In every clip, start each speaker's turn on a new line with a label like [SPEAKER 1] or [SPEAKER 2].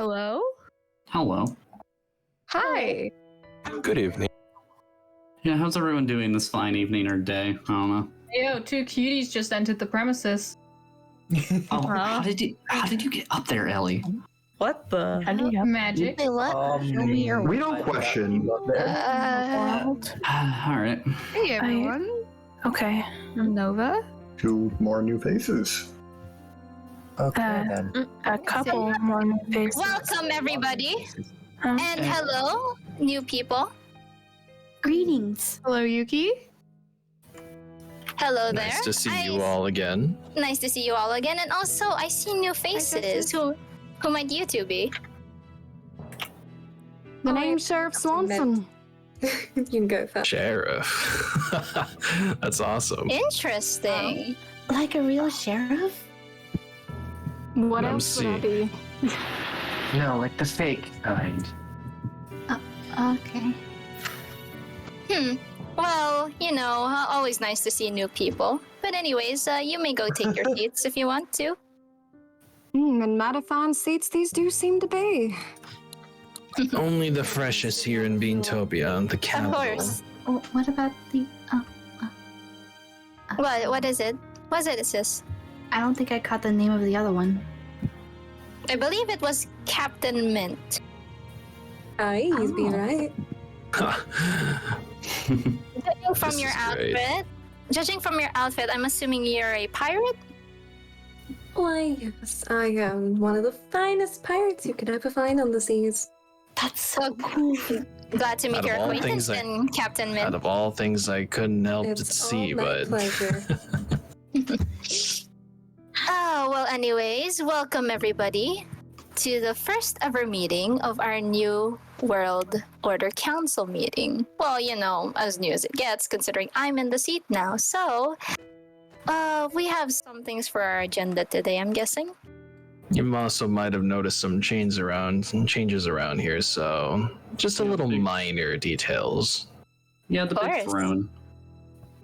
[SPEAKER 1] Hello?
[SPEAKER 2] Hello.
[SPEAKER 1] Hi.
[SPEAKER 3] Good evening.
[SPEAKER 2] Yeah, how's everyone doing this fine evening or day? I don't know.
[SPEAKER 4] Ew, two cuties just entered the premises.
[SPEAKER 2] Oh, how did you get up there, Ellie?
[SPEAKER 1] What the?
[SPEAKER 4] Magic.
[SPEAKER 1] Wait, what? Show me your
[SPEAKER 5] We don't question.
[SPEAKER 2] All right.
[SPEAKER 1] Hey everyone.
[SPEAKER 6] Okay.
[SPEAKER 1] I'm Nova.
[SPEAKER 5] 2 more new faces.
[SPEAKER 6] Okay, then. A couple more new faces.
[SPEAKER 7] Welcome, everybody.
[SPEAKER 6] Huh?
[SPEAKER 7] And hello, new people.
[SPEAKER 6] Greetings.
[SPEAKER 1] Hello, Yuki.
[SPEAKER 7] Hello there.
[SPEAKER 3] Nice to see you all again.
[SPEAKER 7] Nice to see you all again. And also, I see new faces. Who might you two be?
[SPEAKER 6] The name's Sheriff Swanson.
[SPEAKER 8] You can go first.
[SPEAKER 3] Sheriff. That's awesome.
[SPEAKER 7] Interesting.
[SPEAKER 6] Like a real sheriff? What
[SPEAKER 3] Let me
[SPEAKER 6] else would I
[SPEAKER 3] see.
[SPEAKER 6] be?
[SPEAKER 2] No, like the fake kind.
[SPEAKER 6] Okay.
[SPEAKER 7] Well, you know, always nice to see new people. But anyways, you may go take your seats if you want to.
[SPEAKER 6] And mighty fine seats these do seem to be.
[SPEAKER 3] Only the freshest here in Beantopia, the capital.
[SPEAKER 7] Of course.
[SPEAKER 6] Oh, what about the...
[SPEAKER 7] What is it? What's it, sis?
[SPEAKER 6] I don't think I caught the name of the other one.
[SPEAKER 7] I believe it was Captain Mint.
[SPEAKER 8] Aye, he's been right.
[SPEAKER 7] Judging from your outfit, I'm assuming you're a pirate?
[SPEAKER 8] Why, yes, I am one of the finest pirates you could ever find on the seas.
[SPEAKER 7] That's so cool. Glad to make
[SPEAKER 3] Out
[SPEAKER 7] your
[SPEAKER 3] of all
[SPEAKER 7] acquaintance,
[SPEAKER 3] things I-
[SPEAKER 7] then, Captain Mint.
[SPEAKER 3] Out of all things I couldn't help
[SPEAKER 8] It's
[SPEAKER 3] to see,
[SPEAKER 8] all my
[SPEAKER 3] but
[SPEAKER 8] pleasure.
[SPEAKER 7] Oh, well, anyways, welcome everybody to the first ever meeting of our new World Order Council meeting. Well, you know, as new as it gets, considering I'm in the seat now. So, we have some things for our agenda today, I'm guessing.
[SPEAKER 3] you also might have noticed some changes around here, so just a little minor details.
[SPEAKER 2] Yeah, the
[SPEAKER 7] Of
[SPEAKER 2] big
[SPEAKER 7] course.
[SPEAKER 2] throne.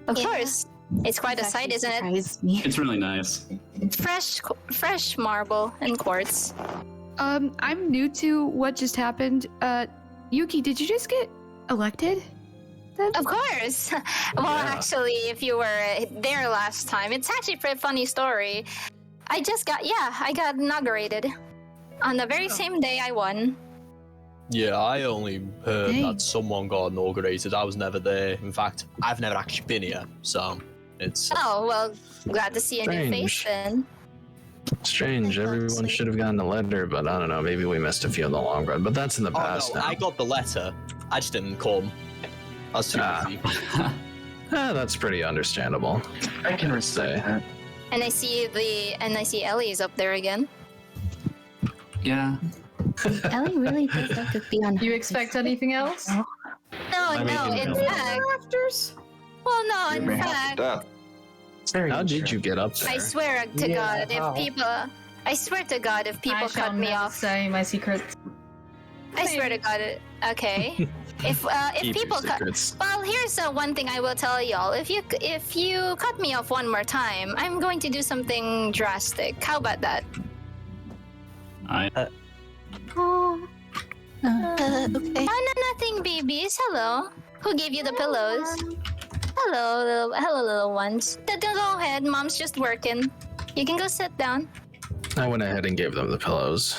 [SPEAKER 7] Of
[SPEAKER 6] Yeah.
[SPEAKER 7] course. It's quite a sight, isn't it?
[SPEAKER 2] It's really nice.
[SPEAKER 7] Fresh marble and quartz.
[SPEAKER 1] I'm new to what just happened. Yuki, did you just get elected?
[SPEAKER 7] Of course. Well,
[SPEAKER 3] Yeah.
[SPEAKER 7] actually, if you were there last time, it's actually a pretty funny story. I got inaugurated. On the very same day I won.
[SPEAKER 9] Yeah, I only heard
[SPEAKER 1] Dang.
[SPEAKER 9] that someone got inaugurated. I was never there. In fact, I've never actually been here, so it's.
[SPEAKER 7] Oh, well, glad to see a new face
[SPEAKER 3] Strange.
[SPEAKER 7] then.
[SPEAKER 3] Strange, everyone should have gotten a letter, but I don't know, maybe we missed a few in the long run, but that's in the
[SPEAKER 9] Oh
[SPEAKER 3] past
[SPEAKER 9] no,
[SPEAKER 3] now.
[SPEAKER 9] I got the letter. I just didn't come. I was too busy.
[SPEAKER 3] That's pretty understandable.
[SPEAKER 2] I can respect that.
[SPEAKER 7] And I see Ellie is up there again.
[SPEAKER 2] Yeah.
[SPEAKER 6] Ellie really does like to be on...
[SPEAKER 4] You expect anything else?
[SPEAKER 7] No,
[SPEAKER 2] I mean,
[SPEAKER 7] no,
[SPEAKER 2] you
[SPEAKER 7] in
[SPEAKER 2] know.
[SPEAKER 7] fact. Well, no, in fact.
[SPEAKER 2] It's very
[SPEAKER 3] How did you get up there?
[SPEAKER 7] I swear to God, I swear to God, if people
[SPEAKER 4] I shall
[SPEAKER 7] cut me
[SPEAKER 4] not
[SPEAKER 7] off,
[SPEAKER 4] say my secrets.
[SPEAKER 7] I swear to God, okay. If
[SPEAKER 3] Keep
[SPEAKER 7] people
[SPEAKER 3] your
[SPEAKER 7] cut,
[SPEAKER 3] secrets.
[SPEAKER 7] well, here's one thing I will tell y'all. If you cut me off one more time, I'm going to do something drastic. How about that?
[SPEAKER 6] Oh.
[SPEAKER 7] Okay. Oh, no, nothing, babies. Hello. Who gave you the pillows? Hello, little ones. Go ahead. Mom's just working. You can go sit down.
[SPEAKER 3] I went ahead and gave them the pillows.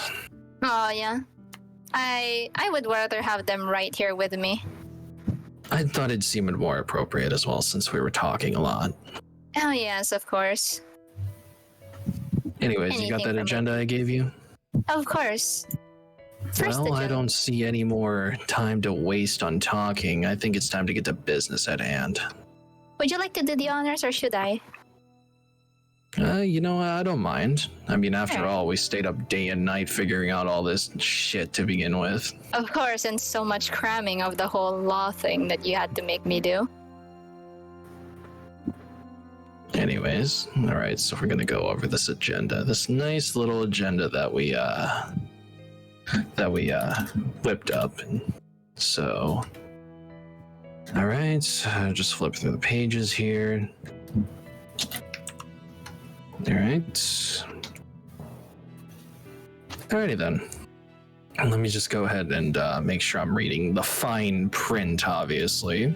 [SPEAKER 7] Oh yeah. I would rather have them right here with me.
[SPEAKER 3] I thought it seemed more appropriate as well since we were talking a lot.
[SPEAKER 7] Oh yes, of course.
[SPEAKER 3] Anyways, you got
[SPEAKER 7] Anything
[SPEAKER 3] that
[SPEAKER 7] from
[SPEAKER 3] agenda I gave you?
[SPEAKER 7] Of course. First
[SPEAKER 3] Well, I
[SPEAKER 7] agenda.
[SPEAKER 3] don't see any more time to waste on talking. I think it's time to get to business at hand.
[SPEAKER 7] Would you like to do the honors or should I?
[SPEAKER 3] I don't mind. I mean, after
[SPEAKER 7] Alright.
[SPEAKER 3] all, we stayed up day and night figuring out all this shit to begin with.
[SPEAKER 7] Of course, and so much cramming of the whole law thing that you had to make me do.
[SPEAKER 3] Anyways, alright, so we're gonna go over this agenda. This nice little agenda that we whipped up. So alright, just flip through the pages here. Alright. Alrighty then. Let me just go ahead and make sure I'm reading the fine print, obviously.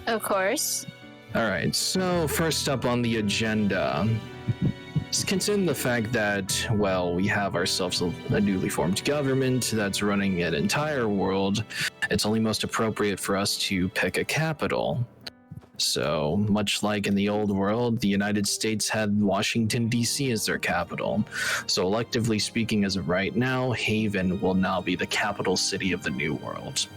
[SPEAKER 7] Of course.
[SPEAKER 3] All right, so first up on the agenda, considering the fact that, well, we have ourselves a newly formed government that's running an entire world, it's only most appropriate for us to pick a capital. So, much like in the old world, the United States had Washington, D.C. as their capital. So, electively speaking, as of right now, Haven will now be the capital city of the New World.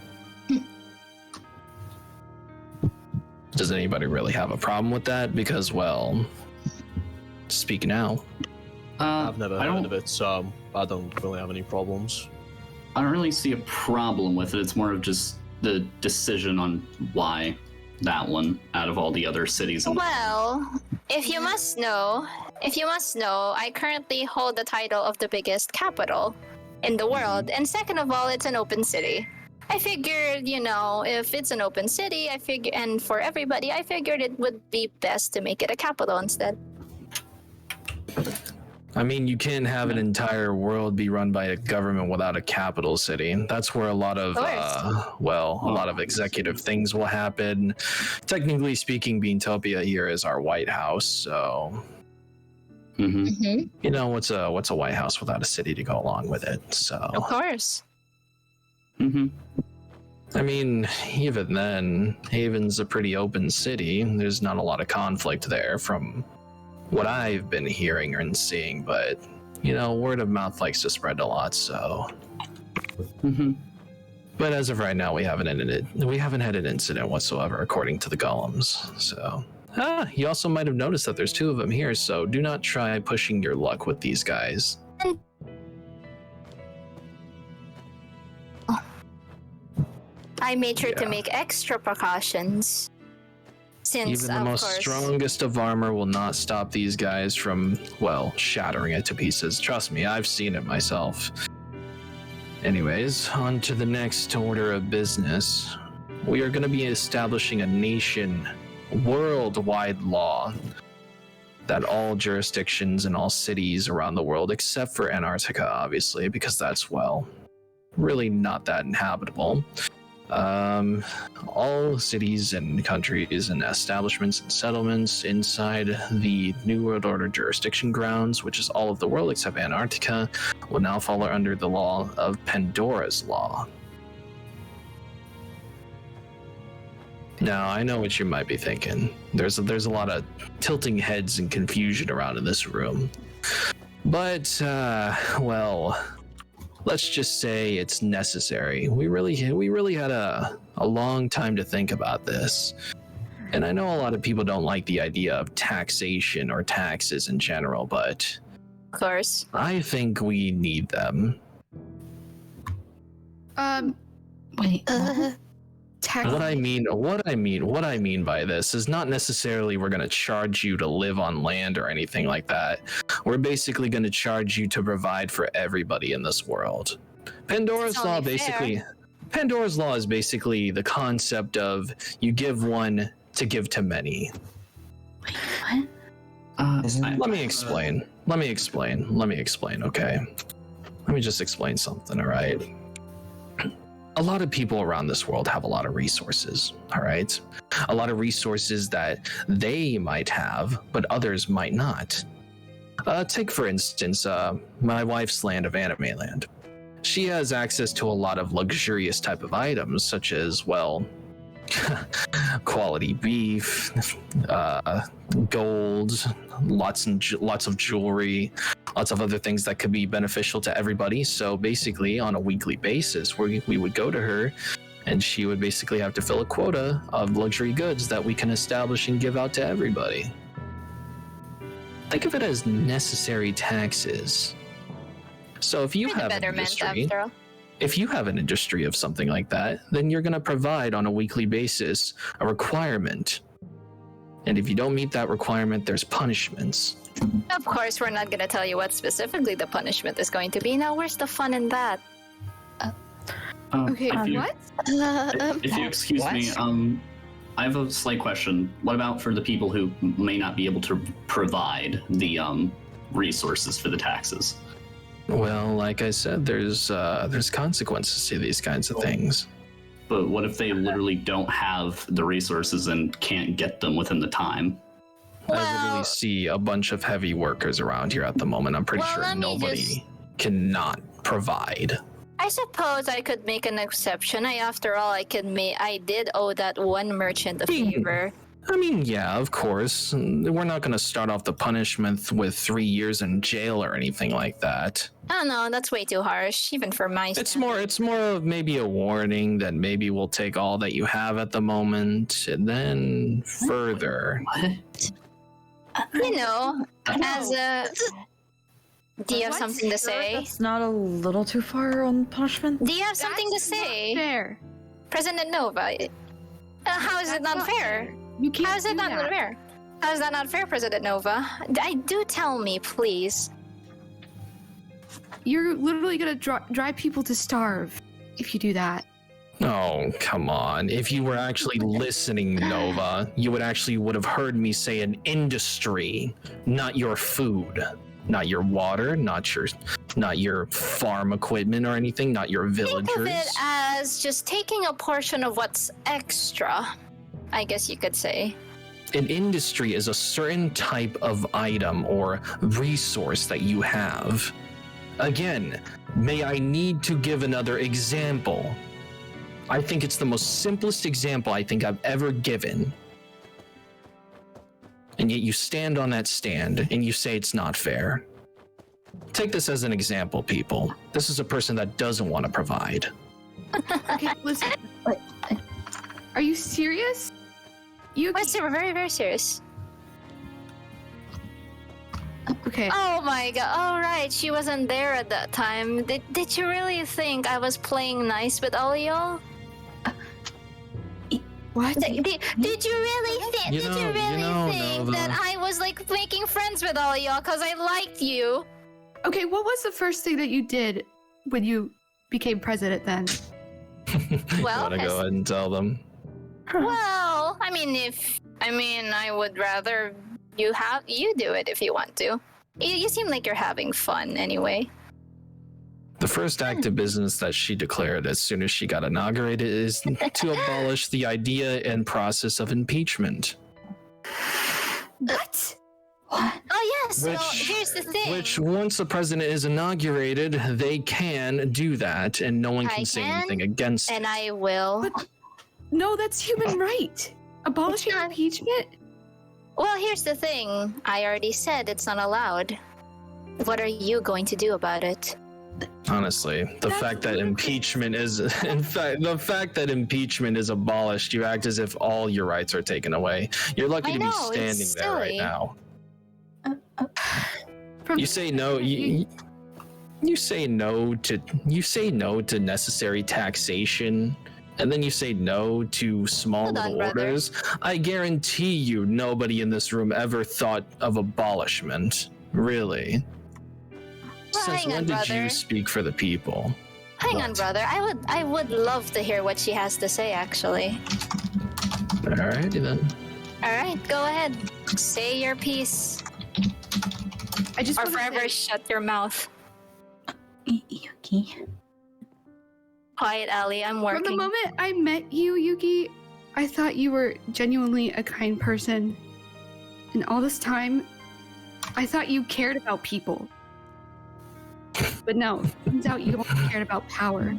[SPEAKER 3] Does anybody really have a problem with that? Because, well, speak now.
[SPEAKER 9] I've never heard of it, so I don't really have any problems.
[SPEAKER 2] I don't really see a problem with it. It's more of just the decision on why that one out of all the other cities.
[SPEAKER 7] Well, if you must know, I currently hold the title of the biggest capital in the world. And second of all, it's an open city. I figured, if it's an open city, and for everybody, I figured it would be best to make it a capital instead.
[SPEAKER 3] I mean, you can't have an entire world be run by a government without a capital city. That's where a lot of, a lot of executive things will happen. Technically speaking, Beantopia here is our White House, so what's a White House without a city to go along with it? So
[SPEAKER 7] of course.
[SPEAKER 3] I mean, even then, Haven's a pretty open city. There's not a lot of conflict there from what I've been hearing and seeing, but word of mouth likes to spread a lot, so but as of right now, we haven't had an incident whatsoever according to the golems. So you also might have noticed that there's two of them here, so do not try pushing your luck with these guys.
[SPEAKER 7] I made sure to make extra precautions. Since,
[SPEAKER 3] even the most strongest of armor will not stop these guys from, shattering it to pieces. Trust me, I've seen it myself. Anyways, on to the next order of business. We are going to be establishing a nation worldwide law that all jurisdictions and all cities around the world, except for Antarctica, obviously, because that's, really not that inhabitable. All cities and countries and establishments and settlements inside the New World Order jurisdiction grounds, which is all of the world except Antarctica, will now fall under the law of Pandora's Law. Now, I know what you might be thinking. There's a lot of tilting heads and confusion around in this room. But, let's just say it's necessary. We really had a long time to think about this. And I know a lot of people don't like the idea of taxation or taxes in general, but
[SPEAKER 7] of course,
[SPEAKER 3] I think we need them.
[SPEAKER 1] Wait.
[SPEAKER 3] What I mean by this is not necessarily we're going to charge you to live on land or anything like that. We're basically going to charge you to provide for everybody in this world. Pandora's Law is basically the concept of you give one to give to many.
[SPEAKER 1] Wait, what?
[SPEAKER 3] Let me explain, okay? Let me just explain something, all right? A lot of people around this world have a lot of resources, all right? A lot of resources that they might have, but others might not. Take, for instance, my wife's land of Anime Land. She has access to a lot of luxurious type of items, such as, quality beef, gold, lots of jewelry, lots of other things that could be beneficial to everybody. So basically, on a weekly basis, we would go to her, and she would basically have to fill a quota of luxury goods that we can establish and give out to everybody. Think of it as necessary taxes. So if you have an industry of something like that, then you're going to provide on a weekly basis a requirement. And if you don't meet that requirement, there's punishments.
[SPEAKER 7] Of course, we're not going to tell you what specifically the punishment is going to be. Now, where's the fun in that?
[SPEAKER 1] Okay,
[SPEAKER 2] what? If you excuse me, I have a slight question. What about for the people who may not be able to provide the resources for the taxes?
[SPEAKER 3] Well, like I said, there's consequences to these kinds of things.
[SPEAKER 2] But what if they literally don't have the resources and can't get them within the time?
[SPEAKER 3] I literally see a bunch of heavy workers around here at the moment. I'm pretty sure nobody cannot provide.
[SPEAKER 7] I suppose I could make an exception. After all, I did owe that one merchant a favor.
[SPEAKER 3] I mean, yeah, of course. We're not going to start off the punishment with 3 years in jail or anything like that.
[SPEAKER 7] Oh no, that's way too harsh, even for my standards.
[SPEAKER 3] It's more of maybe a warning that maybe we'll take all that you have at the moment and then further.
[SPEAKER 7] You know, as a... Do you have something to say?
[SPEAKER 10] That's not a little too far on punishment?
[SPEAKER 7] Do you have something to say?
[SPEAKER 1] Not fair.
[SPEAKER 7] President Nova, how is it not fair?
[SPEAKER 1] You can't
[SPEAKER 7] How is it
[SPEAKER 1] do
[SPEAKER 7] not
[SPEAKER 1] that.
[SPEAKER 7] fair? How is that not fair, President Nova? Do tell me, please.
[SPEAKER 1] You're literally gonna drive people to starve if you do that.
[SPEAKER 3] Oh, come on. If you were actually listening, Nova, you would have heard me say an industry, not your food. Not your water, not your farm equipment or anything, not your villagers.
[SPEAKER 7] Think of it as just taking a portion of what's extra, I guess you could say.
[SPEAKER 3] An industry is a certain type of item or resource that you have. Again, may I need to give another example? I think it's the most simplest example I think I've ever given. And yet you stand on that stand and you say it's not fair. Take this as an example, people. This is a person that doesn't want to provide.
[SPEAKER 1] Okay, listen. Are you serious?
[SPEAKER 7] We're very, very serious.
[SPEAKER 1] Okay.
[SPEAKER 7] Oh my god. Oh right, she wasn't there at that time. Did you really think I was playing nice with all y'all?
[SPEAKER 1] What?
[SPEAKER 7] Did you really think? Did you really think
[SPEAKER 3] Nova.
[SPEAKER 7] that I was like making friends with all y'all because I liked you?
[SPEAKER 1] Okay, what was the first thing that you did when you became president then?
[SPEAKER 7] Well,
[SPEAKER 3] Want to go ahead and tell them?
[SPEAKER 7] Well, I would rather you do it if you want to. You seem like you're having fun anyway.
[SPEAKER 3] The first act of business that she declared as soon as she got inaugurated is to abolish the idea and process of impeachment.
[SPEAKER 1] What?
[SPEAKER 7] Oh yes. Well, here's the thing.
[SPEAKER 3] Which, once the president is inaugurated, they can do that, and no one can say anything against it.
[SPEAKER 7] And I will.
[SPEAKER 1] But, no, that's human right. Abolishing impeachment?
[SPEAKER 7] Well, here's the thing. I already said it's not allowed. What are you going to do about it?
[SPEAKER 3] Honestly, the fact that impeachment is abolished, you act as if all your rights are taken away. You're lucky to be standing there right now. You say no. You say no to necessary taxation, and then you say no to small little orders. I guarantee you, nobody in this room ever thought of abolishment. Really.
[SPEAKER 7] Well,
[SPEAKER 3] Since when did you speak for the people?
[SPEAKER 7] Hang on, brother. I would love to hear what she has to say, actually.
[SPEAKER 3] Alrighty then.
[SPEAKER 7] Alright, go ahead. Say your piece.
[SPEAKER 1] I just
[SPEAKER 7] or forever shut your mouth.
[SPEAKER 10] Yuki.
[SPEAKER 7] Quiet, Allie. I'm working.
[SPEAKER 1] From the moment I met you, Yuki, I thought you were genuinely a kind person. And all this time, I thought you cared about people. But no, turns out you only cared about power.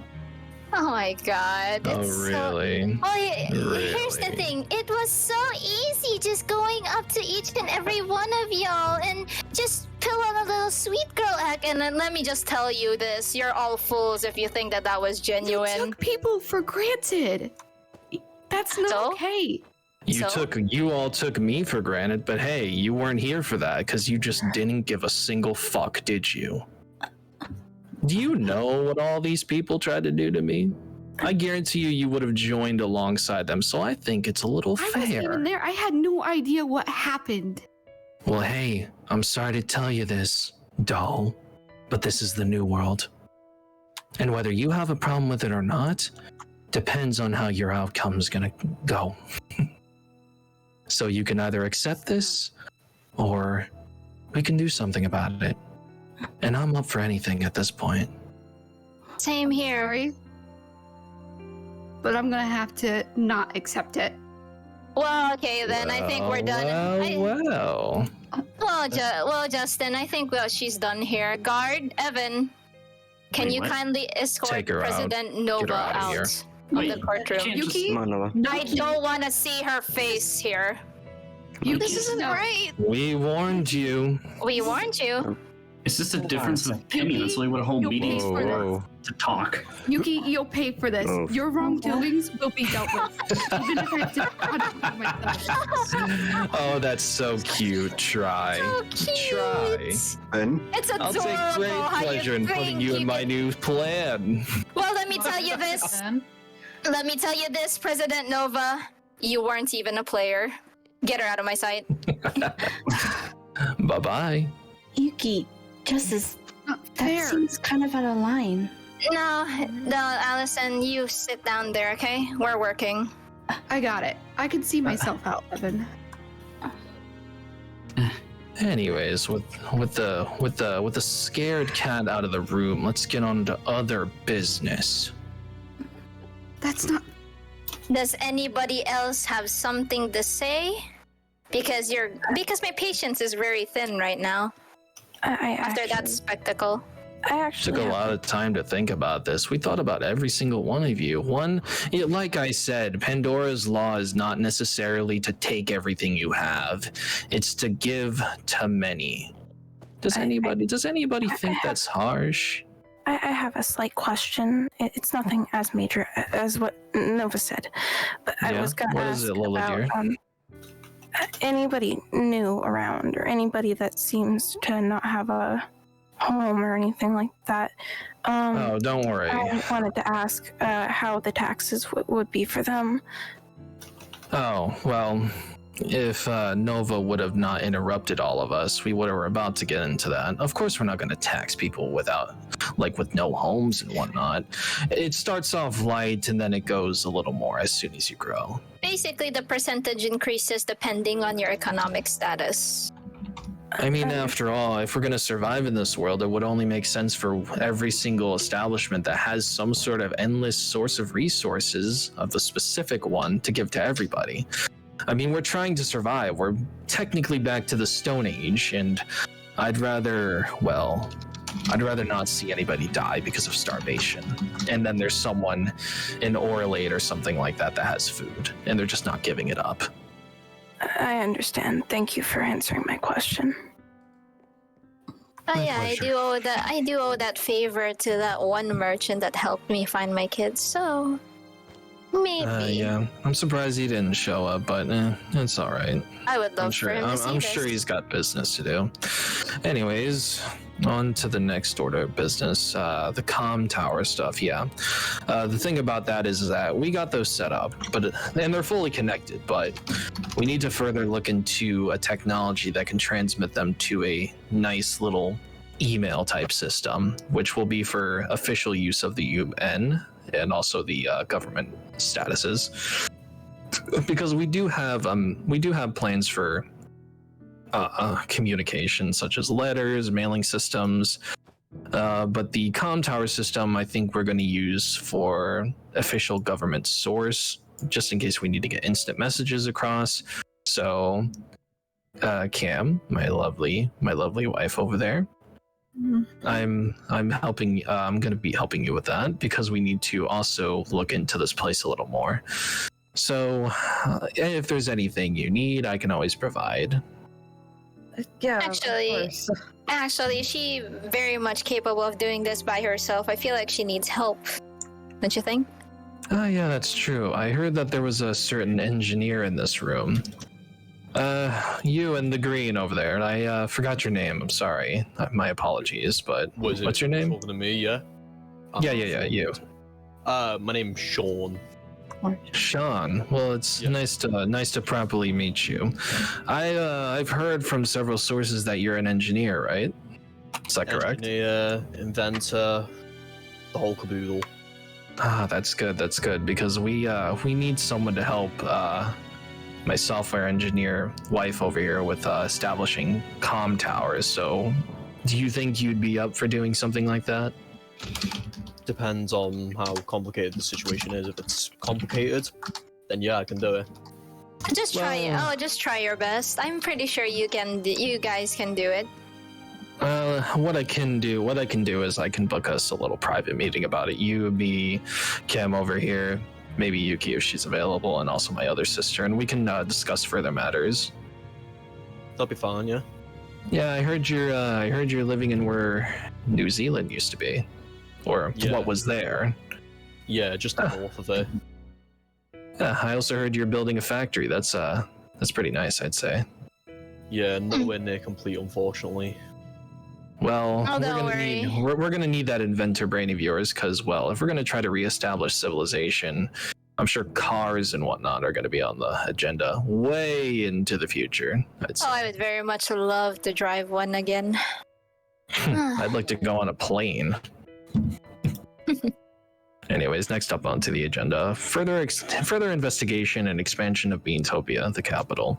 [SPEAKER 7] Oh my god.
[SPEAKER 3] Oh, really?
[SPEAKER 7] Here's the thing. It was so easy just going up to each and every one of y'all and just pull on a little sweet girl act. And then let me just tell you this. You're all fools if you think that was genuine.
[SPEAKER 1] You took people for granted. That's not okay.
[SPEAKER 3] You all took me for granted, but hey, you weren't here for that because you just didn't give a single fuck, did you? Do you know what all these people tried to do to me? I guarantee you would have joined alongside them, so I think it's a little fair.
[SPEAKER 1] I wasn't even there. I had no idea what happened.
[SPEAKER 3] Well, hey, I'm sorry to tell you this, doll, but this is the new world. And whether you have a problem with it or not, depends on how your outcome's gonna go. So you can either accept this, or we can do something about it. And I'm up for anything at this point.
[SPEAKER 7] Same here.
[SPEAKER 1] Sorry. But I'm gonna have to not accept it.
[SPEAKER 7] Well, okay, then I think we're done.
[SPEAKER 3] Well.
[SPEAKER 7] Well, Justin, I think she's done here. Guard, Evan, can
[SPEAKER 2] Wait,
[SPEAKER 7] you
[SPEAKER 2] what?
[SPEAKER 7] kindly escort
[SPEAKER 3] Take her out.
[SPEAKER 7] President Nova
[SPEAKER 3] Get her outta
[SPEAKER 7] out
[SPEAKER 3] here.
[SPEAKER 7] of
[SPEAKER 2] Wait,
[SPEAKER 7] the courtroom?
[SPEAKER 2] can't just-
[SPEAKER 1] Yuki?
[SPEAKER 6] Come on, Noah.
[SPEAKER 7] I don't want to see her face here.
[SPEAKER 1] This isn't
[SPEAKER 7] right.
[SPEAKER 3] We warned you.
[SPEAKER 7] We warned you.
[SPEAKER 2] It's just a difference of opinion. That's really what a whole
[SPEAKER 1] You'll
[SPEAKER 2] meeting is
[SPEAKER 1] pay for
[SPEAKER 2] for. To talk.
[SPEAKER 1] Yuki, you'll pay for this.
[SPEAKER 6] Oh.
[SPEAKER 1] Your wrongdoings will be dealt with. Even if I have to contradict myself.
[SPEAKER 3] Oh, that's so cute. Try.
[SPEAKER 7] So cute.
[SPEAKER 3] Try.
[SPEAKER 5] Then
[SPEAKER 7] It's adorable.
[SPEAKER 3] I'll take great
[SPEAKER 7] how
[SPEAKER 3] pleasure in putting
[SPEAKER 7] think
[SPEAKER 3] you in my
[SPEAKER 7] can-
[SPEAKER 3] new plan.
[SPEAKER 7] Well, let me tell you this.
[SPEAKER 4] Then.
[SPEAKER 7] Let me tell you this, President Nova. You weren't even a player. Get her out of my sight.
[SPEAKER 3] Bye-bye.
[SPEAKER 6] Yuki, Justice,
[SPEAKER 1] Not
[SPEAKER 6] that
[SPEAKER 1] fair.
[SPEAKER 6] seems kind of out of line.
[SPEAKER 7] No, Allison, you sit down there, okay? We're working.
[SPEAKER 1] I got it. I can see myself out, Evan.
[SPEAKER 3] Anyways, with the scared cat out of the room, let's get on to other business.
[SPEAKER 1] That's not.
[SPEAKER 7] Does anybody else have something to say? Because my patience is very thin right now after that spectacle.
[SPEAKER 6] I actually
[SPEAKER 3] Took a
[SPEAKER 6] have-
[SPEAKER 3] lot of time to think about this. We thought about every single one of you. Like I said, Pandora's Law is not necessarily to take everything you have. It's to give to many. Does anybody think that's harsh?
[SPEAKER 6] I have a slight question. It's nothing as major as what Nova said, but I
[SPEAKER 3] Yeah?
[SPEAKER 6] was gonna
[SPEAKER 3] What
[SPEAKER 6] ask
[SPEAKER 3] is it, Lola
[SPEAKER 6] about
[SPEAKER 3] dear?
[SPEAKER 6] Anybody new around, or anybody that seems to not have a home or anything like that.
[SPEAKER 3] Oh, don't worry.
[SPEAKER 6] I wanted to ask how the taxes would be for them.
[SPEAKER 3] Oh, well, if Nova would have not interrupted all of us, we were about to get into that. Of course, we're not going to tax people with no homes and whatnot. It starts off light and then it goes a little more as soon as you grow.
[SPEAKER 7] Basically, the percentage increases depending on your economic status.
[SPEAKER 3] I mean, after all, if we're going to survive in this world, it would only make sense for every single establishment that has some sort of endless source of resources of a specific one to give to everybody. I mean, we're trying to survive. We're technically back to the Stone Age, and I'd rather not see anybody die because of starvation. And then there's someone in Orlate or something like that that has food, and they're just not giving it up.
[SPEAKER 6] I understand. Thank you for answering my question.
[SPEAKER 7] Oh
[SPEAKER 3] My
[SPEAKER 7] yeah,
[SPEAKER 3] pleasure.
[SPEAKER 7] I do owe that favor to that one merchant that helped me find my kids. So maybe
[SPEAKER 3] Yeah, I'm surprised he didn't show up, but it's all right.
[SPEAKER 7] I would love
[SPEAKER 3] I'm sure.
[SPEAKER 7] for him to see
[SPEAKER 3] I'm
[SPEAKER 7] this.
[SPEAKER 3] sure he's got business to do. Anyways, on to the next order of business. The comm tower stuff. Yeah. The thing about that is that we got those set up, and they're fully connected. But we need to further look into a technology that can transmit them to a nice little email type system, which will be for official use of the UN and also the government statuses. Because we do have plans for communication, such as letters, mailing systems. But the comm tower system, I think we're going to use for official government source, just in case we need to get instant messages across. So, Cam, my lovely wife over there, I'm helping. I'm going to be helping you with that because we need to also look into this place a little more. So, if there's anything you need, I can always provide.
[SPEAKER 10] Yeah.
[SPEAKER 7] Actually, she very much capable of doing this by herself. I feel like she needs help. Don't you think?
[SPEAKER 3] Oh, yeah, that's true. I heard that there was a certain engineer in this room. You and the green over there. I forgot your name. I'm sorry. My apologies, but what's your name?
[SPEAKER 9] Talking to me, yeah?
[SPEAKER 3] Yeah, you.
[SPEAKER 9] My name's Sean.
[SPEAKER 3] Sean. Well, it's nice to properly meet you. I've heard from several sources that you're an engineer, right? Is that correct?
[SPEAKER 9] Engineer, inventor, the whole caboodle.
[SPEAKER 3] Ah, that's good. That's good because we need someone to help my software engineer wife over here with establishing comm towers. So Do you think you'd be up for doing something like that?
[SPEAKER 9] Depends on how complicated the situation is. If it's complicated, then yeah, I can do it.
[SPEAKER 7] Just try it.
[SPEAKER 3] Well-
[SPEAKER 7] Oh, just try your best. I'm pretty sure you can. You guys can do it.
[SPEAKER 3] What I can do is I can book us a little private meeting about it. You, me, Kim over here, maybe Yuki if she's available, and also my other sister, and we can discuss further matters.
[SPEAKER 9] That'll be fine, yeah.
[SPEAKER 3] Yeah, I heard you're living in where New Zealand used to be, or
[SPEAKER 9] Yeah.
[SPEAKER 3] what was there.
[SPEAKER 9] Yeah, just north of it.
[SPEAKER 3] Yeah, I also heard you're building a factory. That's pretty nice, I'd say.
[SPEAKER 9] Yeah, nowhere near complete, unfortunately.
[SPEAKER 3] Well,
[SPEAKER 7] Oh,
[SPEAKER 3] we're
[SPEAKER 7] don't
[SPEAKER 3] gonna
[SPEAKER 7] worry.
[SPEAKER 3] need we're gonna need that inventor brain of yours, because well, if we're gonna try to reestablish civilization, I'm sure cars and whatnot are gonna be on the agenda way into the future. I'd say.
[SPEAKER 7] Oh, I would very much love to drive one again.
[SPEAKER 3] I'd like to go on a plane. Anyways, next up onto the agenda, further investigation and expansion of Beantopia, the capital.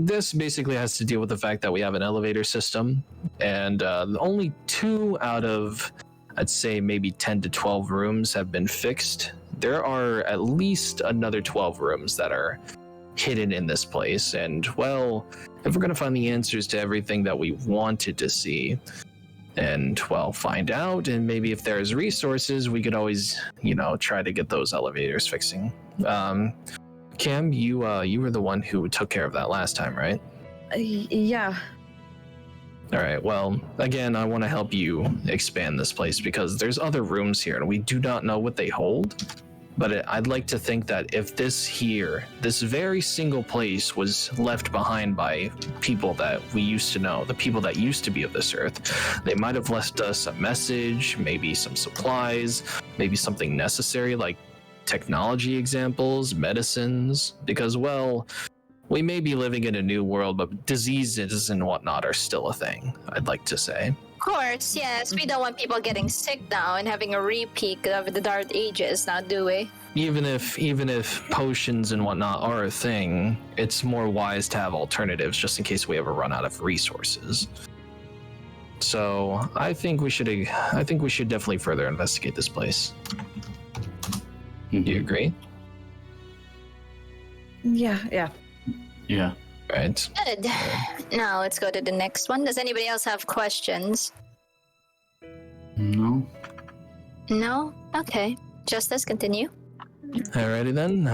[SPEAKER 3] This basically has to deal with the fact that we have an elevator system, and only 2 out of, I'd say, maybe 10 to 12 rooms have been fixed. There are at least another 12 rooms that are hidden in this place, and well, if we're going to find the answers to everything that we wanted to see, and well, find out, and maybe if there's resources, we could always, try to get those elevators fixing. Cam, you were the one who took care of that last time, right?
[SPEAKER 10] Yeah.
[SPEAKER 3] All right, well, again, I want to help you expand this place because there's other rooms here and we do not know what they hold. But I'd like to think that if this very single place was left behind by people that we used to know, the people that used to be of this earth, they might have left us a message, maybe some supplies, maybe something necessary like technology examples, medicines, because, well, we may be living in a new world, but diseases and whatnot are still a thing, I'd like to say.
[SPEAKER 7] Of course, yes. We don't want people getting sick now and having a repeat of the Dark Ages now, do we?
[SPEAKER 3] Even if potions and whatnot are a thing, it's more wise to have alternatives just in case we ever run out of resources. So I think we should definitely further investigate this place. Do you agree?
[SPEAKER 10] Yeah.
[SPEAKER 2] Yeah.
[SPEAKER 3] Right.
[SPEAKER 7] Good. Now let's go to the next one. Does anybody else have questions?
[SPEAKER 2] No.
[SPEAKER 7] No? Okay. Justice, continue.
[SPEAKER 3] Alrighty then.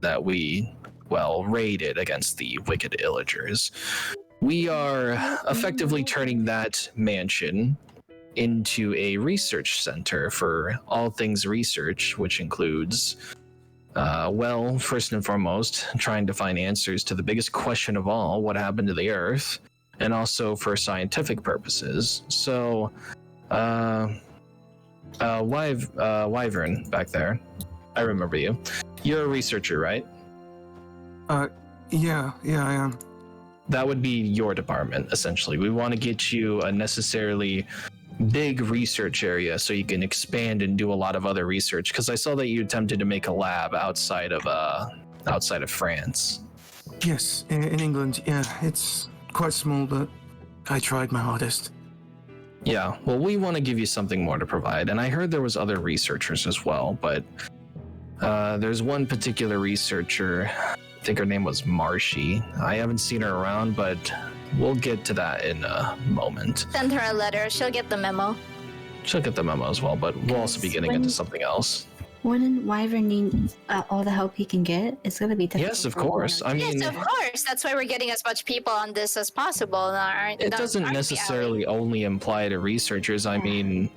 [SPEAKER 3] That we, raided against the wicked illagers. We are effectively turning that mansion into a research center for all things research, which includes, first and foremost, trying to find answers to the biggest question of all, what happened to the Earth, and also for scientific purposes. So, Wyvern back there, I remember you. You're a researcher, right?
[SPEAKER 11] Yeah, I am.
[SPEAKER 3] That would be your department, essentially. We want to get you a necessarily big research area so you can expand and do a lot of other research, because I saw that you attempted to make a lab outside of France.
[SPEAKER 11] Yes, in England. Yeah, it's quite small, but I tried my hardest.
[SPEAKER 3] Yeah, well, we want to give you something more to provide, and I heard there was other researchers as well, but there's one particular researcher, I think her name was Marshy. I haven't seen her around, but we'll get to that in a moment.
[SPEAKER 7] Send her a letter. She'll get the memo.
[SPEAKER 3] She'll get the memo as well, but we'll also be getting into something else.
[SPEAKER 12] Wouldn't Wyvern need all the help he can get? It's going to be difficult.
[SPEAKER 3] Yes, of course. I mean,
[SPEAKER 7] yes, of course. That's why we're getting as much people on this as possible.
[SPEAKER 3] It doesn't necessarily only imply to researchers. I mean,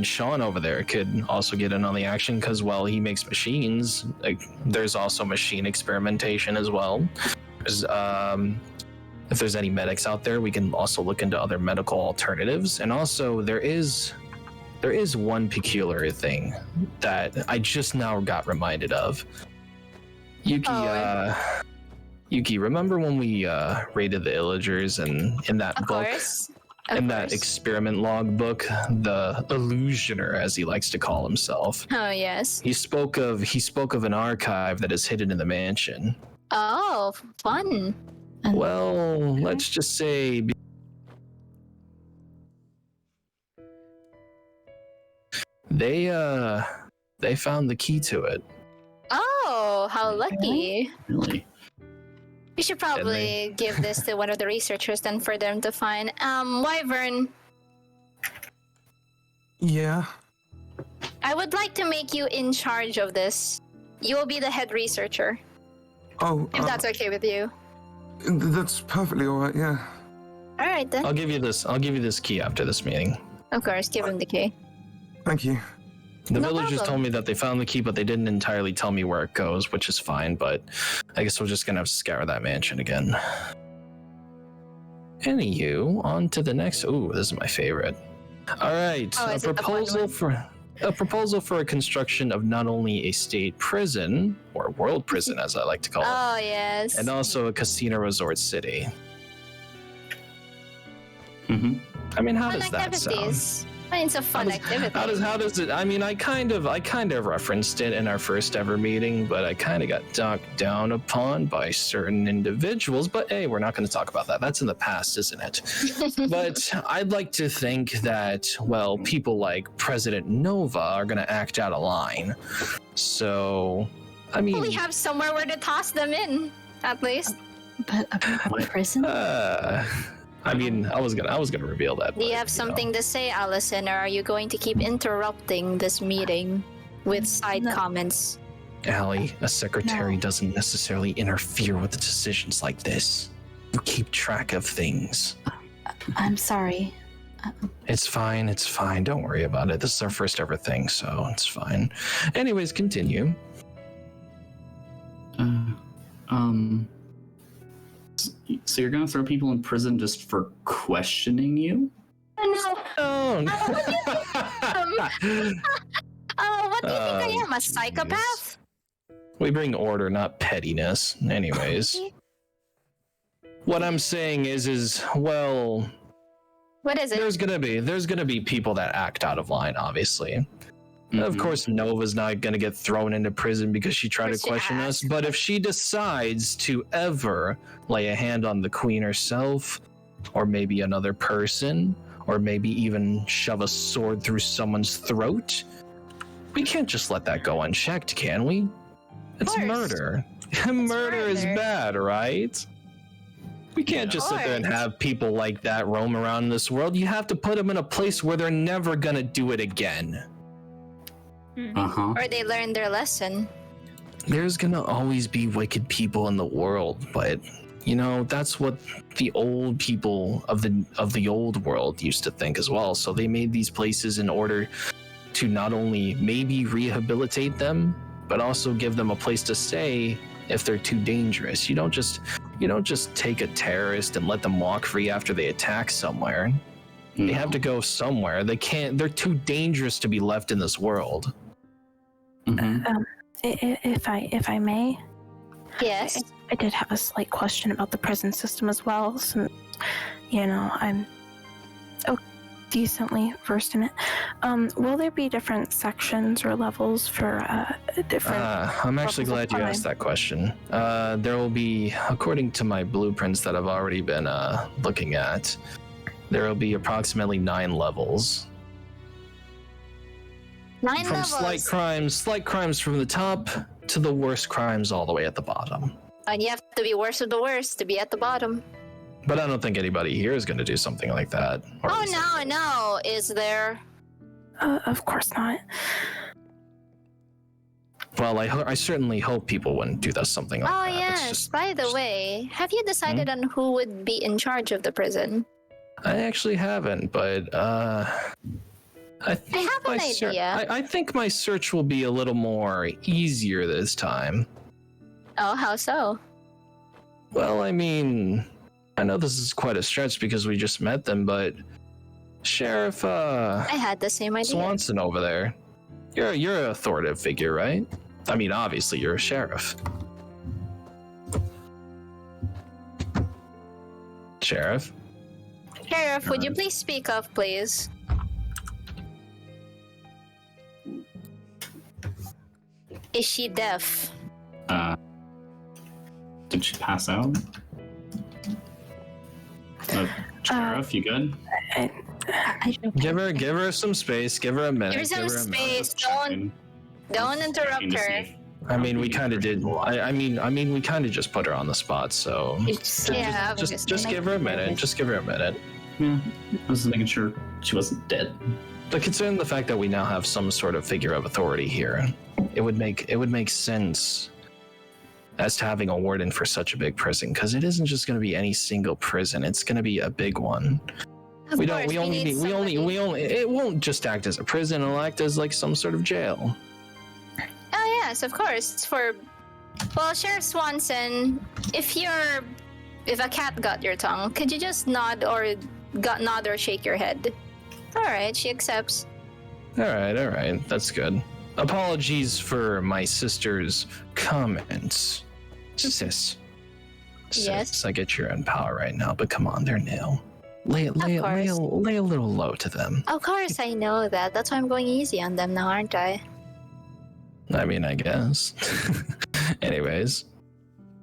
[SPEAKER 3] Sean over there could also get in on the action because, well, he makes machines. Like, there's also machine experimentation as well. There's, if there's any medics out there, we can also look into other medical alternatives. And also, there is one peculiar thing that I just now got reminded of. Yuki, remember when we raided the illagers and in that book?
[SPEAKER 7] Of
[SPEAKER 3] In that experiment logbook, the illusioner, as he likes to call himself.
[SPEAKER 7] Oh yes.
[SPEAKER 3] He spoke of an archive that is hidden in the mansion.
[SPEAKER 7] Oh, fun.
[SPEAKER 3] Well, let's just say they found the key to it.
[SPEAKER 7] Oh, how lucky.
[SPEAKER 2] Really?
[SPEAKER 7] We should probably give this to one of the researchers then for them to find. Wyvern,
[SPEAKER 11] Yeah.
[SPEAKER 7] I would like to make you in charge of this. You will be the head researcher,
[SPEAKER 11] Oh,
[SPEAKER 7] if that's okay with you.
[SPEAKER 11] that's perfectly all right. Yeah.
[SPEAKER 7] All right then.
[SPEAKER 3] I'll give you this key after this meeting.
[SPEAKER 7] Of course, give him the key.
[SPEAKER 11] Thank you.
[SPEAKER 3] The
[SPEAKER 7] No
[SPEAKER 3] villagers
[SPEAKER 7] problem.
[SPEAKER 3] told me that they found the key, but they didn't entirely tell me where it goes, which is fine, but I guess we're just gonna have to scour that mansion again. Anywho, on to the next. Ooh, this is my favorite. All right,
[SPEAKER 7] Oh,
[SPEAKER 3] a
[SPEAKER 7] is it the fun
[SPEAKER 3] proposal for a construction of not only a state prison, or world prison as I like to call it,
[SPEAKER 7] Oh yes.
[SPEAKER 3] and also a casino resort city.
[SPEAKER 2] Mm-hmm.
[SPEAKER 3] I mean, how
[SPEAKER 7] Fun
[SPEAKER 3] does that sound?
[SPEAKER 7] activities. I mean, it's a fun activity.
[SPEAKER 3] How does it? I mean, I kind of referenced it in our first ever meeting, but I kind of got talked down upon by certain individuals. But hey, we're not going to talk about that. That's in the past, isn't it? But I'd like to think that, well, people like President Nova are going to act out of line. So, I mean,
[SPEAKER 7] We have somewhere where to toss them in, at least.
[SPEAKER 12] But a prison?
[SPEAKER 3] I mean, I was gonna reveal that.
[SPEAKER 7] Do you
[SPEAKER 3] but,
[SPEAKER 7] have something to say, Allison, or are you going to keep interrupting this meeting with side comments?
[SPEAKER 3] Allie, a secretary
[SPEAKER 12] No.
[SPEAKER 3] doesn't necessarily interfere with decisions like this. You keep track of things.
[SPEAKER 12] I'm sorry.
[SPEAKER 3] It's fine, don't worry about it. This is our first ever thing, so it's fine. Anyways, continue.
[SPEAKER 2] So you're gonna throw people in prison just for questioning you?
[SPEAKER 7] No.
[SPEAKER 3] Oh,
[SPEAKER 7] What do you think I am? A psychopath?
[SPEAKER 3] we bring order, not pettiness. Anyways. What I'm saying is, well,
[SPEAKER 7] What is it?
[SPEAKER 3] there's gonna be people that act out of line, obviously. Of course, Nova's not gonna get thrown into prison because she tried to
[SPEAKER 7] But she
[SPEAKER 3] question us.
[SPEAKER 7] asked.
[SPEAKER 3] But if she decides to ever lay a hand on the queen herself, or maybe another person, or maybe even shove a sword through someone's throat, we can't just let that go unchecked, can we? It's
[SPEAKER 7] course.
[SPEAKER 3] murder. Murder is
[SPEAKER 7] murder.
[SPEAKER 3] bad, right? We can't just sit there and
[SPEAKER 7] course.
[SPEAKER 3] have people like that roam around this world. You have to put them in a place where they're never gonna do it again.
[SPEAKER 2] Uh-huh.
[SPEAKER 7] Or they learned their lesson.
[SPEAKER 3] There's gonna always be wicked people in the world, but you know, that's what the old people of the old world used to think as well. So they made these places in order to not only maybe rehabilitate them, but also give them a place to stay if they're too dangerous. You don't just take a terrorist and let them walk free after they attack somewhere. They have to go somewhere. They're too dangerous to be left in this world.
[SPEAKER 6] If I may,
[SPEAKER 7] Yes.
[SPEAKER 6] I did have a slight question about the prison system as well, since, I'm decently versed in it. Will there be different sections or levels for different...
[SPEAKER 3] I'm actually
[SPEAKER 6] levels of
[SPEAKER 3] glad you asked
[SPEAKER 6] crime?
[SPEAKER 3] that question. There will be, according to my blueprints that I've already been looking at, there will be approximately 9 levels.
[SPEAKER 7] 9
[SPEAKER 3] From
[SPEAKER 7] levels.
[SPEAKER 3] slight crimes from the top to the worst crimes all the way at the bottom.
[SPEAKER 7] And you have to be worst of the worst to be at the bottom.
[SPEAKER 3] But I don't think anybody here is going to do something like that. Or at
[SPEAKER 7] Oh
[SPEAKER 3] least-
[SPEAKER 7] no, is there?
[SPEAKER 6] Of course not.
[SPEAKER 3] Well, I certainly hope people wouldn't do something like
[SPEAKER 7] Oh
[SPEAKER 3] that. It's
[SPEAKER 7] yes.
[SPEAKER 3] just-
[SPEAKER 7] By the way, have you decided on who would be in charge of the prison?
[SPEAKER 3] I actually haven't, but I think
[SPEAKER 7] have an idea.
[SPEAKER 3] I think my search will be a little more easier this time.
[SPEAKER 7] Oh, how so?
[SPEAKER 3] Well, I mean, I know this is quite a stretch because we just met them, but Sheriff
[SPEAKER 7] I had the same idea.
[SPEAKER 3] Swanson over there, you're an authoritative figure, right? I mean, obviously you're a sheriff. Sheriff?
[SPEAKER 7] Sheriff, would you please speak up, please? Is she deaf?
[SPEAKER 2] Did she pass out? Sheriff, you good?
[SPEAKER 3] Give her some space. Give her a minute.
[SPEAKER 7] Give her some space. Don't interrupt her.
[SPEAKER 3] I mean, we kind of did. I mean, we kind of just put her on the spot. So
[SPEAKER 7] Yeah,
[SPEAKER 3] just give her a minute. Just give her a minute.
[SPEAKER 2] Yeah, I was making sure she wasn't dead.
[SPEAKER 3] But considering the fact that we now have some sort of figure of authority here, it would make sense as to having a warden for such a big prison, because it isn't just going to be any single prison. It's going to be a big one. It won't just act as a prison. It'll act as like some sort of jail.
[SPEAKER 7] Oh yes, of course. It's for, well, Sheriff Swanson, if a cat got your tongue, could you just nod or shake your head? All right, she accepts.
[SPEAKER 3] All right, that's good. Apologies for my sister's comments. Sis,
[SPEAKER 7] Yes?
[SPEAKER 3] I get you're in power right now, but come on, they're new. Lay a little low to them.
[SPEAKER 7] Of course, I know that. That's why I'm going easy on them now, aren't I?
[SPEAKER 3] I mean, I guess. Anyways.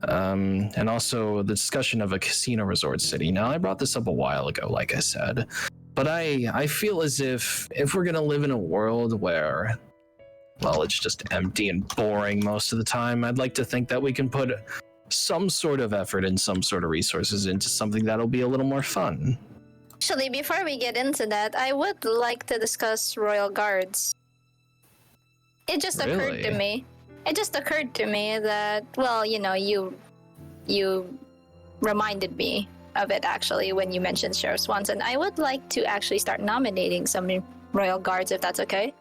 [SPEAKER 3] And also the discussion of a casino resort city. Now, I brought this up a while ago, like I said. But I feel as if we're going to live in a world where, well, it's just empty and boring most of the time, I'd like to think that we can put some sort of effort and some sort of resources into something that'll be a little more fun.
[SPEAKER 7] Actually, before we get into that, I would like to discuss Royal Guards. It just occurred to me. It just occurred to me that, well, you know, you reminded me of it actually when you mentioned Sheriff Swanson. I would like to actually start nominating some Royal Guards, if that's okay.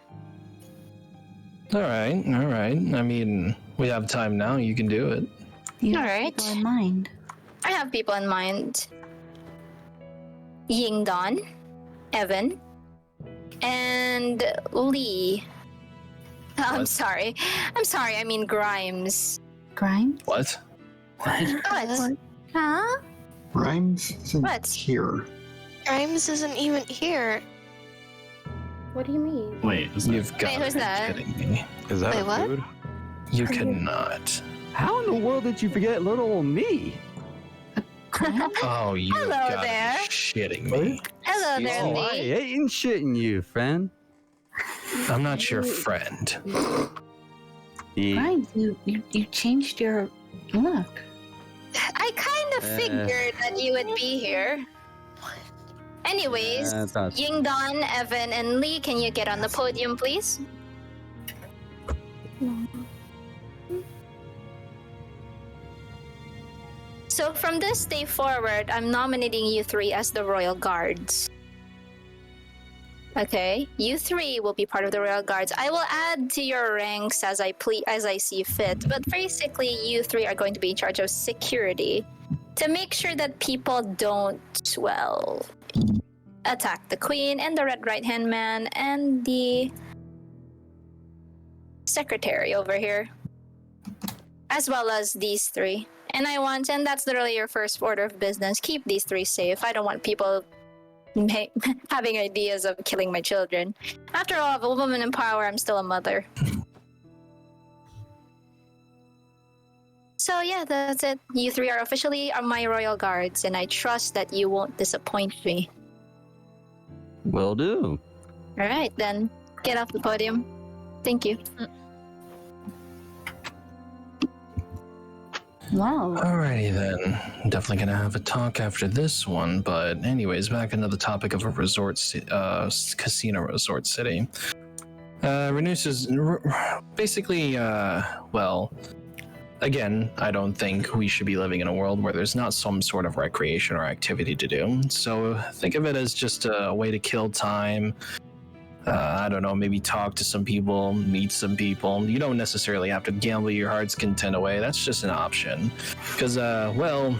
[SPEAKER 3] All right. I mean, we have time now. You can do it.
[SPEAKER 12] You
[SPEAKER 7] All
[SPEAKER 12] have
[SPEAKER 7] right.
[SPEAKER 12] people in mind.
[SPEAKER 7] I have people in mind. Ying Don, Evan, and Lee. I'm sorry. I mean Grimes.
[SPEAKER 12] Grimes?
[SPEAKER 3] What?
[SPEAKER 7] What? Huh?
[SPEAKER 5] Grimes isn't
[SPEAKER 7] What?
[SPEAKER 5] here.
[SPEAKER 13] Grimes isn't even here.
[SPEAKER 8] What do you mean?
[SPEAKER 2] Wait,
[SPEAKER 3] You've got
[SPEAKER 7] Wait, who's
[SPEAKER 3] to be
[SPEAKER 7] that?
[SPEAKER 3] kidding me.
[SPEAKER 14] Is that
[SPEAKER 13] Wait,
[SPEAKER 14] a
[SPEAKER 13] what?
[SPEAKER 14] food?
[SPEAKER 3] You cannot.
[SPEAKER 14] How in the world did you forget little old me?
[SPEAKER 3] Oh, you
[SPEAKER 7] Hello
[SPEAKER 3] gotta
[SPEAKER 7] there.
[SPEAKER 3] be shitting me.
[SPEAKER 7] Hello there,
[SPEAKER 14] Oh, I
[SPEAKER 7] Lee.
[SPEAKER 14] ain't shitting you, friend.
[SPEAKER 3] I'm not your friend.
[SPEAKER 12] Grimes, you changed your look.
[SPEAKER 7] I kind of figured that you would be here. Anyways, Ying Don, Evan, and Lee, can you get on the podium, please? So from this day forward, I'm nominating you three as the Royal Guards. Okay, you three will be part of the Royal Guards. I will add to your ranks as I see fit, but basically you three are going to be in charge of security to make sure that people don't, well, attack the Queen and the Red Right-Hand Man and the secretary over here, as well as these three. And that's literally your first order of business. Keep these three safe. I don't want people having ideas of killing my children. After all, if a woman in power, I'm still a mother. So yeah, that's it. You three are officially my Royal Guards, and I trust that you won't disappoint me.
[SPEAKER 14] Will do.
[SPEAKER 7] Alright then, get off the podium. Thank you.
[SPEAKER 12] Wow.
[SPEAKER 3] Alrighty then. Definitely gonna have a talk after this one, but anyways, back into the topic of a casino resort city. Renus is basically, well, again, I don't think we should be living in a world where there's not some sort of recreation or activity to do. So think of it as just a way to kill time. I don't know, maybe talk to some people, meet some people. You don't necessarily have to gamble your heart's content away. That's just an option. Because, well,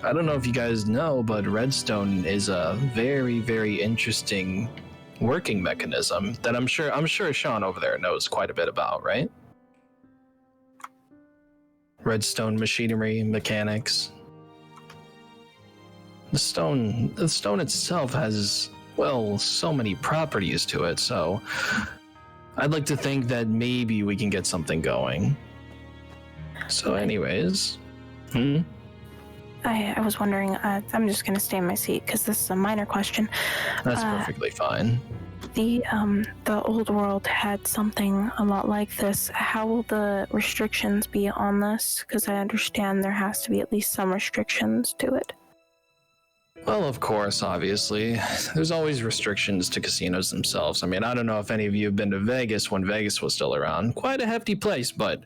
[SPEAKER 3] I don't know if you guys know, but Redstone is a very, very interesting working mechanism that I'm sure Sean over there knows quite a bit about, right? Redstone machinery, mechanics. the stone itself has, well, so many properties to it, so I'd like to think that maybe we can get something going. So anyways,
[SPEAKER 6] I was wondering, I'm just going to stay in my seat because this is a minor question.
[SPEAKER 3] That's perfectly fine.
[SPEAKER 6] The old world had something a lot like this. How will the restrictions be on this? Because I understand there has to be at least some restrictions to it.
[SPEAKER 3] Well, of course, obviously. There's always restrictions to casinos themselves. I mean, I don't know if any of you have been to Vegas when Vegas was still around. Quite a hefty place, but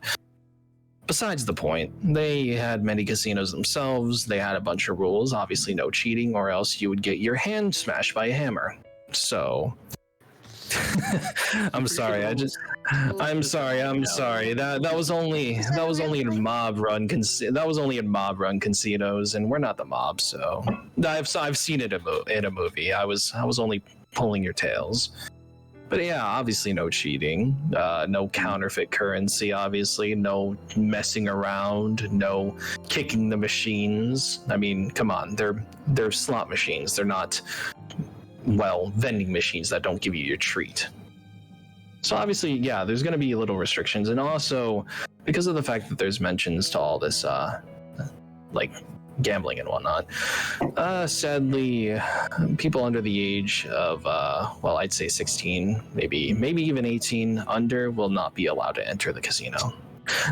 [SPEAKER 3] besides the point, they had many casinos themselves. They had a bunch of rules. Obviously, no cheating, or else you would get your hand smashed by a hammer. So... I'm sorry. I'm sorry. That was only in mob run casinos, and we're not the mob, so I've seen it in a movie. I was only pulling your tails. But yeah, obviously no cheating, no counterfeit currency, obviously, no messing around, no kicking the machines. I mean, come on, they're slot machines. They're not, well, vending machines that don't give you your treat. So obviously, yeah, there's going to be little restrictions, and also because of the fact that there's mentions to all this, like gambling and whatnot. Sadly, people under the age of, well, I'd say 16, maybe even 18 under will not be allowed to enter the casino.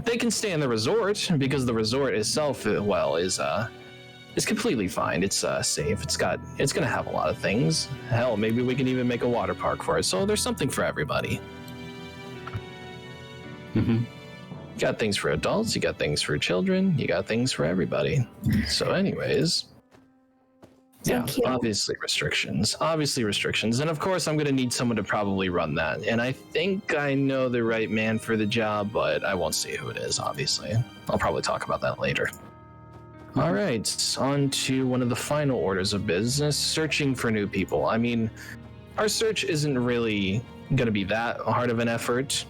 [SPEAKER 3] They can stay in the resort because the resort itself, well, is completely fine. It's safe. It's going to have a lot of things. Hell, maybe we can even make a water park for it. So there's something for everybody.
[SPEAKER 2] Mm-hmm.
[SPEAKER 3] You got things for adults, you got things for children, you got things for everybody. So anyways, yeah, obviously restrictions. And of course, I'm going to need someone to probably run that. And I think I know the right man for the job, but I won't say who it is, obviously. I'll probably talk about that later. All right, on to one of the final orders of business, searching for new people. I mean, our search isn't really going to be that hard of an effort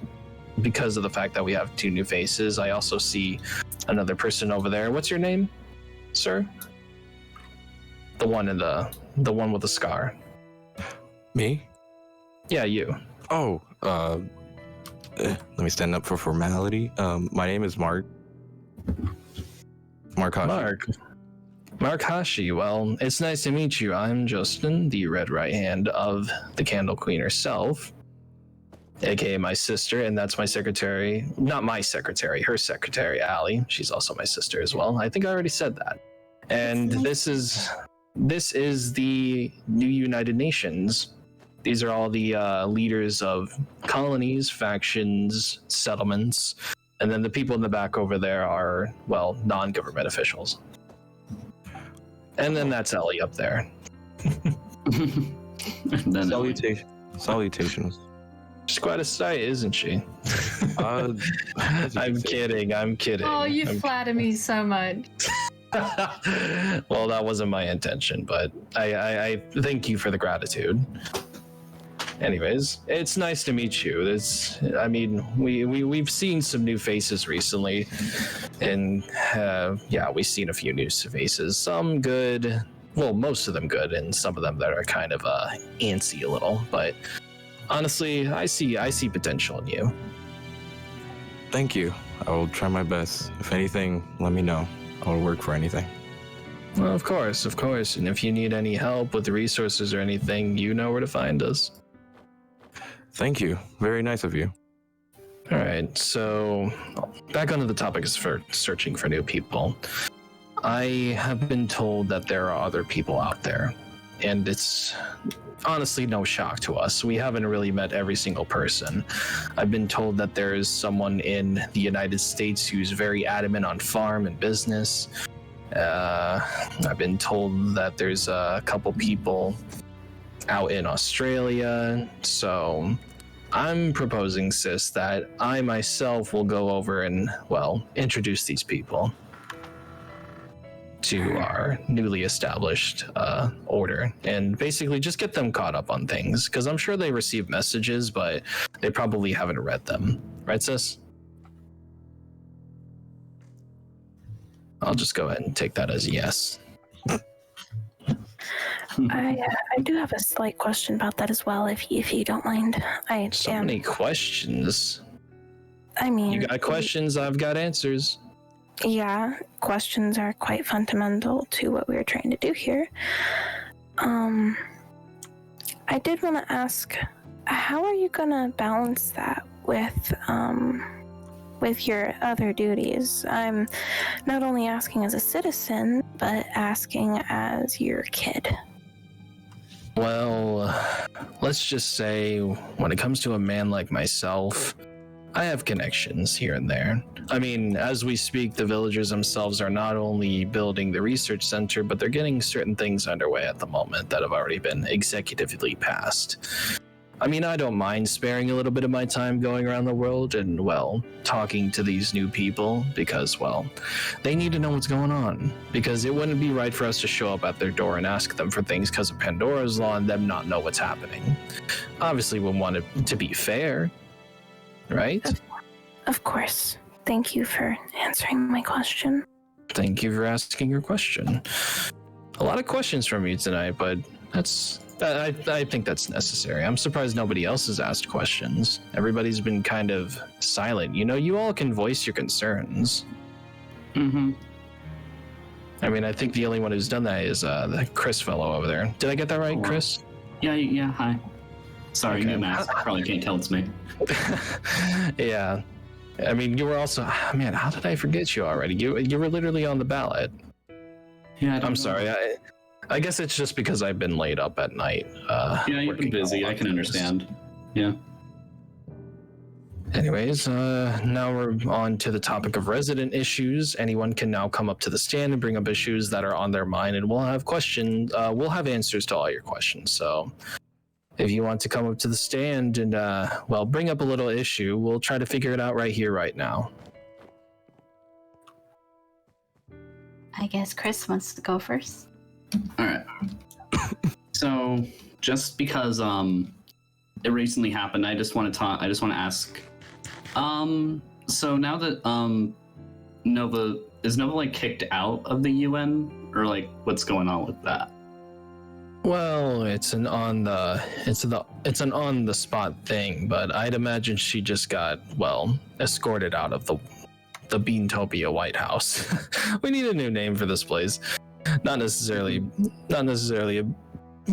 [SPEAKER 3] because of the fact that we have 2 new faces. I also see another person over there. What's your name, sir? The one with the scar.
[SPEAKER 15] Me?
[SPEAKER 3] Yeah, you.
[SPEAKER 15] Oh, let me stand up for formality. My name is Mark. Mark Hashi. Mark Hashi. Well, it's nice to meet you. I'm Justin, the red right hand of the Candle Queen herself, aka my sister, and that's my secretary. Not my secretary, her secretary, Allie. She's also my sister as well. I think I already said that. And this is the new United Nations. These are all the leaders of colonies, factions, settlements, and then the people in the back over there are, well, non-government officials. And then that's Ellie up there. Salutations.
[SPEAKER 3] She's quite a sight, isn't she? I'm kidding.
[SPEAKER 4] Oh, you flatter me so much.
[SPEAKER 3] Well, that wasn't my intention, but I thank you for the gratitude. Anyways, it's nice to meet you. We've seen some new faces recently, and yeah, we've seen a few new faces. Some good, well, most of them good, and some of them that are kind of antsy a little. But honestly, I see potential in you.
[SPEAKER 15] Thank you. I will try my best. If anything, let me know. I will work for anything.
[SPEAKER 3] Well, of course. And if you need any help with the resources or anything, you know where to find us.
[SPEAKER 15] Thank you. Very nice of you.
[SPEAKER 3] All right, so back onto the topic is for searching for new people. I have been told that there are other people out there, and it's honestly no shock to us. We haven't really met every single person. I've been told that there is someone in the United States who's very adamant on farm and business. I've been told that there's a couple people out in Australia, so I'm proposing, sis, that I myself will go over and, well, introduce these people to our newly established order and basically just get them caught up on things, because I'm sure they receive messages, but they probably haven't read them. Right, sis? I'll just go ahead and take that as a yes.
[SPEAKER 6] I do have a slight question about that as well, if you don't mind.
[SPEAKER 15] So many questions.
[SPEAKER 6] I mean,
[SPEAKER 15] You got questions, I've got answers.
[SPEAKER 6] Yeah, questions are quite fundamental to what we are trying to do here. I did want to ask, how are you gonna balance that with your other duties? I'm not only asking as a citizen, but asking as your kid.
[SPEAKER 15] Well, let's just say when it comes to a man like myself, I have connections here and there. I mean, as we speak, the villagers themselves are not only building the research center, but they're getting certain things underway at the moment that have already been executively passed. I mean, I don't mind sparing a little bit of my time going around the world and, well, talking to these new people because, well, they need to know what's going on. Because it wouldn't be right for us to show up at their door and ask them for things because of Pandora's Law and them not know what's happening. Obviously, we want it to be fair, right?
[SPEAKER 6] Of course. Thank you for answering my question.
[SPEAKER 15] Thank you for asking your question. A lot of questions from you tonight, but I think that's necessary. I'm surprised nobody else has asked questions. Everybody's been kind of silent. You know, you all can voice your concerns.
[SPEAKER 2] Mm-hmm.
[SPEAKER 15] I mean, I think the only one who's done that is the Chris fellow over there. Did I get that right, Chris?
[SPEAKER 2] Yeah, hi. Sorry,
[SPEAKER 15] Okay.
[SPEAKER 2] new mask. Probably can't tell it's me.
[SPEAKER 15] Yeah. I mean, you were also... Man, how did I forget you already? You were literally on the ballot.
[SPEAKER 2] Yeah,
[SPEAKER 15] I'm sorry. I guess it's just because I've been laid up at night.
[SPEAKER 2] Yeah, you've been busy. I can understand. Yeah.
[SPEAKER 15] Anyways, now we're on to the topic of resident issues. Anyone can now come up to the stand and bring up issues that are on their mind, and we'll have questions. We'll have answers to all your questions. So, if you want to come up to the stand and, well, bring up a little issue, we'll try to figure it out right here, right now.
[SPEAKER 12] I guess Chris wants to go first.
[SPEAKER 2] All right. So, just because it recently happened, I just want to ask. So now that Nova like kicked out of the UN, or like what's going on with that?
[SPEAKER 15] Well, it's an on the spot thing, but I'd imagine she just got, well, escorted out of the Beantopia White House. We need a new name for this place. Not necessarily a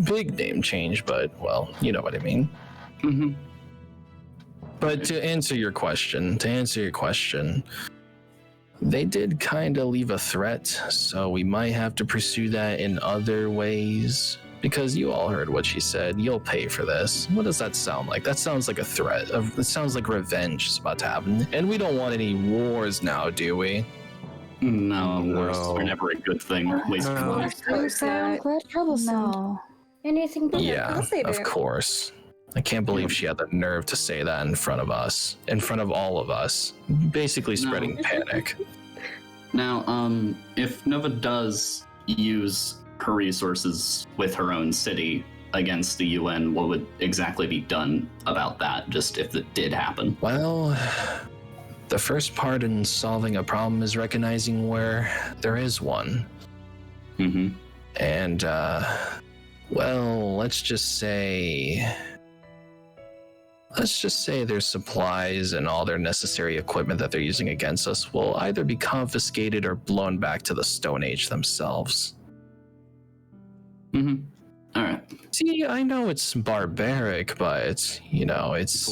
[SPEAKER 15] big name change, but, well, you know what I mean.
[SPEAKER 2] Mm-hmm.
[SPEAKER 15] But to answer your question, they did kind of leave a threat, so we might have to pursue that in other ways. Because you all heard what she said. You'll pay for this. What does that sound like? That sounds like a threat. It sounds like revenge is about to happen. And we don't want any wars now, do we?
[SPEAKER 2] No, wars are never a good thing.
[SPEAKER 12] No.
[SPEAKER 8] Anything but
[SPEAKER 15] Yeah, of course. I can't believe she had the nerve to say that in front of us. In front of all of us. Basically spreading panic.
[SPEAKER 2] Now, if Nova does use her resources with her own city against the UN, what would exactly be done about that, just if it did happen?
[SPEAKER 15] Well, the first part in solving a problem is recognizing where there is one.
[SPEAKER 2] Mm-hmm.
[SPEAKER 15] And, well, let's just say their supplies and all their necessary equipment that they're using against us will either be confiscated or blown back to the Stone Age themselves.
[SPEAKER 2] Mm-hmm. All right.
[SPEAKER 15] See, I know it's barbaric, but, you know, it's...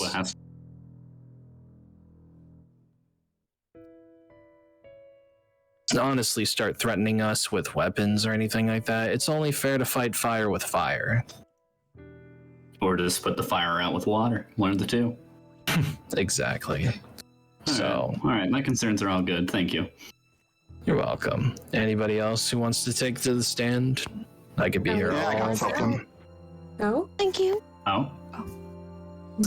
[SPEAKER 15] Honestly, start threatening us with weapons or anything like that. It's only fair to fight fire with fire.
[SPEAKER 2] Or just put the fire out with water. One of the two.
[SPEAKER 15] Exactly. All
[SPEAKER 2] right, my concerns are all good. Thank you.
[SPEAKER 15] You're welcome. Anybody else who wants to take to the stand? I could be here all
[SPEAKER 5] I got something.
[SPEAKER 8] Oh,
[SPEAKER 13] thank you.
[SPEAKER 2] Oh.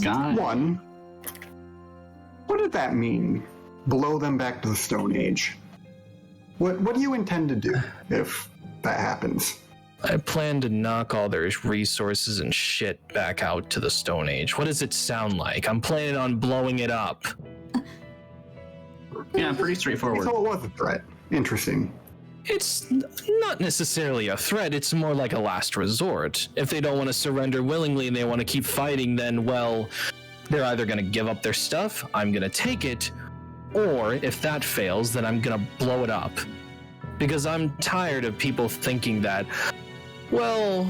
[SPEAKER 2] Got it.
[SPEAKER 5] One. What did that mean? Blow them back to the Stone Age. What do you intend to do if that happens?
[SPEAKER 15] I plan to knock all their resources and shit back out to the Stone Age. What does it sound like? I'm planning on blowing it up.
[SPEAKER 2] Yeah, pretty straightforward.
[SPEAKER 5] So it was a threat. Interesting.
[SPEAKER 15] It's not necessarily a threat, it's more like a last resort. If they don't want to surrender willingly and they want to keep fighting, then, well, they're either going to give up their stuff, I'm going to take it, or if that fails, then I'm going to blow it up. Because I'm tired of people thinking that, well,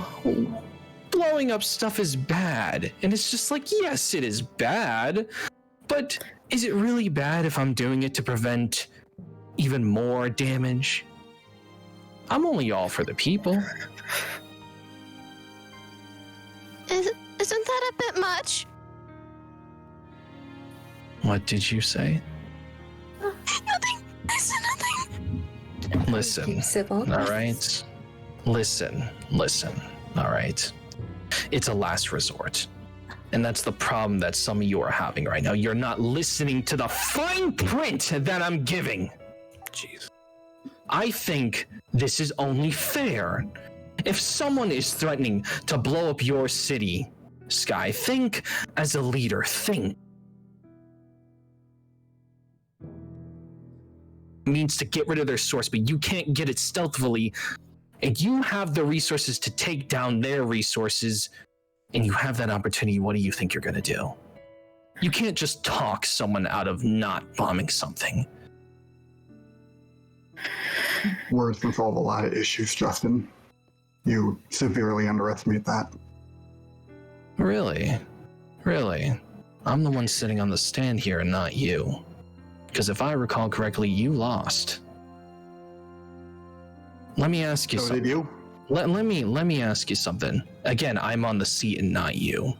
[SPEAKER 15] blowing up stuff is bad. And it's just like, yes, it is bad, but is it really bad if I'm doing it to prevent even more damage? I'm only all for the people.
[SPEAKER 13] Isn't that a bit much?
[SPEAKER 15] What did you say?
[SPEAKER 13] Nothing. I said nothing.
[SPEAKER 15] Listen, all right? Listen, all right? It's a last resort. And that's the problem that some of you are having right now. You're not listening to the fine print that I'm giving. Jeez. I think this is only fair. If someone is threatening to blow up your city, Sky, think as a leader, think. Means to get rid of their source, but you can't get it stealthily. And you have the resources to take down their resources, and you have that opportunity. What do you think you're going to do? You can't just talk someone out of not bombing something.
[SPEAKER 5] Words can solve a lot of issues, Justin. You severely underestimate that.
[SPEAKER 15] Really? Really? I'm the one sitting on the stand here and not you. Because if I recall correctly, you lost. Let me ask you something.
[SPEAKER 5] Did you?
[SPEAKER 15] Let me ask you something. Again, I'm on the seat and not you.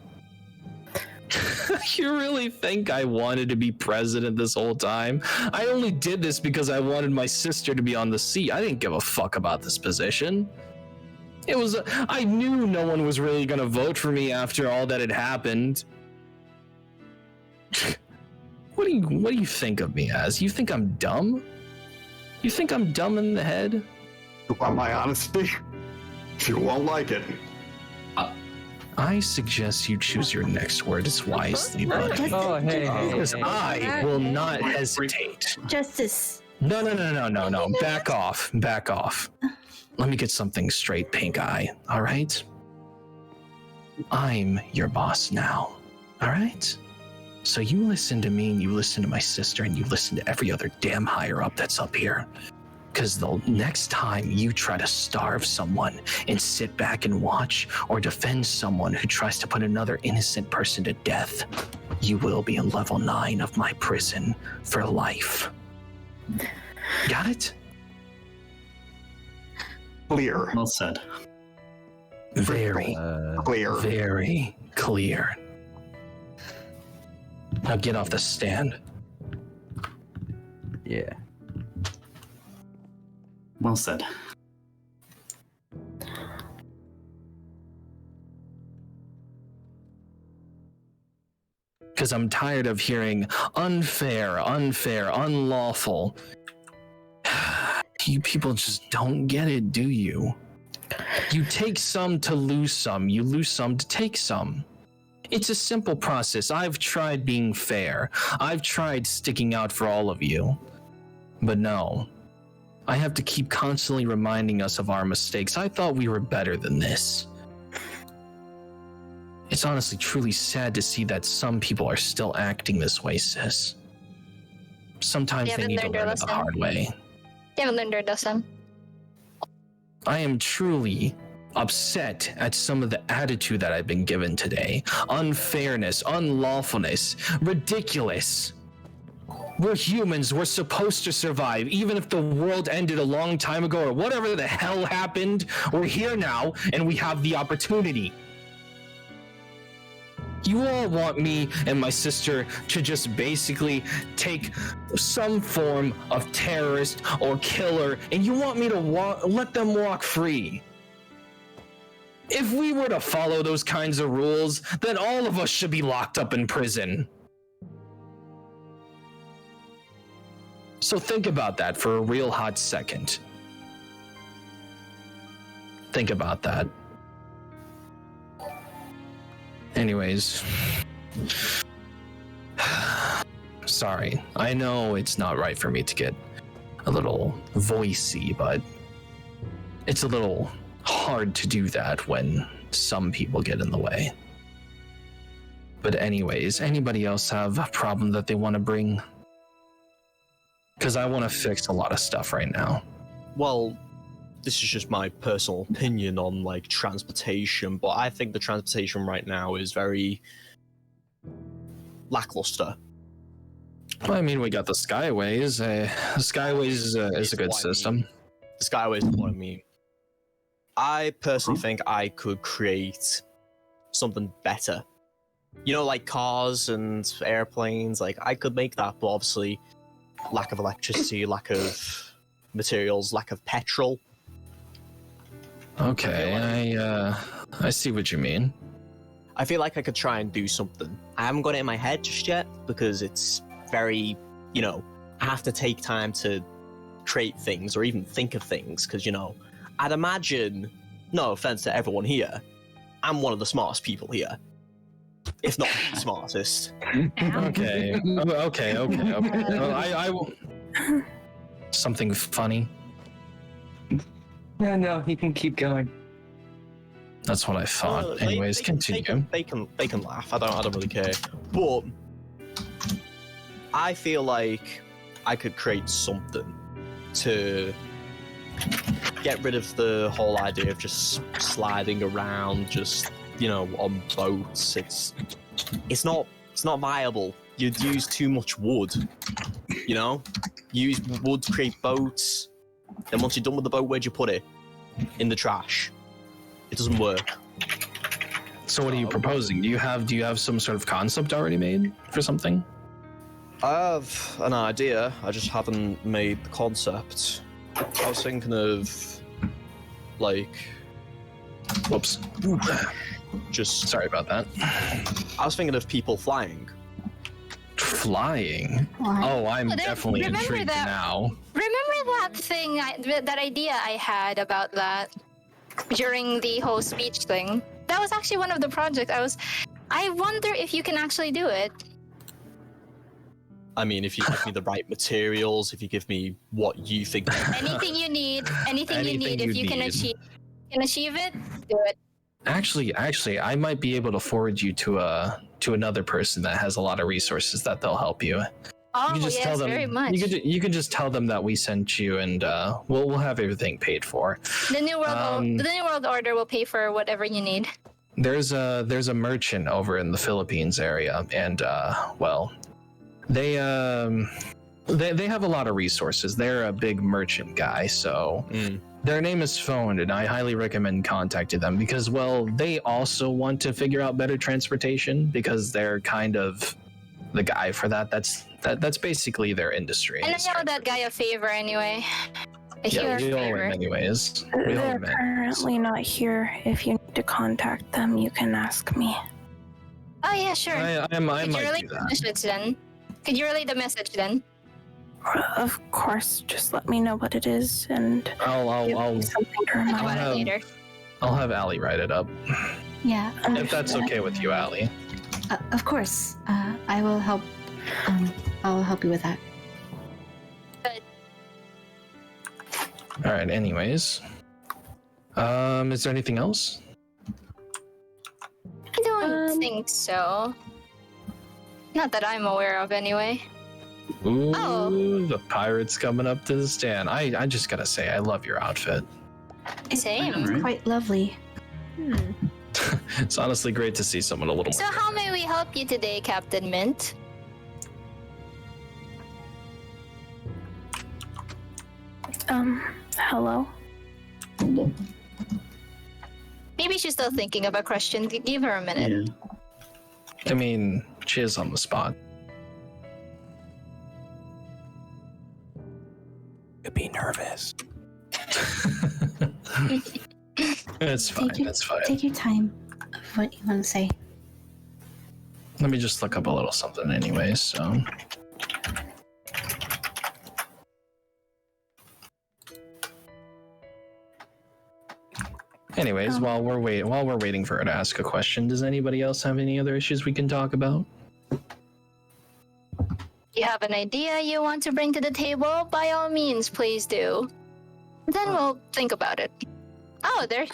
[SPEAKER 15] You really think I wanted to be president this whole time? I only did this because I wanted my sister to be on the seat. I didn't give a fuck about this position. I knew no one was really gonna vote for me after all that had happened. What do you think of me as? You think I'm dumb? You think I'm dumb in the head?
[SPEAKER 5] You want my honesty? You won't like it.
[SPEAKER 15] I suggest you choose your next words wisely, buddy.
[SPEAKER 14] Oh, hey.
[SPEAKER 15] Because I will not hesitate.
[SPEAKER 12] Justice.
[SPEAKER 15] No. Back off. Let me get something straight, Pink Eye, all right? I'm your boss now, all right? So you listen to me, and you listen to my sister, and you listen to every other damn higher up that's up here. Because the next time you try to starve someone and sit back and watch, or defend someone who tries to put another innocent person to death, you will be in level 9 of my prison for life. Got it?
[SPEAKER 5] Clear.
[SPEAKER 2] Well said.
[SPEAKER 15] Very
[SPEAKER 5] clear.
[SPEAKER 15] Very clear. Now get off the stand.
[SPEAKER 14] Yeah.
[SPEAKER 2] Well said.
[SPEAKER 15] Because I'm tired of hearing unfair, unlawful. You people just don't get it, do you? You take some to lose some. You lose some to take some. It's a simple process. I've tried being fair. I've tried sticking out for all of you. But no. I have to keep constantly reminding us of our mistakes. I thought we were better than this. It's honestly truly sad to see that some people are still acting this way, sis. Sometimes they need to learn it the hard way.
[SPEAKER 7] You haven't learned your lesson.
[SPEAKER 15] I am truly upset at some of the attitude that I've been given today. Unfairness, unlawfulness, ridiculous. We're humans, we're supposed to survive. Even if the world ended a long time ago or whatever the hell happened, we're here now and we have the opportunity. You all want me and my sister to just basically take some form of terrorist or killer, and you want me to let them walk free. If we were to follow those kinds of rules, then all of us should be locked up in prison. So think about that for a real hot second. Think about that. Anyways. Sorry. I know it's not right for me to get a little voicey, but it's a little hard to do that when some people get in the way. But anyways, anybody else have a problem that they want to bring? Because I want to fix a lot of stuff right now.
[SPEAKER 9] Well, this is just my personal opinion on like transportation, but I think the transportation right now is very lackluster.
[SPEAKER 15] Well, I mean, we got the Skyways. The Skyways is a good system.
[SPEAKER 9] The Skyways is what I mean. I personally think I could create something better. You know, like cars and airplanes, like I could make that, but obviously lack of electricity, lack of materials, lack of petrol.
[SPEAKER 15] Okay, I see what you mean.
[SPEAKER 9] I feel like I could try and do something. I haven't got it in my head just yet because it's very, you know, I have to take time to create things or even think of things because, you know, I'd imagine, no offense to everyone here, I'm one of the smartest people here. If not the smartest.
[SPEAKER 15] Okay. Well, I will... Something funny?
[SPEAKER 16] No, you can keep going.
[SPEAKER 15] That's what I thought. Anyways, continue.
[SPEAKER 9] They can laugh. I don't really care. But I feel like I could create something to get rid of the whole idea of just sliding around, just, you know, on boats. It's not viable. You'd use too much wood. You know? Use wood to create boats. Then once you're done with the boat, where'd you put it? In the trash. It doesn't work.
[SPEAKER 15] So what are you proposing? Do you have some sort of concept already made for something?
[SPEAKER 9] I have an idea. I just haven't made the concept. I was thinking of like,
[SPEAKER 15] whoops.
[SPEAKER 9] Just
[SPEAKER 15] sorry about that.
[SPEAKER 9] I was thinking of people flying.
[SPEAKER 15] Flying? Oh, I'm definitely intrigued now.
[SPEAKER 7] Remember that thing, that idea I had about that during the whole speech thing? That was actually one of the projects I wonder if you can actually do it.
[SPEAKER 9] I mean, if you give me the right materials, if you give me what you think.
[SPEAKER 7] Anything you need, if you can achieve it, do it.
[SPEAKER 15] Actually, I might be able to forward you to another person that has a lot of resources that they'll help you.
[SPEAKER 7] Oh,
[SPEAKER 15] you can just
[SPEAKER 7] yes,
[SPEAKER 15] tell them,
[SPEAKER 7] very much.
[SPEAKER 15] You can just tell them that we sent you, and we'll have everything paid for.
[SPEAKER 7] The New World Order will pay for whatever you need.
[SPEAKER 15] There's a merchant over in the Philippines area, and well, they have a lot of resources. They're a big merchant guy, so their name is Phone, and I highly recommend contacting them because, well, they also want to figure out better transportation because they're kind of the guy for that. That's basically their industry.
[SPEAKER 7] And I owe that guy a favor anyway.
[SPEAKER 15] We owe him anyways.
[SPEAKER 6] They're currently not here. If you need to contact them, you can ask me.
[SPEAKER 7] Oh yeah, sure.
[SPEAKER 15] I might do
[SPEAKER 7] that. Could you relay the message then?
[SPEAKER 6] Of course, just let me know what it is, and
[SPEAKER 15] I'll
[SPEAKER 6] something to remind
[SPEAKER 7] later.
[SPEAKER 15] I'll have Allie write it up.
[SPEAKER 12] Yeah.
[SPEAKER 15] If that's okay with you, Allie.
[SPEAKER 12] Of course. I will help. I'll help you with that.
[SPEAKER 7] Good.
[SPEAKER 15] All right. Anyways, is there anything else?
[SPEAKER 7] I don't think so. Not that I'm aware of, anyway.
[SPEAKER 15] Ooh, the pirate's coming up to the stand. I just gotta say, I love your outfit.
[SPEAKER 7] Same.
[SPEAKER 12] It's quite lovely.
[SPEAKER 15] It's honestly great to see someone a little
[SPEAKER 7] So
[SPEAKER 15] more.
[SPEAKER 7] how may we help you today, Captain Mint?
[SPEAKER 6] Hello?
[SPEAKER 7] Maybe she's still thinking of a question. Give her a minute.
[SPEAKER 15] I mean, she is on the spot.
[SPEAKER 11] Could be nervous.
[SPEAKER 15] It's fine. It's fine.
[SPEAKER 12] Take your time of what you want to say.
[SPEAKER 15] Let me just look up a little something anyway, so. Anyways, while we're waiting for her to ask a question, does anybody else have any other issues we can talk about?
[SPEAKER 7] You have an idea you want to bring to the table? By all means, please do. Then we'll think about it. Oh, they're.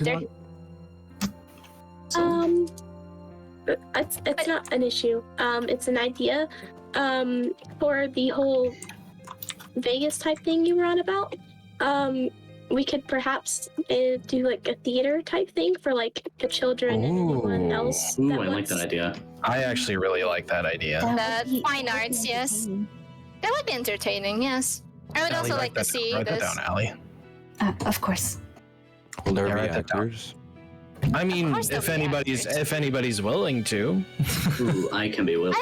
[SPEAKER 16] It's not an issue. It's an idea. For the whole Vegas type thing you were on about. We could perhaps do like a theater type thing for like the children and anyone else.
[SPEAKER 2] Ooh, I like that idea.
[SPEAKER 15] I actually really like that idea.
[SPEAKER 7] The fine arts, yes. That would be entertaining, yes. I would also like to see
[SPEAKER 15] Write
[SPEAKER 7] this.
[SPEAKER 15] that down, Allie.
[SPEAKER 12] Of course.
[SPEAKER 14] Will there
[SPEAKER 15] Yeah,
[SPEAKER 14] be
[SPEAKER 15] write that down.
[SPEAKER 14] actors?
[SPEAKER 15] I mean,
[SPEAKER 7] course
[SPEAKER 15] if
[SPEAKER 7] there'll be
[SPEAKER 15] anybody's willing to.
[SPEAKER 2] Ooh, I can be willing.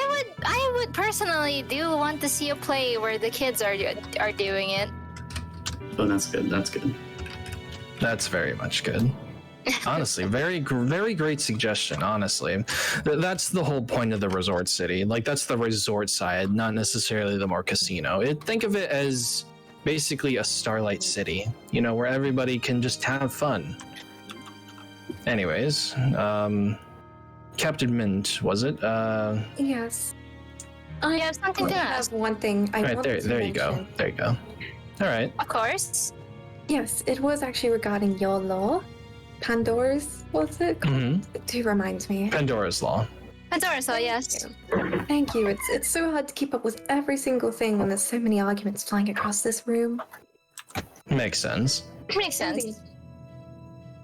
[SPEAKER 7] I would personally do want to see a play where the kids are doing it.
[SPEAKER 2] Oh, that's good. That's good.
[SPEAKER 15] That's very much good. Honestly, very great suggestion. Honestly, that's the whole point of the resort city. Like that's the resort side, not necessarily the more casino. Think of it as basically a Starlight City. You know, where everybody can just have fun. Anyways, Captain Mint, was it?
[SPEAKER 8] Yes.
[SPEAKER 7] I have something to ask.
[SPEAKER 8] have one thing I
[SPEAKER 15] Right
[SPEAKER 8] wanted to
[SPEAKER 15] there you go.
[SPEAKER 8] mention.
[SPEAKER 15] There you go. All right.
[SPEAKER 7] Of course.
[SPEAKER 8] Yes, it was actually regarding your law. Pandora's, what's it called?
[SPEAKER 15] Mm-hmm.
[SPEAKER 8] Do reminds me.
[SPEAKER 15] Pandora's Law.
[SPEAKER 7] Pandora's Law, yes.
[SPEAKER 8] Thank you. It's so hard to keep up with every single thing when there's so many arguments flying across this room.
[SPEAKER 15] Makes sense.
[SPEAKER 7] Makes sense.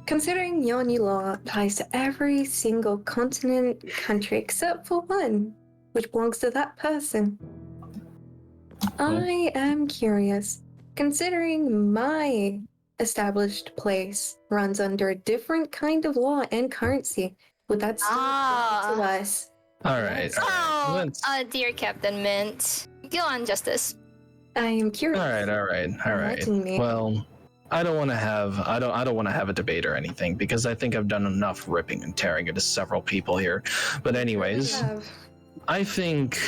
[SPEAKER 8] Considering your new law applies to every single continent, country except for one, which belongs to that person. I am curious. Considering my established place runs under a different kind of law and currency, would that still apply to us?
[SPEAKER 15] All right.
[SPEAKER 7] Oh, dear Captain Mint. Go on, Justice.
[SPEAKER 8] I am curious.
[SPEAKER 15] All right.
[SPEAKER 8] Enlighten me.
[SPEAKER 15] Well, I don't want to have a debate or anything because I think I've done enough ripping and tearing into several people here. But anyways, I think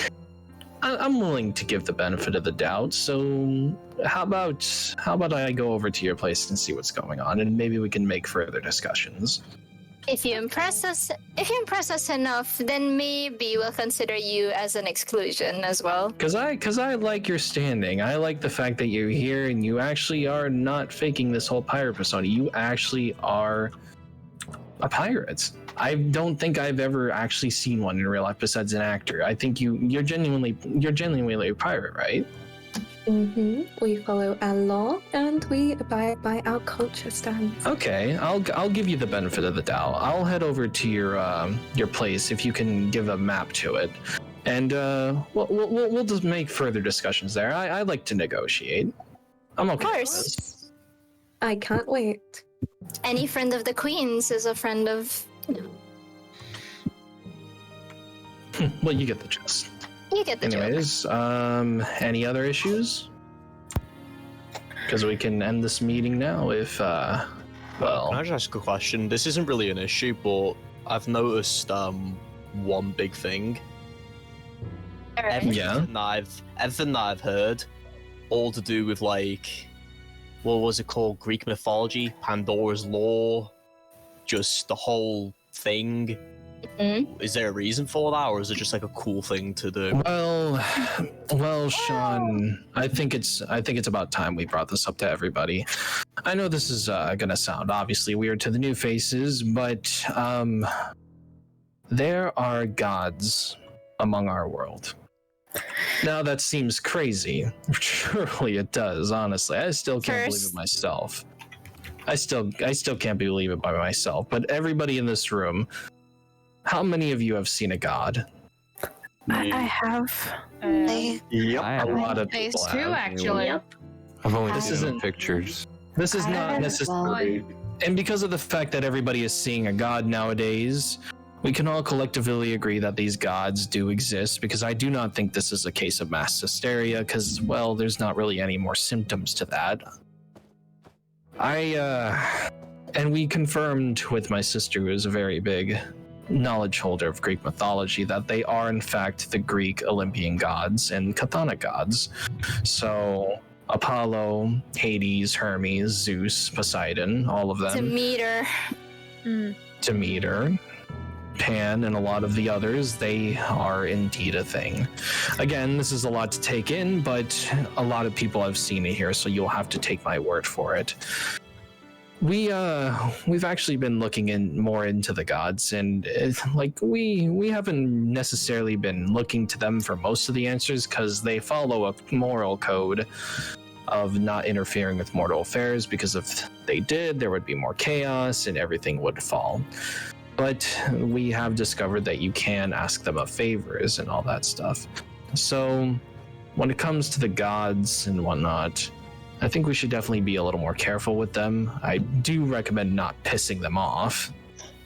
[SPEAKER 15] I'm willing to give the benefit of the doubt. So how about I go over to your place and see what's going on, and maybe we can make further discussions.
[SPEAKER 7] If you impress us enough, then maybe we'll consider you as an exclusion as well.
[SPEAKER 15] Cause I like your standing. I like the fact that you're here and you actually are not faking this whole pirate persona. You actually are a pirate. I don't think I've ever actually seen one in real life besides an actor. I think you're genuinely a pirate, right?
[SPEAKER 8] Mm-hmm. We follow our law and we abide by our culture standards.
[SPEAKER 15] Okay, I'll give you the benefit of the doubt. I'll head over to your place if you can give a map to it, and we'll just make further discussions there. I like to negotiate. I'm okay. Of course.
[SPEAKER 8] I can't wait.
[SPEAKER 7] Any friend of the Queen's is a friend of.
[SPEAKER 15] Well, you get the gist.
[SPEAKER 7] You get the
[SPEAKER 15] Anyways, any other issues? Because we can end this meeting now if, well...
[SPEAKER 9] Can I just ask a question? This isn't really an issue, but I've noticed, one big thing. Everything that I've heard, all to do with, like, what was it called? Greek mythology, Pandora's Law, just the whole thing.
[SPEAKER 7] Mm-hmm.
[SPEAKER 9] Is there a reason for that, or is it just like a cool thing to do?
[SPEAKER 15] Well, Sean, I think it's about time we brought this up to everybody. I know this is gonna sound obviously weird to the new faces, but there are gods among our world. Now that seems crazy. Surely it does. Honestly, I still can't believe it myself. I still can't believe it by myself. But everybody in this room. How many of you have seen a god?
[SPEAKER 6] I have.
[SPEAKER 5] Yep.
[SPEAKER 14] I have
[SPEAKER 15] a lot of people
[SPEAKER 4] Phase 2,
[SPEAKER 15] have.
[SPEAKER 4] actually.
[SPEAKER 6] Yep.
[SPEAKER 14] I've only
[SPEAKER 15] This
[SPEAKER 14] seen
[SPEAKER 15] isn't-
[SPEAKER 14] pictures.
[SPEAKER 15] This is not necessarily... And because of the fact that everybody is seeing a god nowadays, we can all collectively agree that these gods do exist, because I do not think this is a case of mass hysteria, because, well, there's not really any more symptoms to that. And we confirmed with my sister, who is a very big knowledge holder of Greek mythology, that they are in fact the Greek Olympian gods and Chthonic gods. So Apollo, Hades, Hermes, Zeus, Poseidon, all of them. Demeter, Pan, and a lot of the others, they are indeed a thing. Again, this is a lot to take in, but a lot of people have seen it here, so you'll have to take my word for it. we've actually been looking more into the gods, and we haven't necessarily been looking to them for most of the answers because they follow a moral code of not interfering with mortal affairs, because if they did, there would be more chaos and everything would fall. But we have discovered that you can ask them of favors and all that stuff. So when it comes to the gods and whatnot, I think we should definitely be a little more careful with them. I do recommend not pissing them off.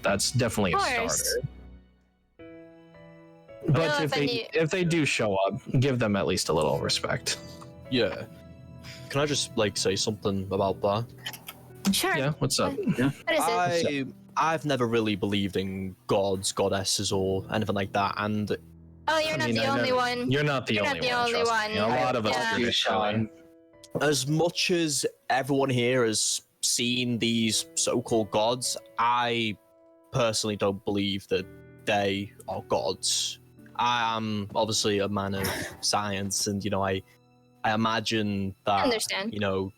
[SPEAKER 15] That's definitely a starter. But if they do show up, give them at least a little respect.
[SPEAKER 9] Yeah. Can I just say something about that?
[SPEAKER 7] Sure.
[SPEAKER 15] Yeah, what's up? Yeah.
[SPEAKER 7] What is it?
[SPEAKER 9] I've never really believed in gods, goddesses, or anything like that, and
[SPEAKER 7] oh, you're not the only one.
[SPEAKER 15] You're not the only one. A lot of us do, Sean.
[SPEAKER 9] As much as everyone here has seen these so-called gods, I personally don't believe that they are gods. I am obviously a man of science, and I imagine that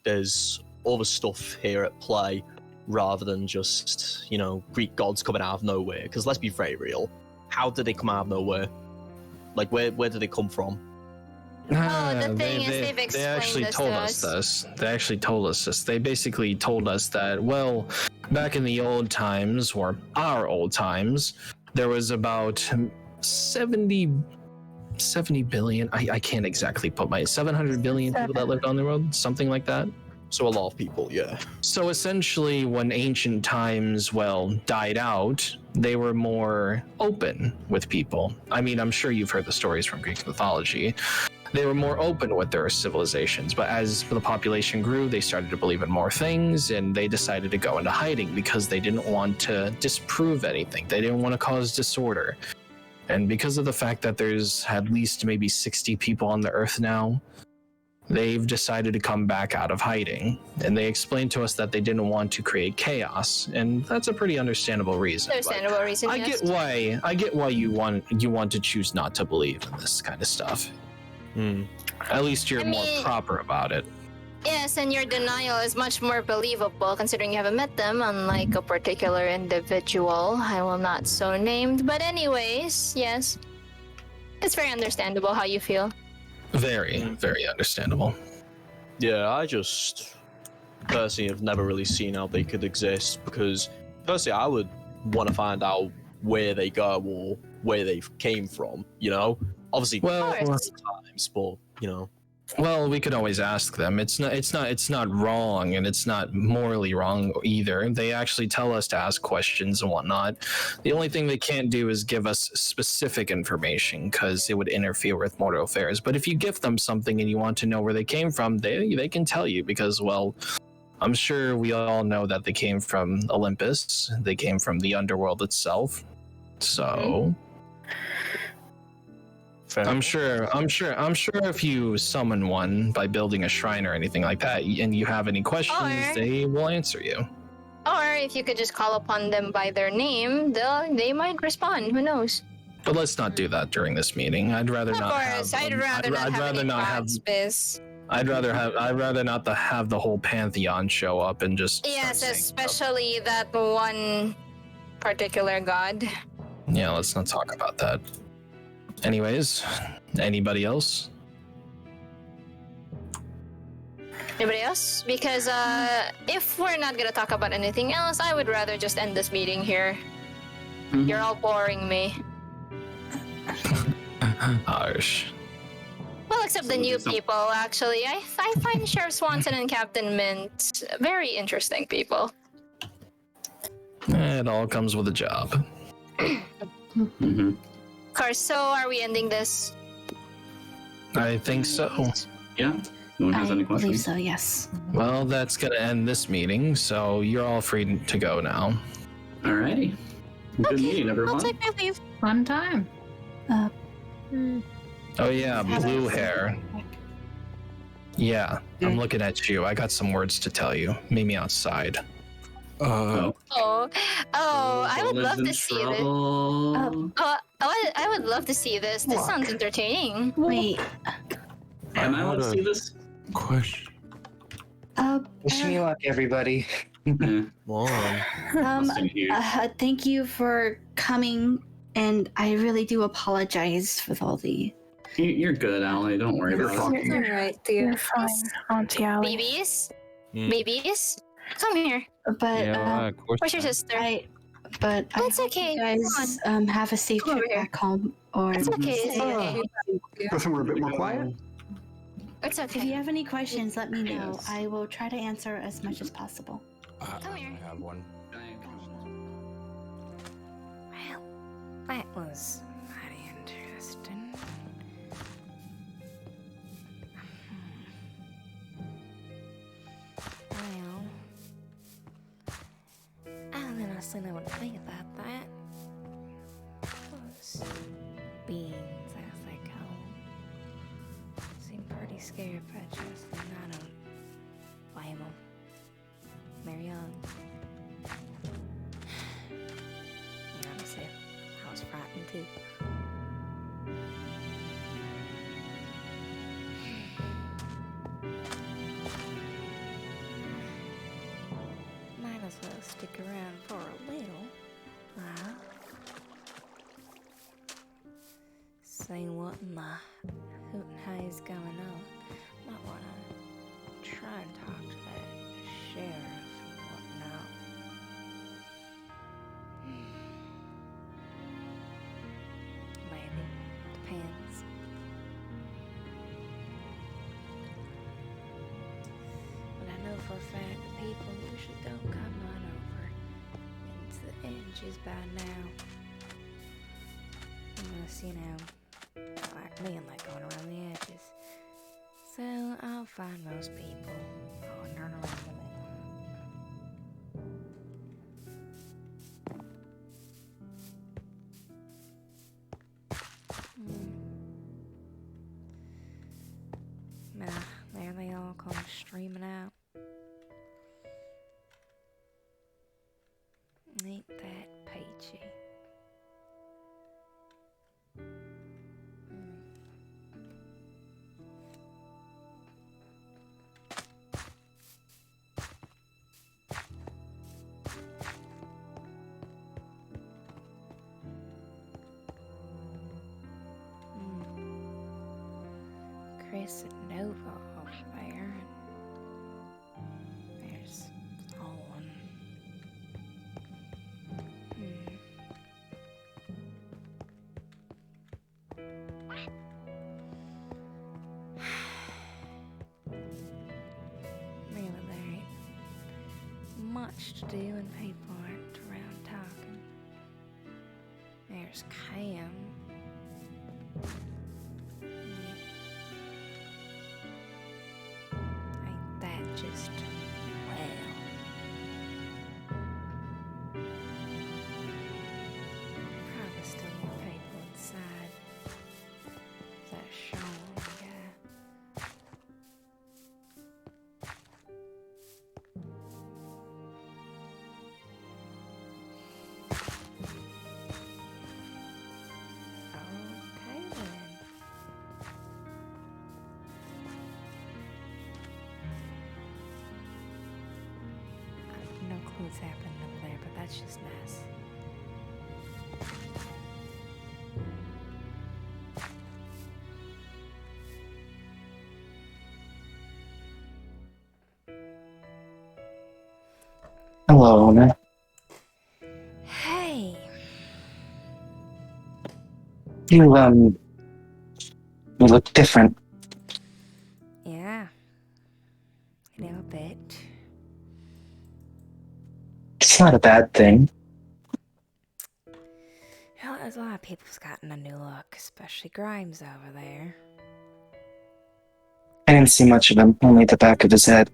[SPEAKER 9] there's other stuff here at play rather than just Greek gods coming out of nowhere. Because let's be very real, how did they come out of nowhere? Where did they come from?
[SPEAKER 7] The thing is, they've explained
[SPEAKER 15] they actually told us this. They actually told us this. They basically told us that, well, back in the old times, or our old times, there was about 70 billion. I can't exactly put 700 billion people that lived on the world, something like that.
[SPEAKER 9] So a lot of people, yeah.
[SPEAKER 15] So essentially, when ancient times, died out, they were more open with people. I mean, I'm sure you've heard the stories from Greek mythology. They were more open with their civilizations, but as the population grew, they started to believe in more things, and they decided to go into hiding because they didn't want to disprove anything. They didn't want to cause disorder. And because of the fact that there's at least maybe 60 people on the Earth now, they've decided to come back out of hiding. And they explained to us that they didn't want to create chaos, and that's a pretty understandable reason.
[SPEAKER 7] Understandable reason.
[SPEAKER 15] I get why you want to choose not to believe in this kind of stuff. At least you're more proper about it.
[SPEAKER 7] Yes, and your denial is much more believable considering you haven't met them, unlike a particular individual. I will not so named, but anyways, yes. It's very understandable how you feel.
[SPEAKER 15] Very, very understandable.
[SPEAKER 9] Yeah, I just personally have never really seen how they could exist, because personally I would want to find out where they go or where they came from, Obviously, times, but
[SPEAKER 15] Well, we could always ask them. It's not wrong, and it's not morally wrong either. They actually tell us to ask questions and whatnot. The only thing they can't do is give us specific information, because it would interfere with mortal affairs. But if you give them something and you want to know where they came from, they can tell you, because, I'm sure we all know that they came from Olympus. They came from the underworld itself. So I'm sure if you summon one by building a shrine or anything like that, and you have any questions, they will answer you.
[SPEAKER 7] Or if you could just call upon them by their name, they might respond. Who knows?
[SPEAKER 15] But let's not do that during this meeting. I'd rather not have the whole pantheon show up and just.
[SPEAKER 7] Yes, especially that one particular god.
[SPEAKER 15] Yeah, let's not talk about that. Anyways, anybody else?
[SPEAKER 7] Anybody else? Because if we're not gonna talk about anything else, I would rather just end this meeting here. You're all boring me.
[SPEAKER 15] Harsh.
[SPEAKER 7] Well, except the new people, actually. I find Sheriff Swanson and Captain Mint very interesting people.
[SPEAKER 15] It all comes with a job.
[SPEAKER 7] Of course, so are we ending this?
[SPEAKER 15] I think so.
[SPEAKER 2] Yeah. No one has any questions?
[SPEAKER 12] I believe so, yes.
[SPEAKER 15] Well, that's going to end this meeting, so you're all free to go now.
[SPEAKER 2] Alrighty. Good meeting, everyone.
[SPEAKER 7] I'll take my leave.
[SPEAKER 12] Fun time.
[SPEAKER 15] Oh yeah, blue hair. Yeah, I'm looking at you. I got some words to tell you. Meet me outside.
[SPEAKER 7] I would love to see this. I would love to see this. This sounds entertaining.
[SPEAKER 12] Wait.
[SPEAKER 2] Am I allowed to see this?
[SPEAKER 11] Question.
[SPEAKER 17] Wish me luck, everybody.
[SPEAKER 12] Thank you for coming, and I really do apologize for all the.
[SPEAKER 2] You're good, Allie. Don't worry about it.
[SPEAKER 8] You're right, dear.
[SPEAKER 6] You're fine, Auntie Allie.
[SPEAKER 7] Babies, come here.
[SPEAKER 12] But
[SPEAKER 14] Yeah, of course.
[SPEAKER 7] Where's your sister?
[SPEAKER 12] It's
[SPEAKER 7] okay.
[SPEAKER 12] You guys have a safe trip back home, or
[SPEAKER 7] It's okay. It's okay.
[SPEAKER 5] Listen, we're a bit more quiet.
[SPEAKER 7] It's okay.
[SPEAKER 12] If you have any questions, let me know. I will try to answer as much as possible.
[SPEAKER 7] Come here.
[SPEAKER 17] I have one.
[SPEAKER 18] Well, that was mighty interesting. Well, I don't honestly know what to think about that. Those beings, as they call them, seem pretty scary for Justin. I don't blame them. They're young. And honestly, I was frightened too. Might as well stick around for a little while. See what in the hoot and hay's going on. Might wanna try and talk to that sheriff and whatnot. Maybe. Depends. But I know for a fact that people usually don't come on over into the edges by now. Unless, you know, like me and like going around the edges. So I'll find most people wandering around the middle. There they all come streaming out. Ain't that peachy? Chris and Nova over there. There's Owen. Really, there ain't much to do when people aren't around talking. There's Cam. Ain't that just well? Probably still more people inside. That Sean guy. Okay then. I have no clue what's happening over there, but that's just nice.
[SPEAKER 3] Hello, Ona.
[SPEAKER 18] Hey,
[SPEAKER 3] You look different.
[SPEAKER 18] yeah, a little bit.
[SPEAKER 3] It's not a bad thing.
[SPEAKER 18] Well, there's a lot of people's gotten a new look, especially Grimes over there.
[SPEAKER 3] I didn't see much of him, only the back of his head.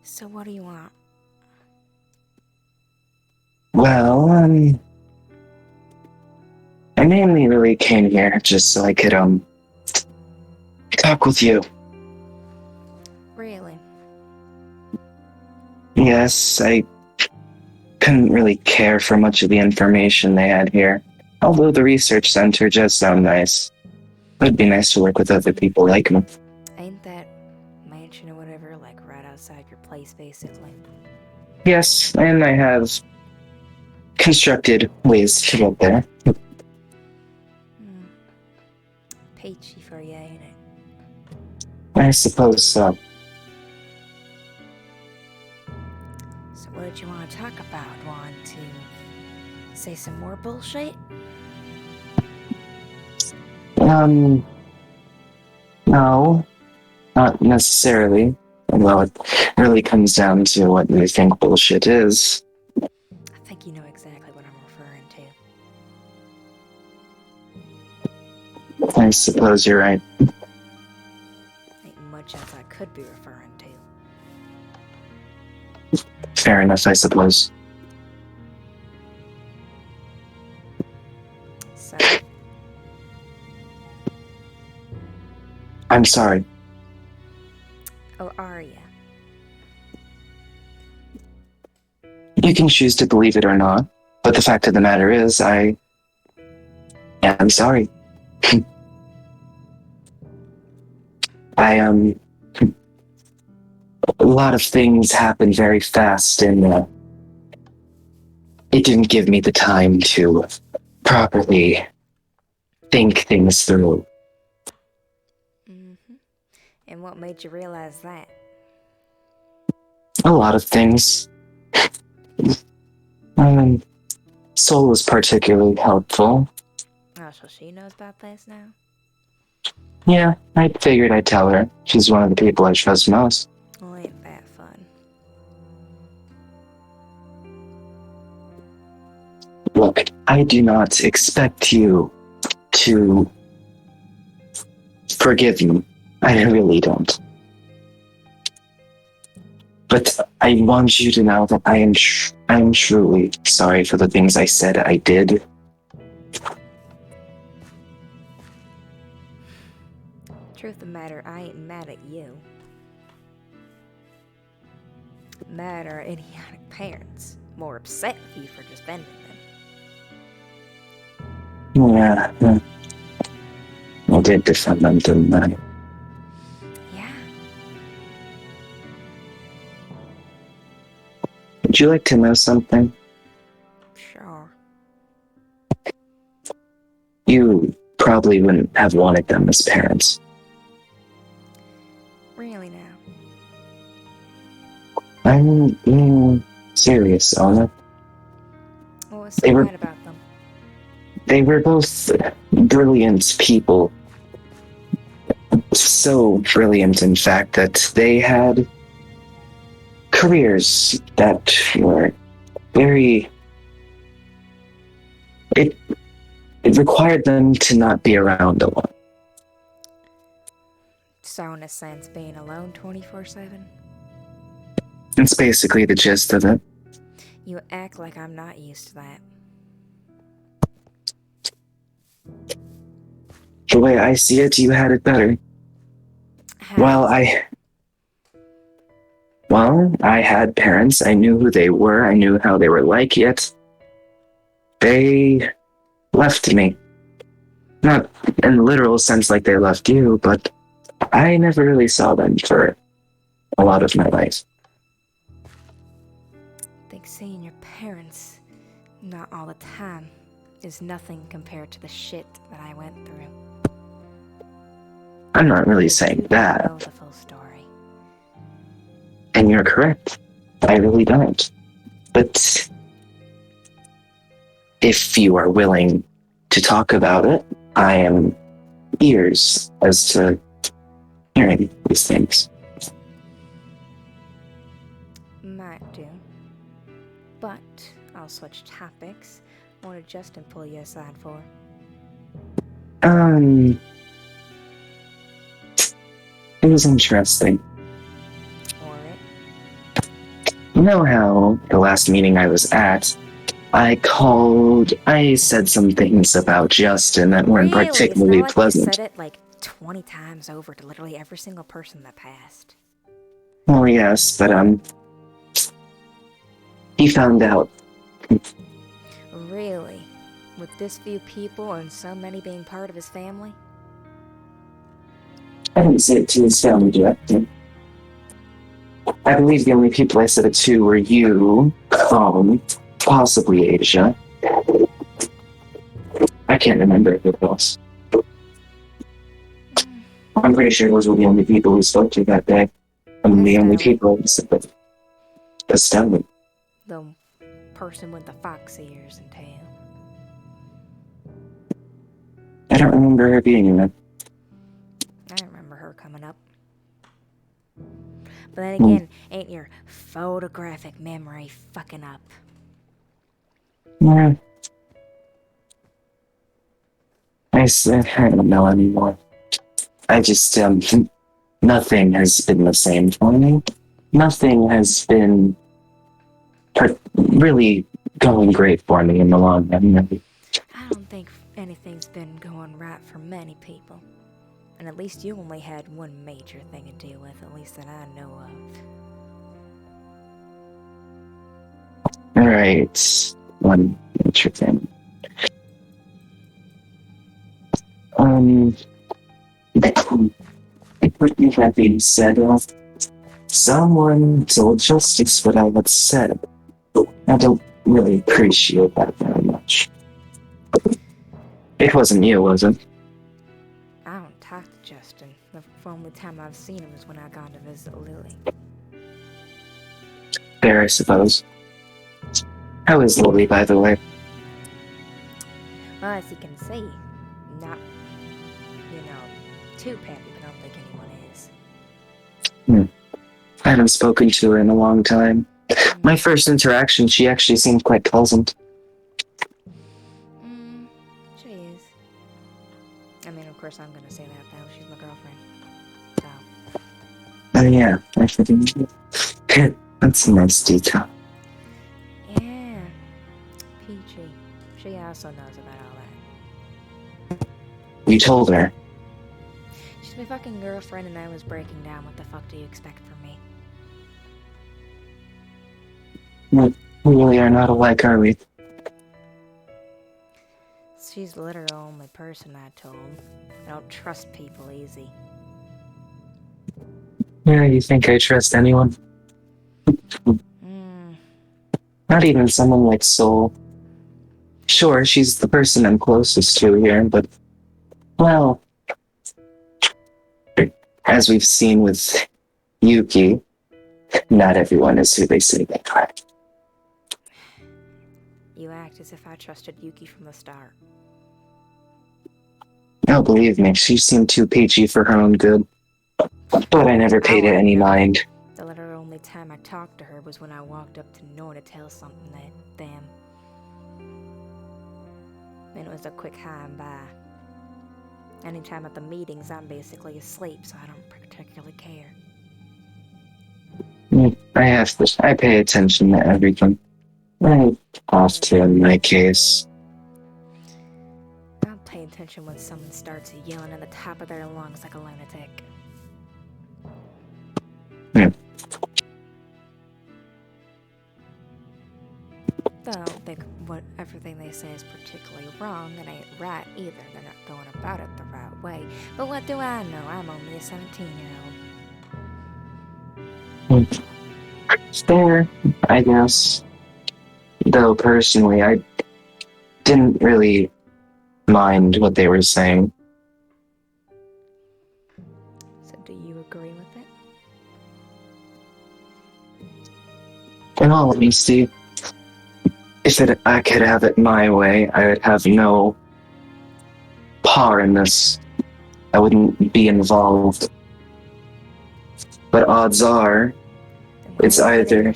[SPEAKER 18] So what do you want?
[SPEAKER 3] Well, I mainly really came here just so I could, talk with you.
[SPEAKER 18] Really?
[SPEAKER 3] Yes, I couldn't really care for much of the information they had here. Although the research center does sound nice. It'd be nice to work with other people like me.
[SPEAKER 18] Ain't that mansion or whatever like right outside your place, basically.
[SPEAKER 17] Yes, and I have constructed ways to get there.
[SPEAKER 18] Peachy for you, ain't it?
[SPEAKER 17] I suppose so.
[SPEAKER 18] So what did you want to talk about? Want to say some more bullshit?
[SPEAKER 17] No, not necessarily. Although it really comes down to what you think bullshit is.
[SPEAKER 18] I think you know exactly what I'm referring to.
[SPEAKER 17] I suppose you're right.
[SPEAKER 18] Ain't much else I could be referring to.
[SPEAKER 17] Fair enough, I suppose.
[SPEAKER 18] So,
[SPEAKER 17] I'm sorry.
[SPEAKER 18] oh, are ya?
[SPEAKER 17] You can choose to believe it or not, but the fact of the matter is, I am sorry. A lot of things happened very fast, and it didn't give me the time to properly think things through.
[SPEAKER 18] And what made you realize that?
[SPEAKER 17] A lot of things. Soul was particularly helpful.
[SPEAKER 18] Oh, so she knows about this now?
[SPEAKER 17] Yeah, I figured I'd tell her. She's one of the people I trust most.
[SPEAKER 18] Well, ain't that fun.
[SPEAKER 17] Look, I do not expect you to forgive me. I really don't. But I want you to know that I am truly sorry for the things I said I did.
[SPEAKER 18] Truth of the matter, I ain't mad at you. Mad at our idiotic parents. More upset with you for defending them.
[SPEAKER 17] Yeah. I did defend them, didn't I?
[SPEAKER 18] Yeah.
[SPEAKER 17] Would you like to know something?
[SPEAKER 18] Sure.
[SPEAKER 17] You probably wouldn't have wanted them as parents.
[SPEAKER 18] Really now?
[SPEAKER 17] I'm being serious, Anna.
[SPEAKER 18] What was so bad about them?
[SPEAKER 17] They were both brilliant people. So brilliant, in fact, that they had careers that were very... It required them to not be around a lot.
[SPEAKER 18] So in a sense, being alone 24/7?
[SPEAKER 17] It's basically the gist of it.
[SPEAKER 18] You act like I'm not used to that.
[SPEAKER 17] The way I see it, you had it better. Well, I had parents. I knew who they were. I knew how they were like, yet they left me. Not in the literal sense like they left you, but I never really saw them for a lot of my life.
[SPEAKER 18] I think seeing your parents, not all the time, is nothing compared to the shit that I went through.
[SPEAKER 17] I'm not really saying that.
[SPEAKER 18] Know the full story.
[SPEAKER 17] And you're correct. I really don't. But if you are willing to talk about it, I am ears as to hearing these things.
[SPEAKER 18] Might do. But I'll switch topics. What did Justin pull you aside for?
[SPEAKER 17] It was interesting.
[SPEAKER 18] Alright.
[SPEAKER 17] You know how the last meeting I was at, I said some things about Justin that weren't particularly pleasant.
[SPEAKER 18] You said it like 20 times over to literally every single person that passed.
[SPEAKER 17] Oh yes, but he found out.
[SPEAKER 18] Really? With this few people and so many being part of his family?
[SPEAKER 17] I didn't say it to his family directly. I believe the only people I said it to were you, possibly Asia. I can't remember who it was. I'm pretty sure those were the only people we spoke to that day. I mean, the only people who said that. Astounding.
[SPEAKER 18] The person with the fox ears and tail.
[SPEAKER 17] I don't remember her being in it.
[SPEAKER 18] I remember her coming up. But then again, ain't your photographic memory fucking up?
[SPEAKER 17] Yeah. I don't know anymore. I just, nothing has been the same for me. Nothing has been really going great for me in the long run.
[SPEAKER 18] I don't think anything's been going right for many people. And at least you only had one major thing to deal with, at least that I know of.
[SPEAKER 17] Right. One major thing. With that being said, someone told Justice what I had said. I don't really appreciate that very much. It wasn't you, was it?
[SPEAKER 18] I don't talk to Justin. The only time I've seen him is when I got to visit Lily.
[SPEAKER 17] Fair, I suppose. How is Lily, by the way?
[SPEAKER 18] Well, as you can see, not, too peppy, but I don't think anyone is.
[SPEAKER 17] I haven't spoken to her in a long time. My first interaction, she actually seemed quite pleasant.
[SPEAKER 18] She is. I mean, of course I'm gonna say that, though. She's my girlfriend. So.
[SPEAKER 17] Oh yeah, I forget. That's a nice detail.
[SPEAKER 18] Yeah. Peachy. She also knows about all that.
[SPEAKER 17] You told her.
[SPEAKER 18] She's my fucking girlfriend and I was breaking down. What the fuck do you expect from me?
[SPEAKER 17] We really are not alike, are we?
[SPEAKER 18] She's the literal only person I told. I don't trust people easy.
[SPEAKER 17] Yeah, you think I trust anyone? Not even someone like Soul. Sure, she's the person I'm closest to here, but, well, as we've seen with Yuki, not everyone is who they say they are.
[SPEAKER 18] You act as if I trusted Yuki from the start.
[SPEAKER 17] Oh, believe me, she seemed too peachy for her own good. But I never paid it any mind.
[SPEAKER 18] The literal only time I talked to her was when I walked up to Nor to tell something that, damn. And it was a quick hi and bye. Anytime at the meetings, I'm basically asleep, so I don't particularly care.
[SPEAKER 17] I pay attention to everything. I have to in my case.
[SPEAKER 18] I'll pay attention when someone starts yelling at the top of their lungs like a lunatic. Though I don't think everything they say is particularly wrong and ain't right either. They're not going about it the right way. But what do I know? I'm only a 17-year-old.
[SPEAKER 17] Fair, I guess. Though personally, I didn't really mind what they were saying.
[SPEAKER 18] So do you agree with it?
[SPEAKER 17] In all honesty, if I could have it my way, I would have no part in this. I wouldn't be involved. But odds are, it's either...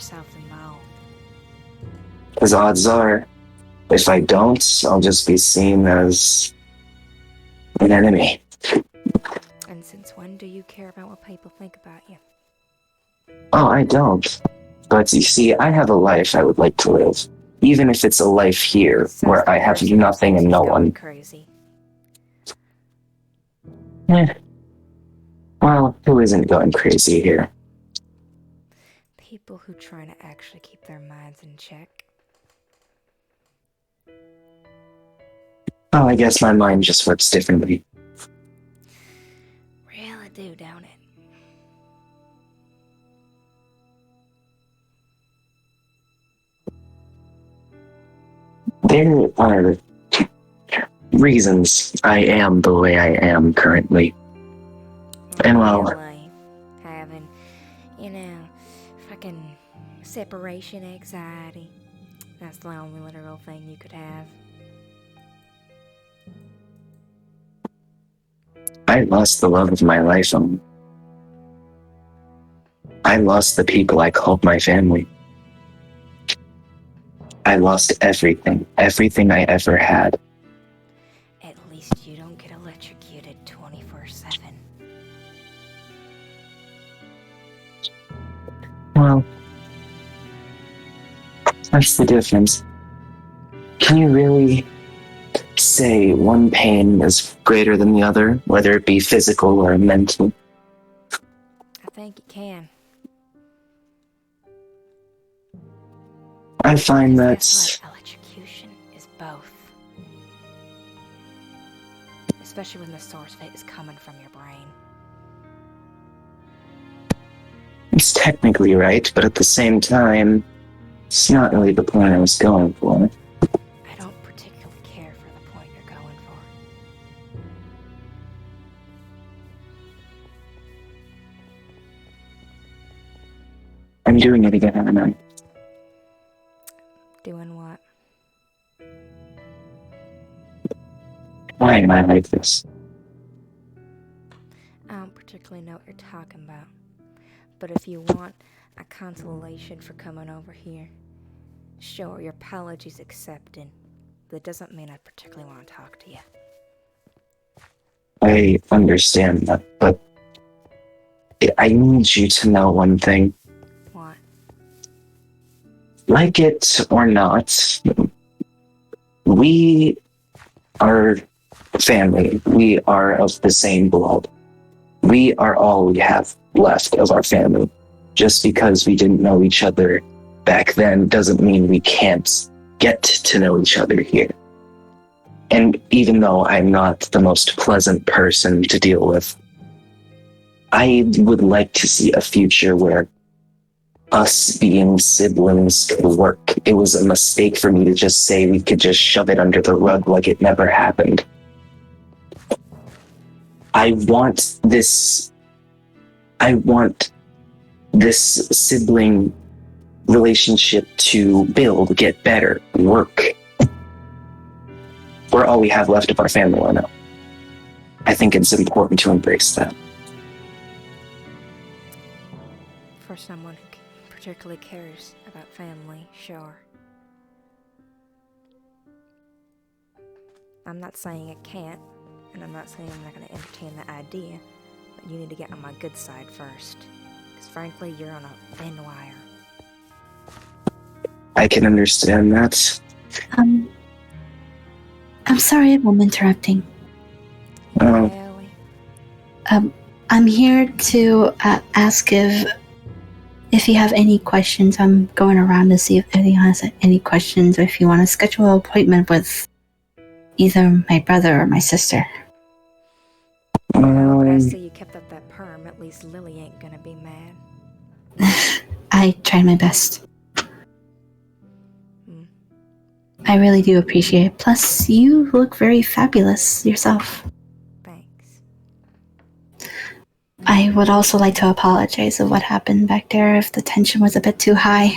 [SPEAKER 17] Because odds are, if I don't, I'll just be seen as an enemy.
[SPEAKER 18] And since when do you care about what people think about you?
[SPEAKER 17] Oh, I don't. But you see, I have a life I would like to live. Even if it's a life here, where I have nothing and no one.
[SPEAKER 18] Crazy.
[SPEAKER 17] Well, who isn't going crazy here?
[SPEAKER 18] People who try to actually keep their minds in check.
[SPEAKER 17] Oh, I guess my mind just works differently.
[SPEAKER 18] Really do, don't it?
[SPEAKER 17] There are reasons I am the way I am currently. And well,
[SPEAKER 18] Having, fucking separation anxiety. That's the only literal thing you could have.
[SPEAKER 17] I lost the love of my life. I lost the people I called my family. I lost everything I ever had.
[SPEAKER 18] At least you don't get electrocuted 24/7.
[SPEAKER 17] Well, that's the difference. Can you really say one pain is greater than the other, whether it be physical or mental?
[SPEAKER 18] I think you can.
[SPEAKER 17] I find that
[SPEAKER 18] Electrocution is both. Especially when the source of it is coming from your brain.
[SPEAKER 17] it's technically right, but at the same time, it's not really the point I was going for.
[SPEAKER 18] I don't particularly care for the point you're going for.
[SPEAKER 17] I'm doing it again, aren't I?
[SPEAKER 18] Doing what?
[SPEAKER 17] Why am I like this?
[SPEAKER 18] I don't particularly know what you're talking about. But if you want a consolation for coming over here, sure, your apology's accepted. But it doesn't mean I particularly want to talk to you.
[SPEAKER 17] I understand that, but I need you to know one thing.
[SPEAKER 18] What?
[SPEAKER 17] Like it or not, we are family. We are of the same blood. We are all we have left of our family. Just because we didn't know each other back then doesn't mean we can't get to know each other here. And even though I'm not the most pleasant person to deal with, I would like to see a future where us being siblings could work. It was a mistake for me to just say we could just shove it under the rug like it never happened. I want this sibling relationship to build, get better, work. We're all we have left of our family right now. I think it's important to embrace that.
[SPEAKER 18] For someone who particularly cares about family, sure. I'm not saying it can't, and I'm not saying I'm not going to entertain the idea, but you need to get on my good side first. Because frankly, you're on a thin wire.
[SPEAKER 17] I can understand that.
[SPEAKER 12] I'm sorry if I'm interrupting.
[SPEAKER 17] Oh.
[SPEAKER 12] I'm here to ask if you have any questions. I'm going around to see if anyone has any questions, or if you want to schedule an appointment with either my brother or my sister.
[SPEAKER 18] I see you kept up that perm. At least Lily ain't gonna be mad.
[SPEAKER 12] I tried my best. I really do appreciate it. Plus, you look very fabulous yourself.
[SPEAKER 18] Thanks.
[SPEAKER 12] I would also like to apologize for what happened back there if the tension was a bit too high.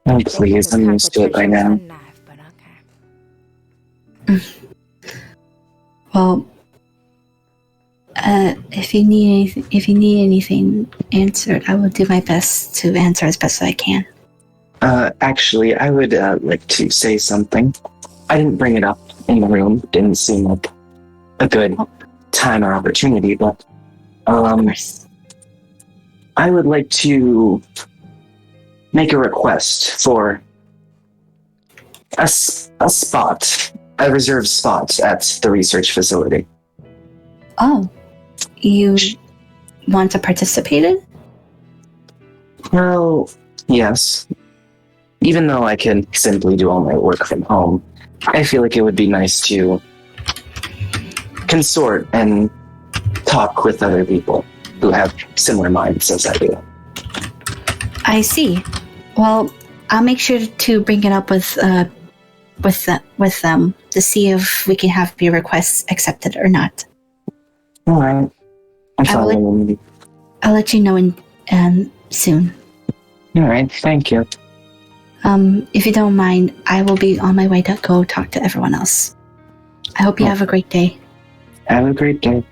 [SPEAKER 17] Oh, please, I'm used to it by now.
[SPEAKER 12] Well, if you need anything answered, I will do my best to answer as best as I can.
[SPEAKER 17] Actually, I would like to say something. I didn't bring it up in the room. Didn't seem like a good time or opportunity, but I would like to make a request for a reserved spot at the research facility.
[SPEAKER 12] Oh, you want to participate in?
[SPEAKER 17] Well, yes. Even though I can simply do all my work from home, I feel like it would be nice to consort and talk with other people who have similar minds as I do.
[SPEAKER 12] I see. Well, I'll make sure to bring it up with them to see if we can have your requests accepted or not.
[SPEAKER 17] All right.
[SPEAKER 12] I'll let you know soon.
[SPEAKER 17] All right. Thank you.
[SPEAKER 12] If you don't mind, I will be on my way to go talk to everyone else. I hope you have a great day.
[SPEAKER 17] Have a great day.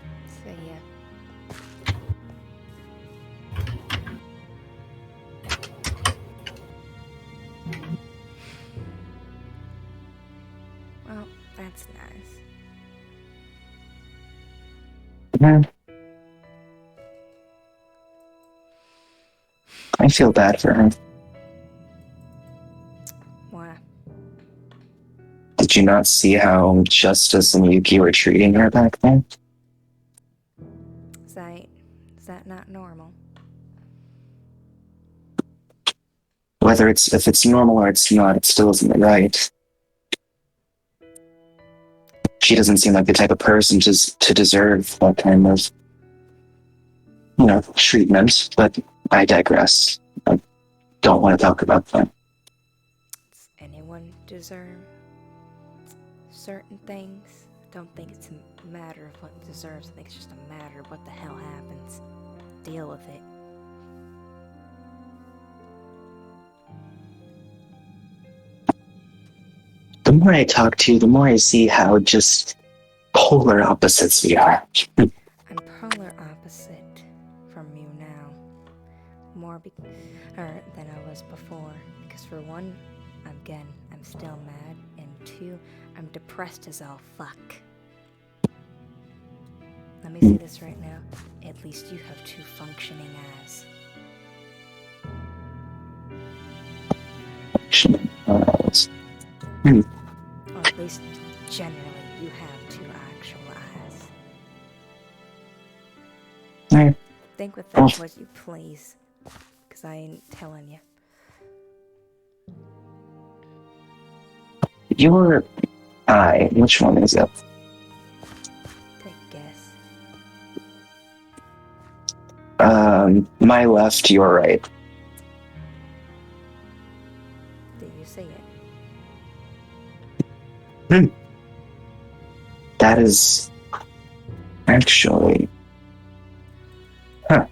[SPEAKER 18] Well, that's nice.
[SPEAKER 17] Yeah. I feel bad for her.
[SPEAKER 18] Why?
[SPEAKER 17] Did you not see how Justice and Yuki were treating her back then?
[SPEAKER 18] Is that not normal?
[SPEAKER 17] If it's normal or it's not, it still isn't right. She doesn't seem like the type of person to deserve that kind of, treatment, but I digress. I don't want to talk about that.
[SPEAKER 18] Does anyone deserve certain things? I don't think it's a matter of what deserves. I think it's just a matter of what the hell happens. Deal with it.
[SPEAKER 17] The more I talk to you, the more I see how just polar opposites we are.
[SPEAKER 18] I'm polar opposite from you now. More than I was before. Because for one, I'm still mad. And two, I'm depressed as all fuck. Let me say this right now. At least you have two functioning eyes.
[SPEAKER 17] Functioning eyes.
[SPEAKER 18] Or at least generally, you have two actual eyes.
[SPEAKER 17] Right.
[SPEAKER 18] Think with that what you please. Because I ain't telling you.
[SPEAKER 17] Your eye, which one is it?
[SPEAKER 18] Take a guess.
[SPEAKER 17] My left, your right.
[SPEAKER 18] Do you see it?
[SPEAKER 17] That is actually... Huh.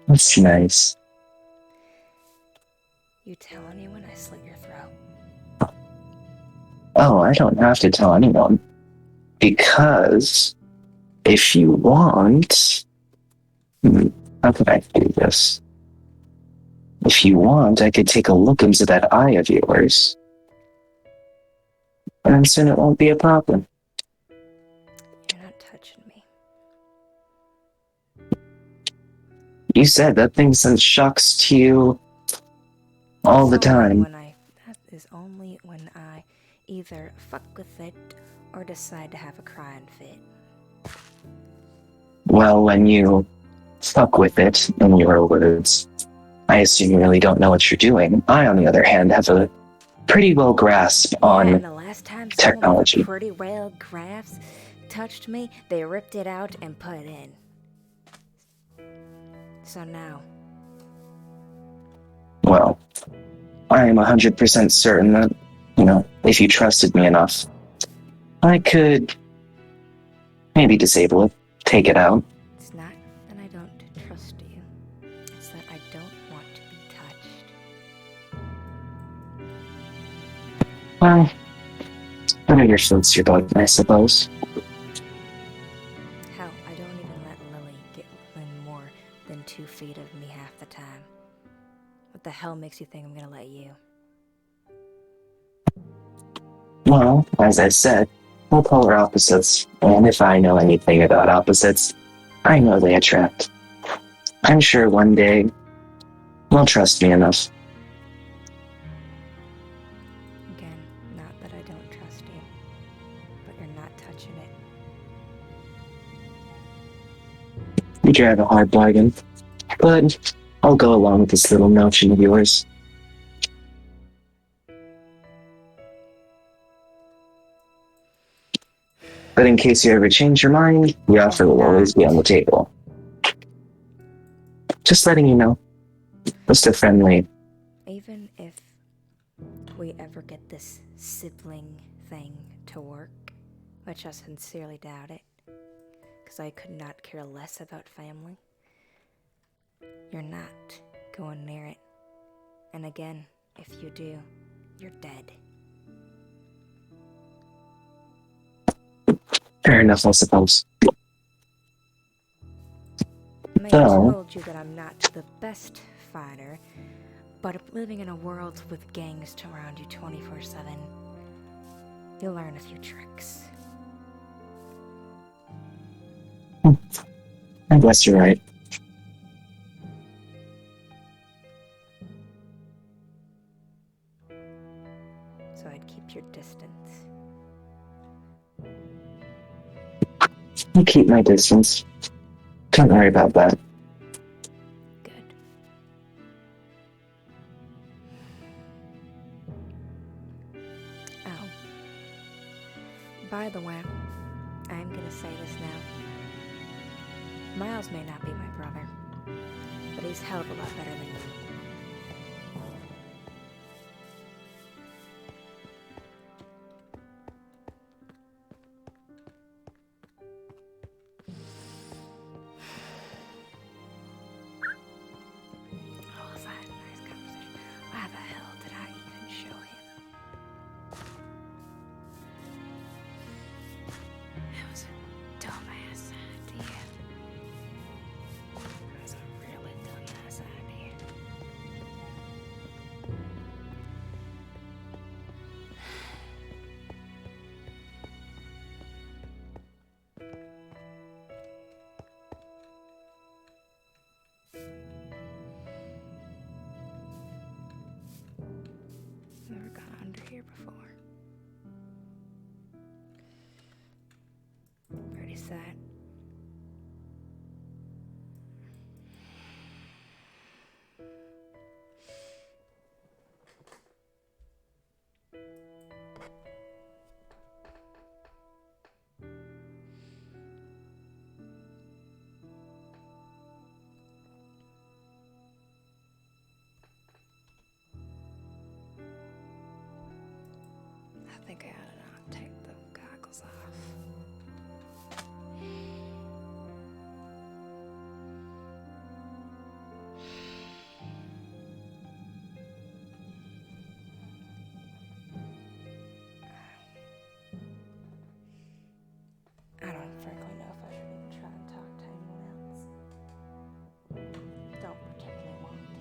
[SPEAKER 17] That's nice.
[SPEAKER 18] You tell anyone I slit your throat?
[SPEAKER 17] Oh, I don't have to tell anyone. Because if you want... How could I do this? If you want, I could take a look into that eye of yours. And soon it won't be a problem.
[SPEAKER 18] You're not touching me.
[SPEAKER 17] You said that thing sends shocks to you all the time.
[SPEAKER 18] That is only when I either fuck with it or decide to have a crying fit.
[SPEAKER 17] Well, when you fuck with it, in your words, I assume you really don't know what you're doing. I, on the other hand, have a pretty well grasp on
[SPEAKER 18] and the last time
[SPEAKER 17] technology.
[SPEAKER 18] Pretty well graphs touched me, they ripped it out and put it in. So now.
[SPEAKER 17] Well, I am 100% certain that, if you trusted me enough, I could maybe disable it, take it out.
[SPEAKER 18] It's not that I don't trust you. It's that I don't want to be touched.
[SPEAKER 17] Well, whatever floats your boat, I suppose.
[SPEAKER 18] Hell, I don't even let Lily get within more than 2 feet of me half the time. What the hell makes you think I'm gonna let you?
[SPEAKER 17] Well, as I said, we're polar opposites, and if I know anything about opposites, I know they attract. I'm sure one day you'll trust me enough.
[SPEAKER 18] Again, not that I don't trust you, but you're not touching it.
[SPEAKER 17] You drive a hard bargain, but I'll go along with this little notion of yours. But in case you ever change your mind, the offer will always be on the table. Just letting you know. Just a friendly.
[SPEAKER 18] Even if we ever get this sibling thing to work, which I sincerely doubt it, because I could not care less about family, you're not going near it. And again, if you do, you're dead.
[SPEAKER 17] Fair enough, I suppose.
[SPEAKER 18] I may have told you that I'm not the best fighter, but living in a world with gangs around you 24/7, you'll learn a few tricks.
[SPEAKER 17] I guess you're right.
[SPEAKER 18] So I'd keep your distance.
[SPEAKER 17] I'll keep my distance. Don't worry about that.
[SPEAKER 18] Good. Oh. By the way, I'm gonna say this now. Miles may not be my brother, but he's a hell of a lot better than you. Oh, if I had a nice conversation, why the hell did I even show him? It was a dumbass idea. It was a really dumbass idea. Never gone under here before. Pretty sad. I think I ought to not take the goggles off. I don't frankly know if I should even try and talk to anyone else. Don't particularly want to.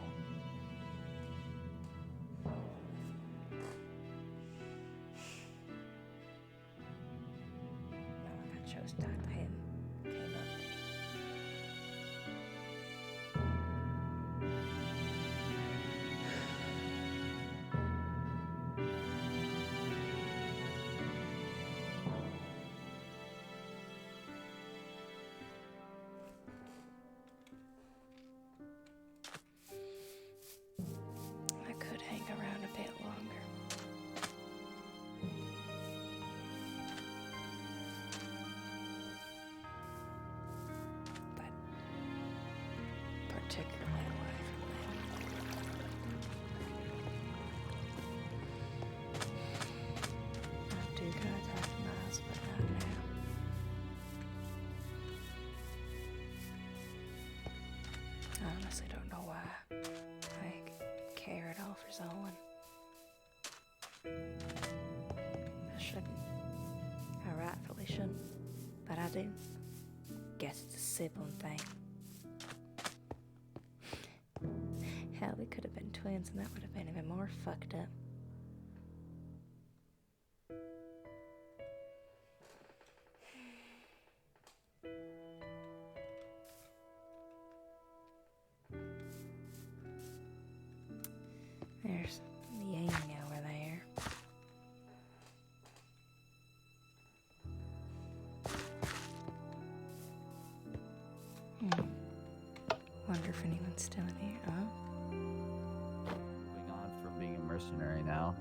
[SPEAKER 18] No, I chose to talk to him. Came up. I could hang around a bit longer. But particularly away from that. I do gotta talk to Miles, but not now. I honestly don't know why I care at all for Zolan. I shouldn't. I rightfully shouldn't. But I do. Guess it's a sibling thing. Hell, we could have been twins and that would have been even more fucked up. There's Yang over there. Wonder if anyone's still in here. Oh.
[SPEAKER 14] Moving on from being a mercenary now.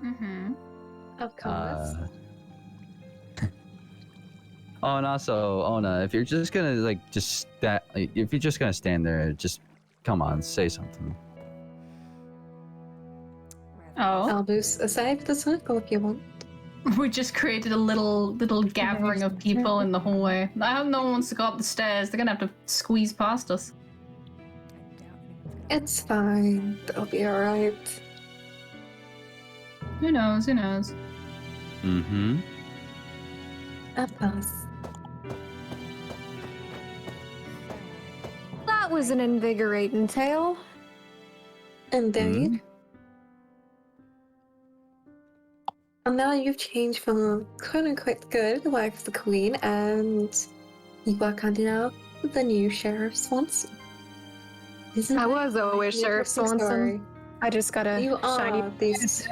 [SPEAKER 4] Mm-hmm.
[SPEAKER 8] Of course.
[SPEAKER 14] Oh, and also, Ona, if you're just gonna if you're just gonna stand there, just Come on, say something.
[SPEAKER 4] Oh.
[SPEAKER 8] I'll move aside the circle if you want.
[SPEAKER 4] We just created a little gathering of people in the hallway. I hope no one wants to go up the stairs. They're gonna have to squeeze past us.
[SPEAKER 8] It's fine. They'll be alright.
[SPEAKER 4] Who knows? Who knows?
[SPEAKER 14] Mm-hmm.
[SPEAKER 8] Of course.
[SPEAKER 19] That was an invigorating tale.
[SPEAKER 8] Indeed. And now you've changed from quote-unquote good wife of the queen, and you work handing out with the new Sheriff Swanson.
[SPEAKER 19] I was always Sheriff Swanson.
[SPEAKER 8] Story?
[SPEAKER 19] I just got a
[SPEAKER 8] You
[SPEAKER 19] shiny
[SPEAKER 8] are these.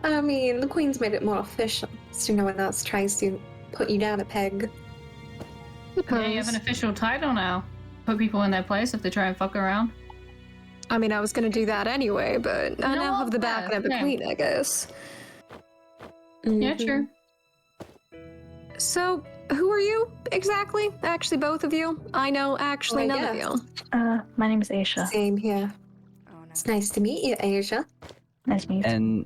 [SPEAKER 8] I mean, the queen's made it more official, so no one else tries to put you down a peg.
[SPEAKER 4] Yeah, you have an official title now. Put people in their place if they try and fuck around.
[SPEAKER 19] I mean, I was gonna do that anyway, but I now have the backing of the
[SPEAKER 4] yeah.
[SPEAKER 19] queen, I guess.
[SPEAKER 4] Yeah, sure.
[SPEAKER 19] So, who are you exactly? Actually, both of you? I know actually none of you.
[SPEAKER 8] My name is Asia. Same here. It's nice to meet you, Asia.
[SPEAKER 20] Nice to meet you.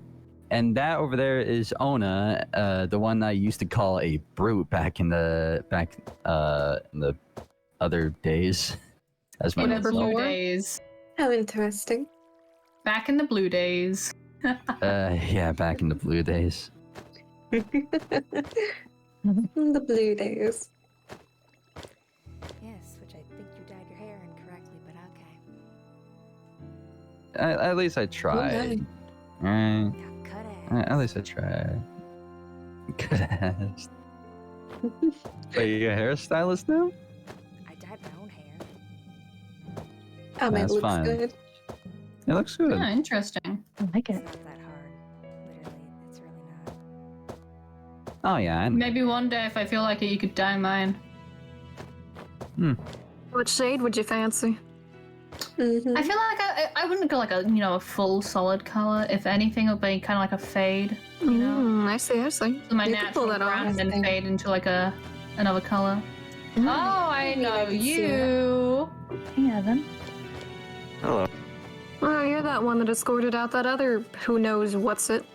[SPEAKER 14] And that over there is Ona, the one I used to call a brute back in the other days. As my
[SPEAKER 4] In the
[SPEAKER 14] myself.
[SPEAKER 4] blue days.
[SPEAKER 8] How interesting.
[SPEAKER 4] Back in the blue days.
[SPEAKER 14] Yeah, back in the blue days.
[SPEAKER 8] The blue days.
[SPEAKER 18] Yes, which I think you dyed your hair incorrectly, but okay.
[SPEAKER 14] At least I tried. Right? At least I tried. Good ass. Are you a hairstylist now?
[SPEAKER 18] I dyed my own hair.
[SPEAKER 8] Oh, it
[SPEAKER 14] That's
[SPEAKER 8] looks
[SPEAKER 14] fine.
[SPEAKER 8] good.
[SPEAKER 14] It looks good.
[SPEAKER 4] Yeah, interesting.
[SPEAKER 20] I like it.
[SPEAKER 18] It's not that hard. Literally, it's really not.
[SPEAKER 14] Oh yeah. I know.
[SPEAKER 4] Maybe one day if I feel like it, you could dye mine.
[SPEAKER 19] Which shade would you fancy?
[SPEAKER 4] I feel like I wouldn't go like a full solid color. If anything, it would be kind of like a fade. You know,
[SPEAKER 19] I see.
[SPEAKER 4] so my
[SPEAKER 19] You could
[SPEAKER 4] natural
[SPEAKER 19] pull that
[SPEAKER 4] brown
[SPEAKER 19] off.
[SPEAKER 4] and then fade into like another color. Oh, I know you.
[SPEAKER 20] Hey, Evan.
[SPEAKER 17] Hello.
[SPEAKER 19] Oh, you're that one that escorted out that other who knows what's it.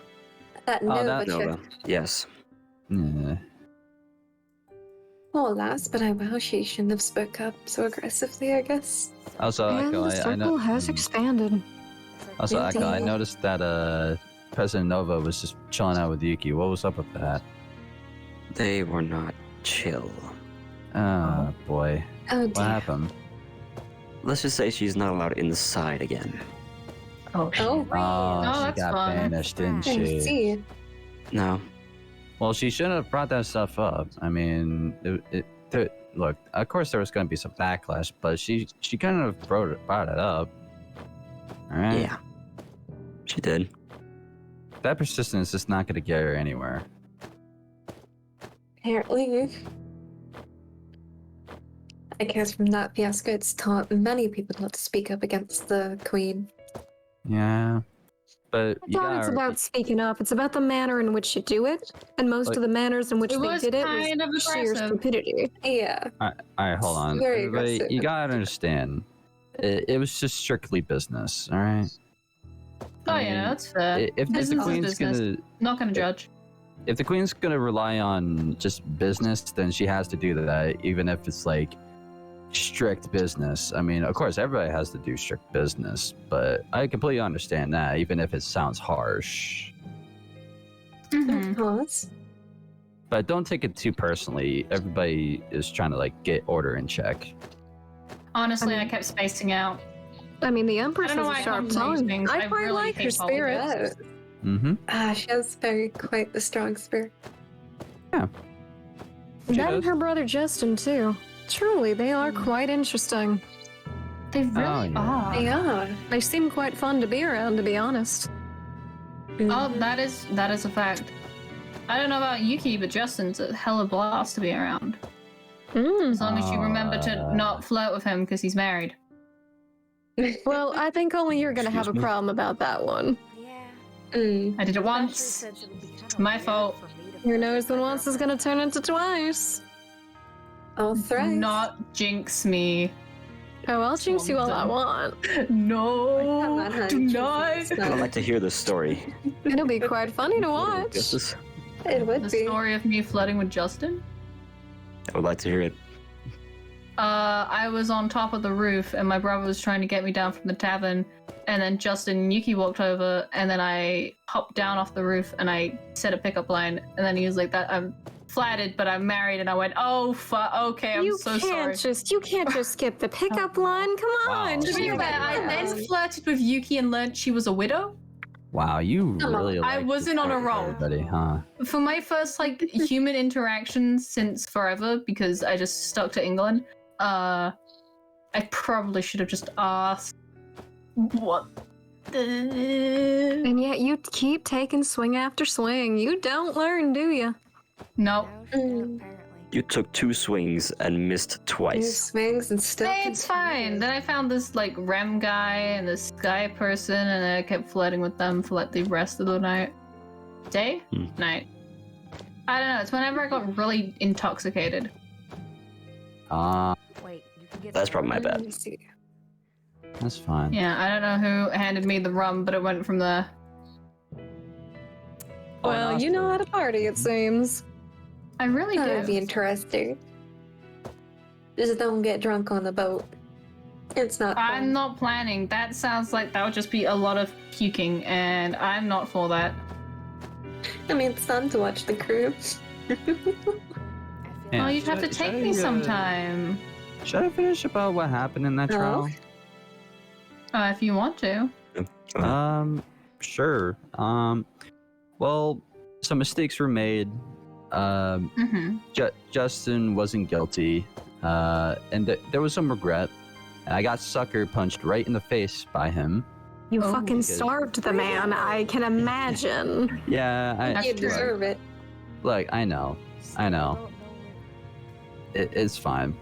[SPEAKER 8] That Nova chick.
[SPEAKER 17] Nova. Yes.
[SPEAKER 14] Yeah.
[SPEAKER 8] Oh, last, but wow, she shouldn't have spoke up so aggressively, I guess.
[SPEAKER 14] Also,
[SPEAKER 19] And
[SPEAKER 14] Echo,
[SPEAKER 19] the
[SPEAKER 14] I
[SPEAKER 19] circle
[SPEAKER 14] know.
[SPEAKER 19] has expanded.
[SPEAKER 14] Also, Echo, I
[SPEAKER 8] Indeed.
[SPEAKER 14] noticed that President Nova was just chilling out with Yuki. What was up with that?
[SPEAKER 17] They were not chill.
[SPEAKER 14] Oh boy.
[SPEAKER 8] Oh,
[SPEAKER 14] What
[SPEAKER 8] dear.
[SPEAKER 14] happened?
[SPEAKER 17] Let's just say she's not allowed inside again.
[SPEAKER 20] Oh, shit.
[SPEAKER 8] Oh,
[SPEAKER 14] Oh, she
[SPEAKER 4] that's
[SPEAKER 14] got
[SPEAKER 4] fun.
[SPEAKER 14] banished, didn't
[SPEAKER 8] I
[SPEAKER 14] she?
[SPEAKER 8] see.
[SPEAKER 17] No.
[SPEAKER 14] Well, she shouldn't have brought that stuff up. I mean, look, of course there was going to be some backlash, but she couldn't have brought it up. All right.
[SPEAKER 17] Yeah. She did.
[SPEAKER 14] That persistence is not going to get her anywhere.
[SPEAKER 8] Apparently. I guess from that fiasco, it's taught many people not to speak up against the queen.
[SPEAKER 14] Yeah, but
[SPEAKER 19] It's not it's about speaking up. It's about the manner in which you do it, and most
[SPEAKER 14] Like-
[SPEAKER 19] of the manners in which
[SPEAKER 4] It
[SPEAKER 19] they
[SPEAKER 4] was
[SPEAKER 19] did it
[SPEAKER 4] kind of
[SPEAKER 19] was sheer
[SPEAKER 4] aggressive.
[SPEAKER 19] stupidity.
[SPEAKER 8] Yeah.
[SPEAKER 14] All right, hold on.
[SPEAKER 8] Very
[SPEAKER 14] Everybody,
[SPEAKER 8] aggressive.
[SPEAKER 14] you gotta understand. It was just strictly business, all right?
[SPEAKER 4] Oh yeah, that's fair.
[SPEAKER 14] If the
[SPEAKER 4] Business is
[SPEAKER 14] queen's
[SPEAKER 4] business.
[SPEAKER 14] gonna,
[SPEAKER 4] Not gonna judge.
[SPEAKER 14] if the queen's gonna rely on just business, then she has to do that, even if it's like strict business. I mean, of course, everybody has to do strict business, but I completely understand that, even if it sounds harsh.
[SPEAKER 8] Of course.
[SPEAKER 14] But don't take it too personally. Everybody is trying to like get order in check.
[SPEAKER 4] Honestly, I kept spacing out.
[SPEAKER 19] I mean, the Empress
[SPEAKER 4] I don't know
[SPEAKER 19] has a
[SPEAKER 4] why I
[SPEAKER 19] sharp
[SPEAKER 4] come to these
[SPEAKER 19] tongue.
[SPEAKER 4] things.
[SPEAKER 19] I
[SPEAKER 4] I
[SPEAKER 19] quite
[SPEAKER 4] really
[SPEAKER 19] like her
[SPEAKER 4] hate
[SPEAKER 19] spirit.
[SPEAKER 4] politics.
[SPEAKER 14] Mm-hmm.
[SPEAKER 8] She has quite the strong spirit.
[SPEAKER 14] She
[SPEAKER 19] That and
[SPEAKER 14] does.
[SPEAKER 19] her brother Justin, too. Truly, they are quite interesting.
[SPEAKER 4] They really
[SPEAKER 14] Oh, yeah.
[SPEAKER 4] are.
[SPEAKER 8] They are.
[SPEAKER 19] They seem quite fun to be around, to be honest.
[SPEAKER 4] Oh, that is a fact. I don't know about Yuki, but Justin's a hella blast to be around. As long as you remember to not flirt with him because he's married.
[SPEAKER 19] Well, I think only you're gonna have a
[SPEAKER 17] Excuse me?
[SPEAKER 19] problem about that one.
[SPEAKER 8] Mm.
[SPEAKER 4] I did it once. It's my fault.
[SPEAKER 19] Who knows when once is gonna turn into twice?
[SPEAKER 8] All thrice.
[SPEAKER 4] Not jinx me.
[SPEAKER 19] Oh, I'll jinx you all I want.
[SPEAKER 4] No, do not.
[SPEAKER 19] I would like to hear the story. It'll be quite funny to watch.
[SPEAKER 8] It would
[SPEAKER 4] The
[SPEAKER 8] be.
[SPEAKER 4] story of me flirting with Justin.
[SPEAKER 19] I would like to hear it.
[SPEAKER 4] I was on top of the roof and my brother was trying to get me down from the tavern, and then Justin and Yuki walked over, and then I hopped down off the roof and I said a pickup line, and then he was like, "That I'm flattered, but I'm married," and I went, "Oh, okay, I'm so sorry."
[SPEAKER 19] You can't just skip the pickup line. Come on.
[SPEAKER 4] To be fair, I then flirted with Yuki and learned she was a widow.
[SPEAKER 14] Wow, you really.
[SPEAKER 4] I wasn't on a roll.
[SPEAKER 14] Everybody, huh?
[SPEAKER 4] For my first human interactions since forever, because I just stuck to England, I probably should have just asked what.
[SPEAKER 19] And yet you keep taking swing after swing. You don't learn, do you?
[SPEAKER 4] No.
[SPEAKER 19] You took 2 swings and missed twice.
[SPEAKER 8] Swings and still.
[SPEAKER 4] Hey, it's fine. Then I found this Rem guy and this guy person, and I kept flirting with them for the rest of the night. Day? Night. I don't know. It's whenever I got really intoxicated.
[SPEAKER 19] That's probably my bad.
[SPEAKER 14] That's fine.
[SPEAKER 4] Yeah, I don't know who handed me the rum, but it went from there.
[SPEAKER 19] Well, you know how to party, it seems.
[SPEAKER 4] I really
[SPEAKER 8] That
[SPEAKER 4] do.
[SPEAKER 8] would be interesting. Just don't get drunk on the boat. It's not fun.
[SPEAKER 4] I'm not planning. That sounds like that would just be a lot of puking, and I'm not for that.
[SPEAKER 8] I mean, it's fun to watch the crew.
[SPEAKER 4] Oh, you'd have to take me sometime.
[SPEAKER 14] Should I finish about what happened in that trial?
[SPEAKER 4] If you want to.
[SPEAKER 14] Sure. Well, some mistakes were made. Justin wasn't guilty, and there was some regret. And I got sucker punched right in the face by him.
[SPEAKER 19] You fucking starved the man. I can imagine.
[SPEAKER 14] Yeah,
[SPEAKER 8] You deserve it.
[SPEAKER 14] Look, I know. It's fine.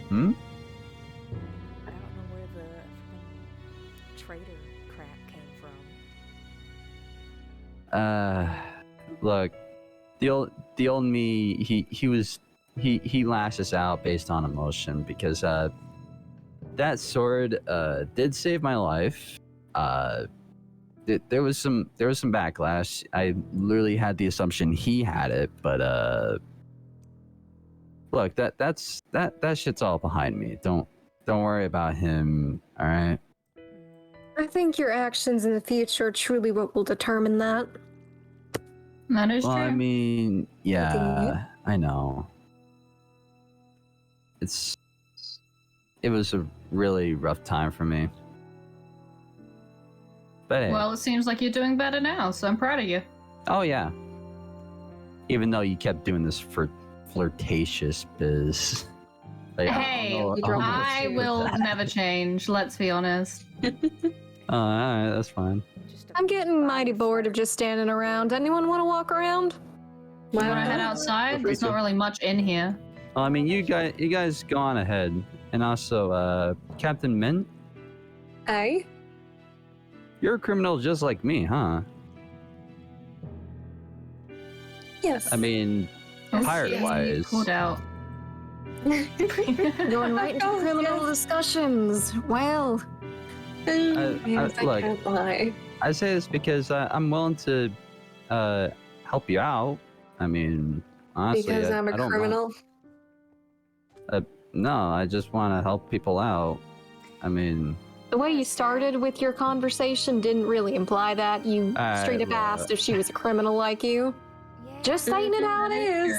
[SPEAKER 14] Hmm?
[SPEAKER 18] I don't know where the traitor crap came from.
[SPEAKER 14] Look, the old me, he lashes out based on emotion because that sword did save my life. There was some backlash. I literally had the assumption he had it, but look, that shit's all behind me. Don't worry about him. All right.
[SPEAKER 19] I think your actions in the future are truly what will determine that.
[SPEAKER 4] That is
[SPEAKER 14] Well,
[SPEAKER 4] true.
[SPEAKER 14] I mean, yeah, I know. It was a really rough time for me. But hey.
[SPEAKER 4] Well, it seems like you're doing better now, so I'm proud of you.
[SPEAKER 14] Oh yeah. Even though you kept doing this for flirtatious biz. Like,
[SPEAKER 4] Hey, I will never change. Let's be honest.
[SPEAKER 14] Alright, that's fine.
[SPEAKER 19] I'm getting mighty bored of just standing around. Anyone want to walk around?
[SPEAKER 4] You want to head outside? There's not really much in here.
[SPEAKER 14] I mean, you guys go on ahead, and also, Captain Mint.
[SPEAKER 8] Aye.
[SPEAKER 14] You're a criminal just like me, huh?
[SPEAKER 8] Yes.
[SPEAKER 14] I mean, pirate-wise.
[SPEAKER 4] Pulled out.
[SPEAKER 19] Going right into criminal discussions. Well,
[SPEAKER 14] Look,
[SPEAKER 8] can't lie.
[SPEAKER 14] I say this because I'm willing to help you out. I mean, honestly,
[SPEAKER 8] Because I'm a
[SPEAKER 14] I don't
[SPEAKER 8] criminal.
[SPEAKER 14] No, I just want to help people out. I mean,
[SPEAKER 19] the way you started with your conversation didn't really imply that. You straight up asked if she was a criminal like you. Just saying it how it is.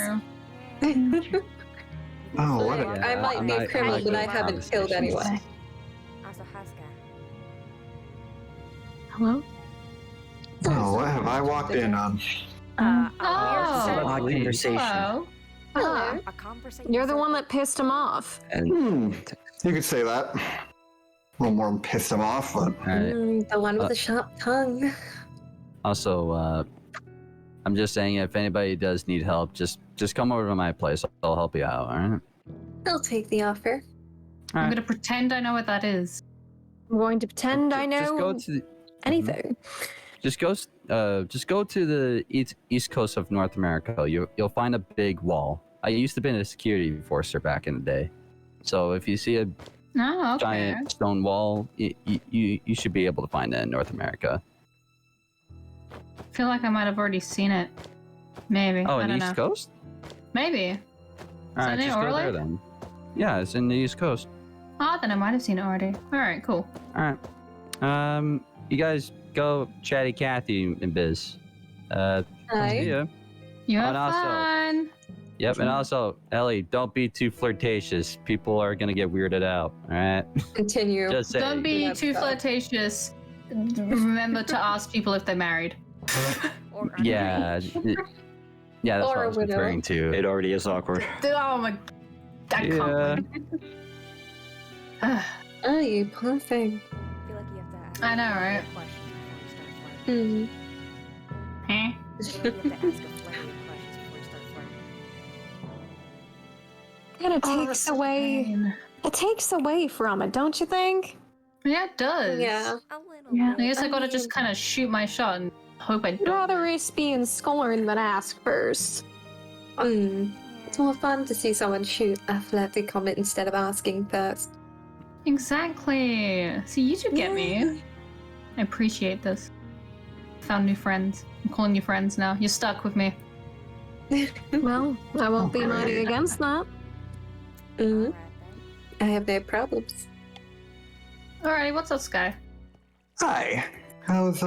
[SPEAKER 5] Oh, what
[SPEAKER 8] I might be a criminal, but I haven't killed anyone.
[SPEAKER 19] Hello?
[SPEAKER 5] Oh, what have I walked in on?
[SPEAKER 19] Odd
[SPEAKER 5] conversation.
[SPEAKER 19] Hello. You're the one that pissed him off.
[SPEAKER 5] You could say that. A little more pissed him off, but...
[SPEAKER 8] The one with the sharp tongue.
[SPEAKER 14] also, I'm just saying, if anybody does need help, just come over to my place. I'll help you out. All right.
[SPEAKER 8] I'll take the offer.
[SPEAKER 4] I'm going to pretend I know what that is.
[SPEAKER 19] I'm going to pretend I know
[SPEAKER 14] Just go to
[SPEAKER 19] anything.
[SPEAKER 14] Just go to the east coast of North America. You'll find a big wall. I used to be a security enforcer back in the day. So if you see a giant stone wall, you should be able to find that in North America.
[SPEAKER 4] I feel like I might have already seen it. Maybe.
[SPEAKER 14] Oh,
[SPEAKER 4] I
[SPEAKER 14] in
[SPEAKER 4] don't
[SPEAKER 14] the
[SPEAKER 4] know.
[SPEAKER 14] East Coast?
[SPEAKER 4] Maybe.
[SPEAKER 14] All right,
[SPEAKER 4] it
[SPEAKER 14] just go
[SPEAKER 4] Orly?
[SPEAKER 14] there then. Yeah, it's in the East Coast.
[SPEAKER 4] Oh, then I might have seen it already. All right, cool.
[SPEAKER 14] All right. You guys go chatty Cathy and Biz.
[SPEAKER 8] Hi.
[SPEAKER 14] See ya.
[SPEAKER 4] You have
[SPEAKER 14] And also-
[SPEAKER 4] fun.
[SPEAKER 14] Yep, and also, Ellie, don't be too flirtatious. People are gonna get weirded out. All right.
[SPEAKER 8] Continue.
[SPEAKER 14] Just say.
[SPEAKER 4] Don't be too flirtatious. Remember to ask people if they're married.
[SPEAKER 14] Yeah. Yeah, that's what
[SPEAKER 8] Or
[SPEAKER 14] I
[SPEAKER 8] a
[SPEAKER 14] was
[SPEAKER 8] widow.
[SPEAKER 14] referring to.
[SPEAKER 21] It already is awkward.
[SPEAKER 4] Oh my. I
[SPEAKER 14] Yeah.
[SPEAKER 4] can't.
[SPEAKER 8] Oh, you poor thing.
[SPEAKER 18] I feel like you have to ask
[SPEAKER 4] I know, right?
[SPEAKER 8] Mm.
[SPEAKER 4] Huh?
[SPEAKER 18] you have to ask a flurry of questions before you start flirting.
[SPEAKER 19] And it takes away. It takes away from it, don't you think?
[SPEAKER 4] Yeah, it does.
[SPEAKER 8] Yeah.
[SPEAKER 4] I guess I gotta just kind of shoot my shot and hope I
[SPEAKER 19] I'd
[SPEAKER 4] don't.
[SPEAKER 19] rather risk being scorned than ask first.
[SPEAKER 8] It's more fun to see someone shoot a flirty comment instead of asking first.
[SPEAKER 4] Exactly. See, you two get me. I appreciate this. Found new friends. I'm calling you friends now. You're stuck with me.
[SPEAKER 19] Well, I won't be mighty against that.
[SPEAKER 8] Mm-hmm. I have no problems.
[SPEAKER 4] Alrighty, what's up, Sky?
[SPEAKER 5] Hi. How's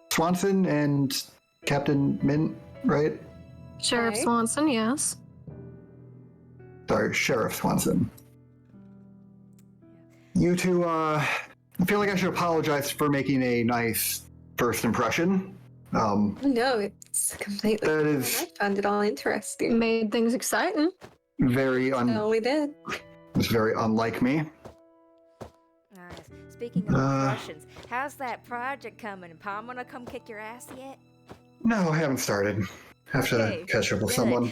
[SPEAKER 5] Swanson and Captain Mint, right?
[SPEAKER 19] Sheriff
[SPEAKER 8] Hi.
[SPEAKER 19] Swanson, yes.
[SPEAKER 5] Sorry, Sheriff Swanson. You two, I feel like I should apologize for making a nice first impression.
[SPEAKER 8] No, it's completely.
[SPEAKER 5] That is-
[SPEAKER 8] I found it all interesting.
[SPEAKER 19] Made things exciting.
[SPEAKER 5] Very
[SPEAKER 8] Oh, we did.
[SPEAKER 5] it's very unlike me.
[SPEAKER 18] Nice. Speaking of impressions, how's that project coming? Palm gonna come kick your ass yet?
[SPEAKER 5] No, I haven't started. Have to
[SPEAKER 18] Okay,
[SPEAKER 5] catch up with
[SPEAKER 18] good.
[SPEAKER 5] someone.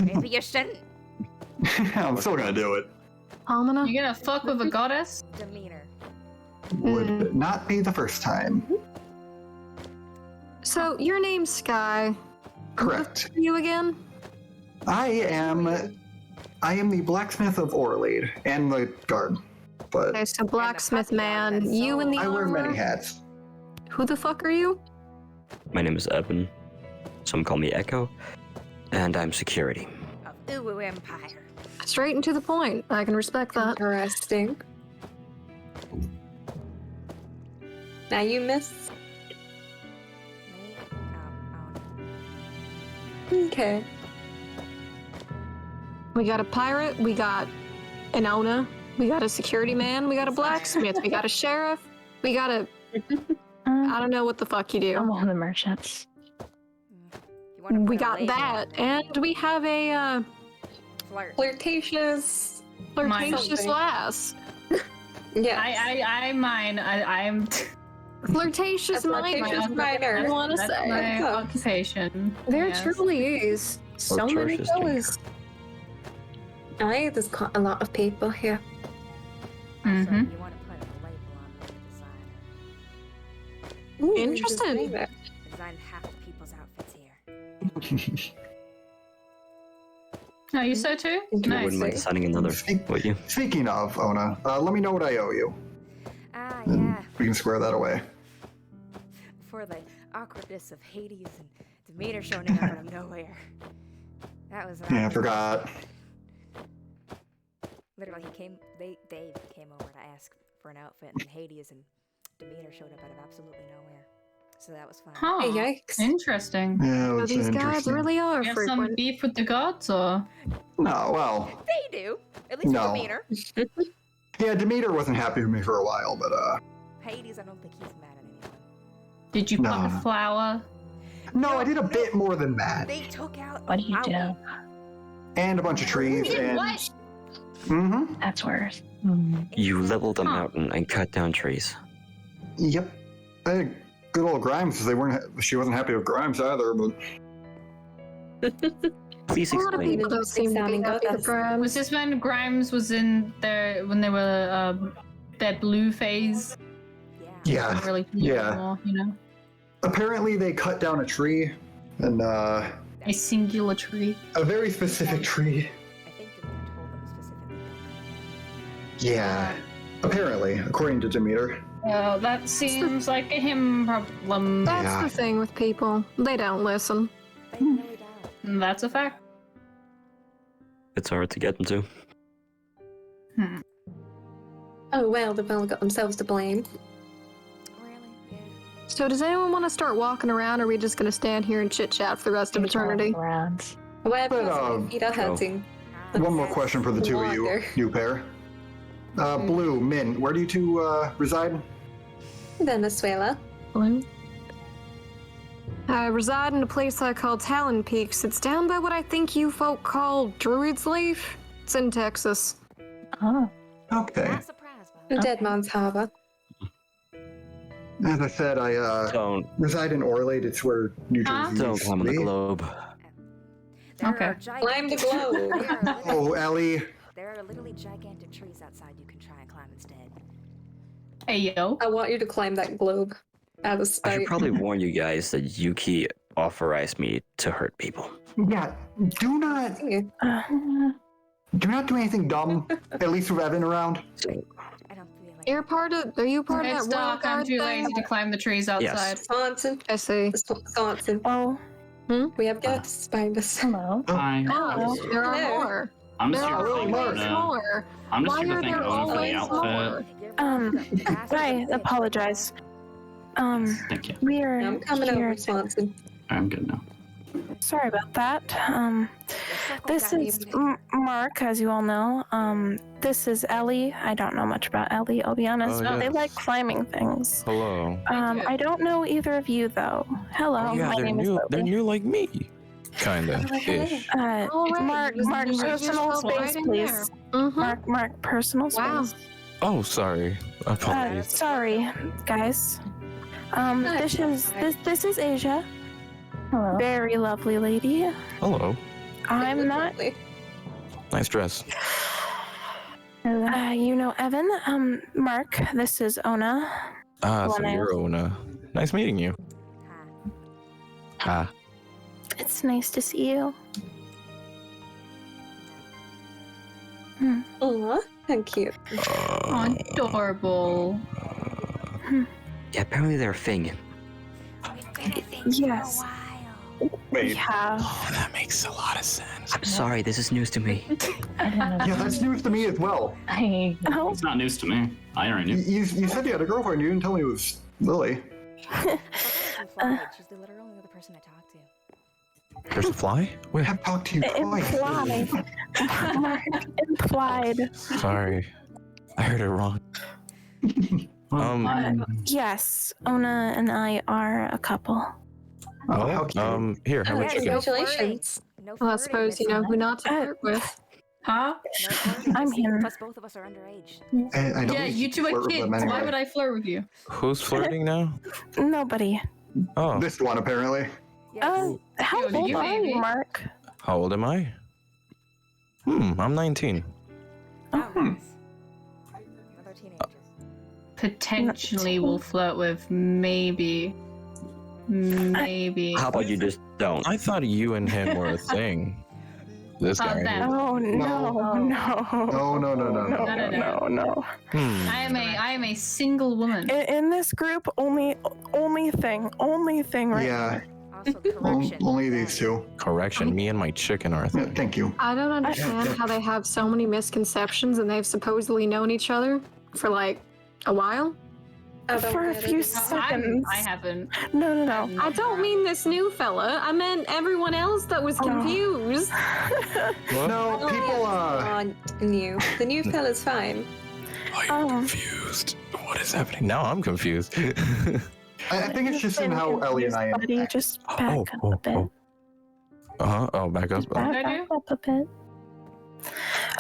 [SPEAKER 18] Maybe you shouldn't.
[SPEAKER 5] I'm still gonna do it.
[SPEAKER 19] Almana?
[SPEAKER 4] You gonna fuck with a goddess?
[SPEAKER 18] Demeanor.
[SPEAKER 5] Would not be the first time.
[SPEAKER 19] So, your name's Sky.
[SPEAKER 5] Correct.
[SPEAKER 19] Who are you again?
[SPEAKER 5] I am the blacksmith of Orlead and the guard. But
[SPEAKER 19] Okay, so blacksmith man, you in the
[SPEAKER 5] I wear
[SPEAKER 19] armor.
[SPEAKER 5] many hats.
[SPEAKER 19] Who the fuck are you?
[SPEAKER 21] My name is Evan. Some call me Echo, and I'm security.
[SPEAKER 18] Of Uwu Empire.
[SPEAKER 19] Straight and to the point. I can respect that.
[SPEAKER 8] Interesting. Now you miss.
[SPEAKER 18] Me?
[SPEAKER 8] Okay.
[SPEAKER 19] We got a pirate, we got an owner, we got a security man, we got a blacksmith, we got a sheriff, we got a... I don't know what the fuck you do.
[SPEAKER 20] I'm one of the merchants.
[SPEAKER 19] We got that, and we have a
[SPEAKER 8] Flirtatious.
[SPEAKER 19] flirtatious
[SPEAKER 8] something.
[SPEAKER 19] lass.
[SPEAKER 8] Yeah.
[SPEAKER 4] I'm
[SPEAKER 19] Flirtatious
[SPEAKER 8] A
[SPEAKER 19] minor.
[SPEAKER 8] flirtatious minor.
[SPEAKER 19] I want to
[SPEAKER 4] That's
[SPEAKER 19] say.
[SPEAKER 4] my occupation.
[SPEAKER 19] There
[SPEAKER 4] Yes.
[SPEAKER 19] truly is so many
[SPEAKER 21] Flirtatious
[SPEAKER 19] fellas.
[SPEAKER 8] Aye, there's quite a lot of people here.
[SPEAKER 4] Mm-hmm.
[SPEAKER 18] You want to put a label on the designer.
[SPEAKER 8] Ooh,
[SPEAKER 19] Interesting.
[SPEAKER 8] just say
[SPEAKER 18] Designed half the people's outfits here.
[SPEAKER 4] No, you so too?
[SPEAKER 21] You
[SPEAKER 4] Nice.
[SPEAKER 21] wouldn't mind designing another, would you?
[SPEAKER 5] Speaking of, Ona, let me know what I owe you.
[SPEAKER 18] Ah,
[SPEAKER 5] and
[SPEAKER 18] yeah.
[SPEAKER 5] we can square that away.
[SPEAKER 18] For the awkwardness of Hades and Demeter showing up out of nowhere. That was.
[SPEAKER 5] Yeah, I forgot.
[SPEAKER 18] Literally, Dave came over to ask for an outfit, and Hades and Demeter showed up out of absolutely nowhere. So that was fun.
[SPEAKER 4] Huh.
[SPEAKER 8] Yikes.
[SPEAKER 4] Interesting.
[SPEAKER 5] Yeah,
[SPEAKER 19] So
[SPEAKER 5] that's
[SPEAKER 19] these guys
[SPEAKER 5] interesting.
[SPEAKER 19] really are
[SPEAKER 4] You have some
[SPEAKER 19] frequent.
[SPEAKER 4] beef with the gods, or?
[SPEAKER 5] No, well,
[SPEAKER 18] They do. At least
[SPEAKER 5] No.
[SPEAKER 18] with Demeter.
[SPEAKER 5] yeah, Demeter wasn't happy with me for a while, but
[SPEAKER 18] Hades, I don't think he's mad at anyone.
[SPEAKER 4] Did you
[SPEAKER 5] No,
[SPEAKER 4] pluck
[SPEAKER 5] no.
[SPEAKER 4] a flower?
[SPEAKER 5] no, I did a bit more than that,
[SPEAKER 18] They took out.
[SPEAKER 20] What do you do?
[SPEAKER 5] and a bunch of trees,
[SPEAKER 4] You did
[SPEAKER 5] and
[SPEAKER 4] what?
[SPEAKER 5] mm-hmm,
[SPEAKER 20] That's worse.
[SPEAKER 21] You leveled a mountain and cut down trees.
[SPEAKER 5] yep. Good old Grimes. She wasn't happy with Grimes either, but
[SPEAKER 21] Please
[SPEAKER 19] A lot of
[SPEAKER 21] explain.
[SPEAKER 19] people don't seem to be
[SPEAKER 8] Sounding
[SPEAKER 19] happy with
[SPEAKER 8] goddess.
[SPEAKER 19] Grimes.
[SPEAKER 4] Was this when Grimes was in their when they were their blue phase?
[SPEAKER 5] yeah.
[SPEAKER 4] Really blue
[SPEAKER 5] Yeah.
[SPEAKER 4] anymore, you know.
[SPEAKER 5] Apparently, they cut down a tree, and
[SPEAKER 4] A singular tree.
[SPEAKER 5] A very specific tree.
[SPEAKER 18] I think Demeter told them specifically.
[SPEAKER 5] Yeah. Apparently, according to Demeter.
[SPEAKER 4] That seems like a him problem.
[SPEAKER 19] That's the thing with people. They don't listen.
[SPEAKER 18] They really don't.
[SPEAKER 4] That's a fact.
[SPEAKER 21] It's hard to get into.
[SPEAKER 8] Oh well, they've only got themselves to blame.
[SPEAKER 19] So does anyone want to start walking around, or are we just going to stand here and chit-chat for the rest of eternity?
[SPEAKER 8] Where feet are hurting.
[SPEAKER 5] One more question for the two of you, new pair. Blue, Min, where do you two reside?
[SPEAKER 8] Venezuela.
[SPEAKER 19] Blue? I reside in a place I call Talon Peaks. It's down by what I think you folk call Druid's Leaf. It's in Texas.
[SPEAKER 20] Oh.
[SPEAKER 5] Okay.
[SPEAKER 8] Dead Man's Harbor.
[SPEAKER 5] As I said, I reside in Orlade. It's where New Jersey
[SPEAKER 21] Don't
[SPEAKER 5] used to
[SPEAKER 21] climb on the
[SPEAKER 5] be.
[SPEAKER 21] globe.
[SPEAKER 4] Okay.
[SPEAKER 8] Climb the globe.
[SPEAKER 5] Oh, Ellie.
[SPEAKER 18] There are literally gigantic trees outside you can try and climb instead.
[SPEAKER 4] Hey, yo.
[SPEAKER 8] I want you to climb that globe. Out of
[SPEAKER 21] I
[SPEAKER 8] spite.
[SPEAKER 21] should probably warn you guys that Yuki authorized me to hurt people.
[SPEAKER 5] Yeah, do not do anything dumb. At least with Evan around.
[SPEAKER 19] Are you part of
[SPEAKER 4] It's
[SPEAKER 19] that royal
[SPEAKER 4] dark. I'm
[SPEAKER 19] guard
[SPEAKER 4] too
[SPEAKER 19] thing?
[SPEAKER 4] lazy to climb the trees outside.
[SPEAKER 8] Swanson.
[SPEAKER 19] I see.
[SPEAKER 8] Swanson.
[SPEAKER 6] Oh.
[SPEAKER 8] We have guests behind us.
[SPEAKER 20] Hello.
[SPEAKER 2] Hi.
[SPEAKER 19] Oh, there are
[SPEAKER 8] Hello.
[SPEAKER 19] more.
[SPEAKER 2] I'm just
[SPEAKER 19] There
[SPEAKER 2] here
[SPEAKER 19] are
[SPEAKER 2] to thank
[SPEAKER 19] always
[SPEAKER 2] Ona.
[SPEAKER 19] more.
[SPEAKER 2] I'm just
[SPEAKER 19] Why
[SPEAKER 2] here to
[SPEAKER 19] are
[SPEAKER 2] thank
[SPEAKER 19] there
[SPEAKER 2] Ona for the
[SPEAKER 19] always
[SPEAKER 2] outfit.
[SPEAKER 6] I apologize.
[SPEAKER 2] Thank you.
[SPEAKER 6] We are
[SPEAKER 8] I'm coming
[SPEAKER 6] here
[SPEAKER 8] over, Swanson.
[SPEAKER 2] I'm good now.
[SPEAKER 6] Sorry about that. This is Mark, as you all know. This is Ellie. I don't know much about Ellie, I'll be honest.
[SPEAKER 1] Oh,
[SPEAKER 6] They
[SPEAKER 1] yes.
[SPEAKER 6] like climbing things.
[SPEAKER 1] Hello.
[SPEAKER 6] I don't know either of you, though. Hello,
[SPEAKER 1] Oh, yeah,
[SPEAKER 6] my
[SPEAKER 1] they're
[SPEAKER 6] name
[SPEAKER 1] new.
[SPEAKER 6] is
[SPEAKER 1] They're
[SPEAKER 6] Lily.
[SPEAKER 1] new like me. Kinda. Ish.
[SPEAKER 6] Mark, personal space, please. Mark, personal space.
[SPEAKER 1] Oh, sorry. Apologies.
[SPEAKER 6] Sorry, guys. This is Asia.
[SPEAKER 20] Hello.
[SPEAKER 6] Very lovely lady.
[SPEAKER 1] Hello.
[SPEAKER 6] I'm not.
[SPEAKER 1] Nice dress.
[SPEAKER 6] You know Evan. Mark, this is Ona.
[SPEAKER 1] Ah, so
[SPEAKER 6] Lana.
[SPEAKER 1] you're Ona. Nice meeting you. Ah.
[SPEAKER 6] It's nice to see you.
[SPEAKER 8] Aw, thank you.
[SPEAKER 4] Adorable.
[SPEAKER 21] Yeah, apparently they're a thing.
[SPEAKER 6] Yes.
[SPEAKER 5] Wait.
[SPEAKER 6] Yeah.
[SPEAKER 1] Oh, that makes a lot of sense.
[SPEAKER 21] I'm sorry, this is news to me.
[SPEAKER 5] Yeah, that's news to me as well.
[SPEAKER 2] It's not news to me. I already knew.
[SPEAKER 5] You said you had a girlfriend. You didn't tell me it was Lily.
[SPEAKER 18] She's the literal only other person I talked to.
[SPEAKER 1] There's a fly? Where?
[SPEAKER 5] I've talked to you twice.
[SPEAKER 6] Implied. Mark, implied.
[SPEAKER 1] Sorry. I heard it wrong.
[SPEAKER 6] Yes, Ona and I are a couple.
[SPEAKER 1] Oh, here, have a chicken.
[SPEAKER 8] Congratulations.
[SPEAKER 19] Well, I suppose you know who not to flirt with.
[SPEAKER 4] Huh?
[SPEAKER 6] I'm here.
[SPEAKER 18] Plus, both of us are underage.
[SPEAKER 5] I don't
[SPEAKER 4] Yeah, you two are
[SPEAKER 5] flirt with
[SPEAKER 4] kids.
[SPEAKER 5] them
[SPEAKER 4] Why
[SPEAKER 5] anyway.
[SPEAKER 4] would I flirt with you?
[SPEAKER 1] Who's flirting now?
[SPEAKER 6] Nobody.
[SPEAKER 1] Oh.
[SPEAKER 5] This one, apparently.
[SPEAKER 6] How
[SPEAKER 4] Yo,
[SPEAKER 6] old
[SPEAKER 4] you
[SPEAKER 6] are you,
[SPEAKER 4] baby.
[SPEAKER 6] Mark?
[SPEAKER 1] How old am I? I'm 19.
[SPEAKER 18] Another teenager.
[SPEAKER 4] Potentially will flirt with. Maybe.
[SPEAKER 21] How about you just don't?
[SPEAKER 1] I thought you and him were a thing. This guy.
[SPEAKER 4] them.
[SPEAKER 6] Oh no, no.
[SPEAKER 4] I am a single woman.
[SPEAKER 6] In this group, only thing right
[SPEAKER 5] Yeah.
[SPEAKER 6] now.
[SPEAKER 5] Only these two.
[SPEAKER 1] Correction, me and my chicken are a thing.
[SPEAKER 5] Thank you.
[SPEAKER 19] I don't understand how they have so many misconceptions and they've supposedly known each other for like a while.
[SPEAKER 6] For a few seconds.
[SPEAKER 4] I haven't.
[SPEAKER 6] No.
[SPEAKER 19] I don't mean this new fella. I meant everyone else that was confused.
[SPEAKER 5] No, people,
[SPEAKER 8] new. The new fella's fine.
[SPEAKER 1] I'm confused. What is happening? Now I'm confused.
[SPEAKER 5] I think it's just in how Ellie and I
[SPEAKER 6] Buddy, just back up a bit.
[SPEAKER 1] Oh, back up.
[SPEAKER 6] Back up a bit.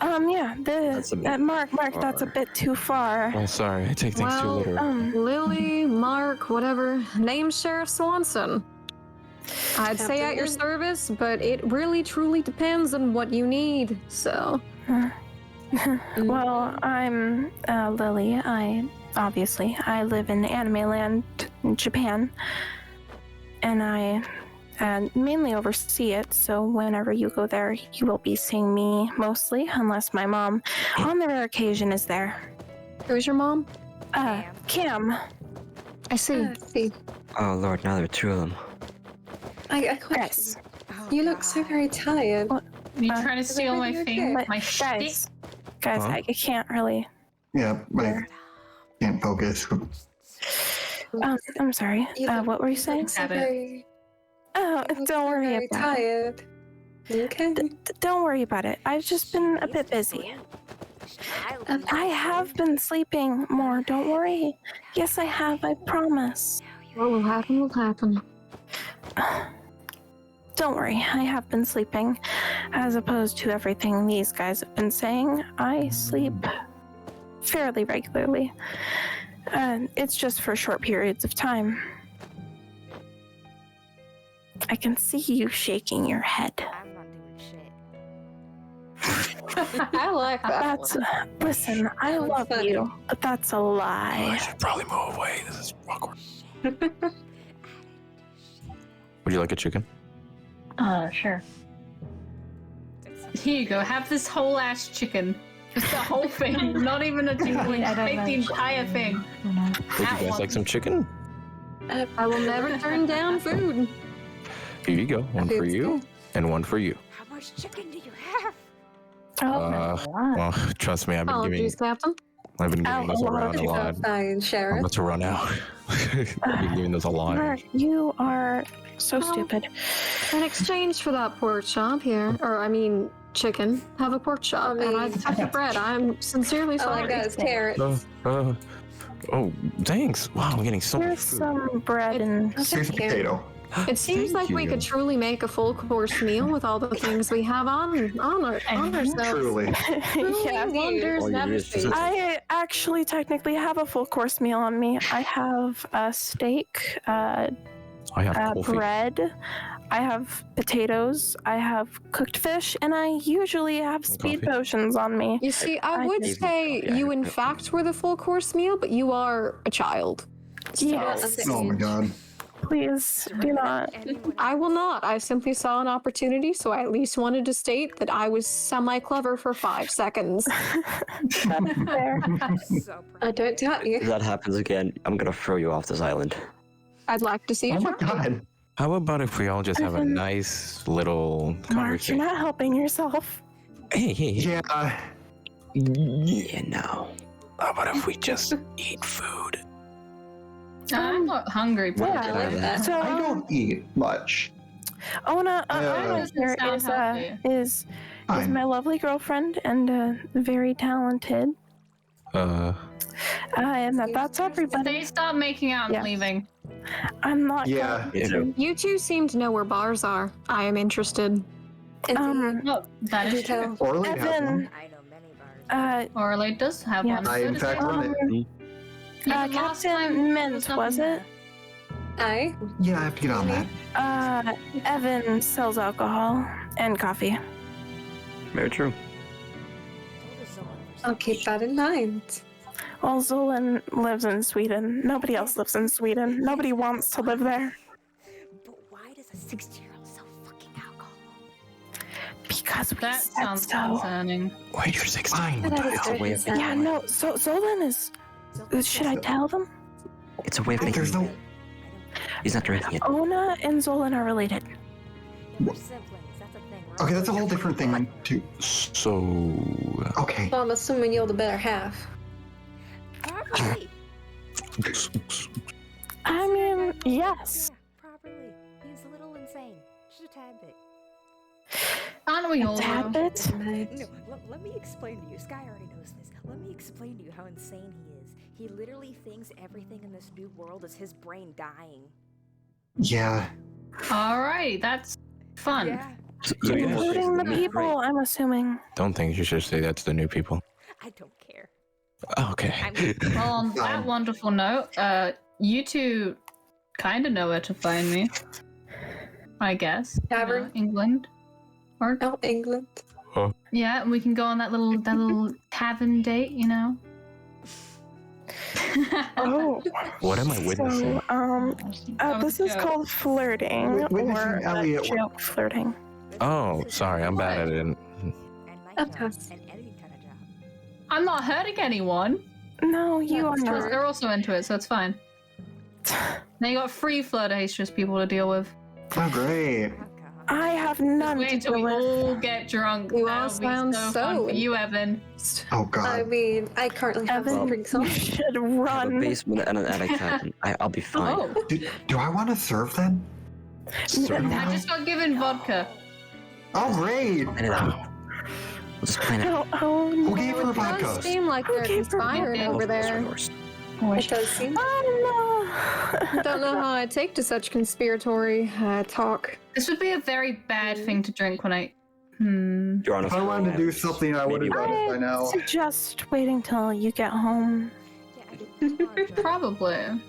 [SPEAKER 6] Yeah, Mark, that's a bit too far.
[SPEAKER 1] Oh, sorry. I take things too literal.
[SPEAKER 19] Lily, Mark, whatever. Name Sheriff Swanson. I'd say at your service, but it really truly depends on what you need, so.
[SPEAKER 6] Well, I'm Lily. I live in anime land in Japan. And I and mainly oversee it. So whenever you go there, you will be seeing me mostly, unless my mom, on the rare occasion, is there.
[SPEAKER 19] Who's your mom?
[SPEAKER 6] Cam.
[SPEAKER 19] I see.
[SPEAKER 21] Oh Lord, now there are two of them.
[SPEAKER 8] I
[SPEAKER 6] Guys.
[SPEAKER 8] You look so very tired.
[SPEAKER 4] Are you trying to
[SPEAKER 8] is
[SPEAKER 4] steal my
[SPEAKER 8] everything
[SPEAKER 4] thing?
[SPEAKER 8] okay?
[SPEAKER 4] My
[SPEAKER 6] Guys,
[SPEAKER 5] Huh?
[SPEAKER 6] I can't really.
[SPEAKER 5] Yeah, I can't focus.
[SPEAKER 6] I'm sorry. What were you saying? Oh, don't worry
[SPEAKER 8] very
[SPEAKER 6] about
[SPEAKER 8] tired. Okay.
[SPEAKER 6] Don't worry about it. I've just been a bit busy. I have been sleeping more. Don't worry. Yes, I have. I promise.
[SPEAKER 19] What will happen will happen.
[SPEAKER 6] Don't worry. I have been sleeping. As opposed to everything these guys have been saying, I sleep fairly regularly. It's just for short periods of time. I can see you shaking your head.
[SPEAKER 18] I'm not doing shit.
[SPEAKER 19] I like that.
[SPEAKER 6] Listen, I love you, but that's a lie.
[SPEAKER 1] I should probably move away. This is awkward. Would you like a chicken?
[SPEAKER 4] Sure. Here you go. Have this whole ass chicken. Just the whole thing. Not even a tinkling.
[SPEAKER 20] I don't
[SPEAKER 4] Take
[SPEAKER 20] know.
[SPEAKER 4] the entire thing.
[SPEAKER 1] Would you guys like some chicken?
[SPEAKER 19] I will never turn down food.
[SPEAKER 1] Here you go. One for you and one for you.
[SPEAKER 18] How much chicken do you have?
[SPEAKER 1] Well, trust me, I've been giving this around a lot.
[SPEAKER 8] Fine,
[SPEAKER 1] I'm
[SPEAKER 8] Sheriff.
[SPEAKER 1] about to run out. I've been giving this a lot.
[SPEAKER 6] You are so stupid.
[SPEAKER 19] In exchange for that pork chop here, or I mean chicken, have a pork chop, and I have the bread. I'm sincerely sorry.
[SPEAKER 8] All I got is carrots.
[SPEAKER 1] Oh, thanks. Wow, I'm getting so much
[SPEAKER 6] Here's
[SPEAKER 1] food.
[SPEAKER 6] some bread and
[SPEAKER 5] Here's a potato.
[SPEAKER 19] It seems like we could truly make a full course meal with all the things we have on ourselves.
[SPEAKER 5] Truly.
[SPEAKER 6] Yeah,
[SPEAKER 19] wonders never cease.
[SPEAKER 6] I actually technically have a full course meal on me. I have a steak,
[SPEAKER 1] I have coffee.
[SPEAKER 6] bread, I have potatoes, I have cooked fish, and I usually have speed
[SPEAKER 1] Coffee.
[SPEAKER 6] potions on me.
[SPEAKER 19] You see, I would say you in fact were the full course meal, but you are a child. So
[SPEAKER 6] Yes.
[SPEAKER 5] Oh my god.
[SPEAKER 6] Please do not.
[SPEAKER 19] I will not. I simply saw an opportunity, so I at least wanted to state that I was semi-clever for 5 seconds.
[SPEAKER 6] There.
[SPEAKER 8] I don't doubt you.
[SPEAKER 21] If that happens again, I'm gonna throw you off this island.
[SPEAKER 19] I'd like to see
[SPEAKER 5] Oh
[SPEAKER 19] it.
[SPEAKER 5] my god.
[SPEAKER 1] How about if we all just have a
[SPEAKER 6] Evan.
[SPEAKER 1] nice little
[SPEAKER 6] Mark, you're
[SPEAKER 1] conversation?
[SPEAKER 6] not helping yourself.
[SPEAKER 1] Hey.
[SPEAKER 5] Yeah.
[SPEAKER 21] Yeah, no.
[SPEAKER 1] How about if we just eat food?
[SPEAKER 4] I'm not hungry.
[SPEAKER 6] Yeah. So
[SPEAKER 5] I don't eat much.
[SPEAKER 6] Ona
[SPEAKER 4] doesn't
[SPEAKER 6] here
[SPEAKER 4] sound
[SPEAKER 6] is
[SPEAKER 4] healthy.
[SPEAKER 6] is
[SPEAKER 5] Fine.
[SPEAKER 6] my lovely girlfriend and very talented. And that's
[SPEAKER 4] If
[SPEAKER 6] everybody.
[SPEAKER 4] they stop making out and
[SPEAKER 6] Yes.
[SPEAKER 4] leaving.
[SPEAKER 6] I'm not.
[SPEAKER 5] Yeah.
[SPEAKER 19] You two seem to know where bars are. I am interested.
[SPEAKER 4] No, that is true.
[SPEAKER 5] Orly has
[SPEAKER 6] Evan.
[SPEAKER 5] one.
[SPEAKER 18] I know many bars.
[SPEAKER 4] Orlade does have
[SPEAKER 6] Yeah.
[SPEAKER 4] one.
[SPEAKER 5] I,
[SPEAKER 4] So
[SPEAKER 5] in
[SPEAKER 4] does
[SPEAKER 5] fact,
[SPEAKER 4] Evan.
[SPEAKER 5] run it.
[SPEAKER 4] Yeah, last time
[SPEAKER 6] Captain
[SPEAKER 4] there
[SPEAKER 6] Mint,
[SPEAKER 4] nothing
[SPEAKER 6] was it?
[SPEAKER 8] I?
[SPEAKER 5] Yeah, I have to get on that.
[SPEAKER 6] Evan sells alcohol and coffee.
[SPEAKER 21] Very true.
[SPEAKER 8] I'll keep that in mind.
[SPEAKER 6] Well, Zolan lives in Sweden. Nobody else lives in Sweden. Nobody wants to live there.
[SPEAKER 18] But why does a 16-year-old sell fucking alcohol?
[SPEAKER 6] Because we
[SPEAKER 4] That
[SPEAKER 6] said
[SPEAKER 4] sounds
[SPEAKER 6] so.
[SPEAKER 4] concerning.
[SPEAKER 1] Wait, you're 16.
[SPEAKER 8] That is
[SPEAKER 21] It's a way
[SPEAKER 8] very
[SPEAKER 21] of
[SPEAKER 8] sad.
[SPEAKER 6] Yeah, no. So Zolan is. Should I tell them?
[SPEAKER 21] It's a way of making.
[SPEAKER 5] There's no.
[SPEAKER 21] He's not drinking it.
[SPEAKER 6] Ona and Zolan are related.
[SPEAKER 18] We're siblings. That's a thing. Right?
[SPEAKER 5] Okay, that's a whole different thing, too.
[SPEAKER 1] So,
[SPEAKER 5] Okay.
[SPEAKER 8] Well, I'm assuming you're the better half.
[SPEAKER 18] Properly.
[SPEAKER 6] I mean, yes.
[SPEAKER 18] Yeah, properly. He's a little insane. Just a tad bit.
[SPEAKER 4] Aren't we all?
[SPEAKER 6] Tad
[SPEAKER 4] though?
[SPEAKER 6] bit.
[SPEAKER 18] No, let me explain to you. Sky already knows this. Let me explain to you how insane he is. He literally thinks everything in this new world is his brain dying.
[SPEAKER 5] Yeah.
[SPEAKER 4] Alright, that's fun.
[SPEAKER 18] Yeah.
[SPEAKER 1] so yeah,
[SPEAKER 6] Including the
[SPEAKER 21] Yeah,
[SPEAKER 6] people, I'm assuming.
[SPEAKER 1] don't think you should say that's the new people.
[SPEAKER 18] I don't care.
[SPEAKER 1] Oh, okay.
[SPEAKER 4] Well, on that wonderful note, you two kind of know where to find me. I guess.
[SPEAKER 8] Tavern?
[SPEAKER 4] England. Or
[SPEAKER 8] Oh, England.
[SPEAKER 4] yeah, and we can go on that little tavern date, you know.
[SPEAKER 6] Oh.
[SPEAKER 1] What am I witnessing?
[SPEAKER 6] So, this is called flirting
[SPEAKER 5] Witnessing
[SPEAKER 6] or
[SPEAKER 5] Elliot.
[SPEAKER 6] joke flirting.
[SPEAKER 1] Oh, sorry, I'm bad at it.
[SPEAKER 4] I'm not hurting anyone.
[SPEAKER 6] No, you are
[SPEAKER 4] Plus,
[SPEAKER 6] not.
[SPEAKER 4] they're also into it, so it's fine. Now you got free flirtatious people to deal with.
[SPEAKER 5] Oh, great.
[SPEAKER 6] I have none
[SPEAKER 4] Wait
[SPEAKER 6] to
[SPEAKER 4] until
[SPEAKER 6] deal
[SPEAKER 4] we
[SPEAKER 6] with.
[SPEAKER 4] all get drunk.
[SPEAKER 19] You
[SPEAKER 4] That'll
[SPEAKER 19] all
[SPEAKER 4] be
[SPEAKER 19] sound
[SPEAKER 4] so fun for you, Evan.
[SPEAKER 5] Oh, God.
[SPEAKER 8] I mean, I currently have some drinks on.
[SPEAKER 6] You should
[SPEAKER 21] I have a
[SPEAKER 6] run.
[SPEAKER 21] basement and an attic cabin. I'll be fine.
[SPEAKER 4] Oh,
[SPEAKER 5] Do I want to serve then?
[SPEAKER 4] I just got given vodka.
[SPEAKER 5] Oh, great.
[SPEAKER 21] Plan it out. We'll just plan it out.
[SPEAKER 5] Who gave her
[SPEAKER 19] It does
[SPEAKER 5] vodka?
[SPEAKER 19] seem like they're conspiring over there.
[SPEAKER 8] It does seem.
[SPEAKER 19] I don't know how I take to such conspiratory talk.
[SPEAKER 4] This would be a very bad thing to drink when I.
[SPEAKER 21] You're on a
[SPEAKER 5] If I wanted to do something, I would have done it by now.
[SPEAKER 6] Suggest waiting till you get home.
[SPEAKER 4] Probably.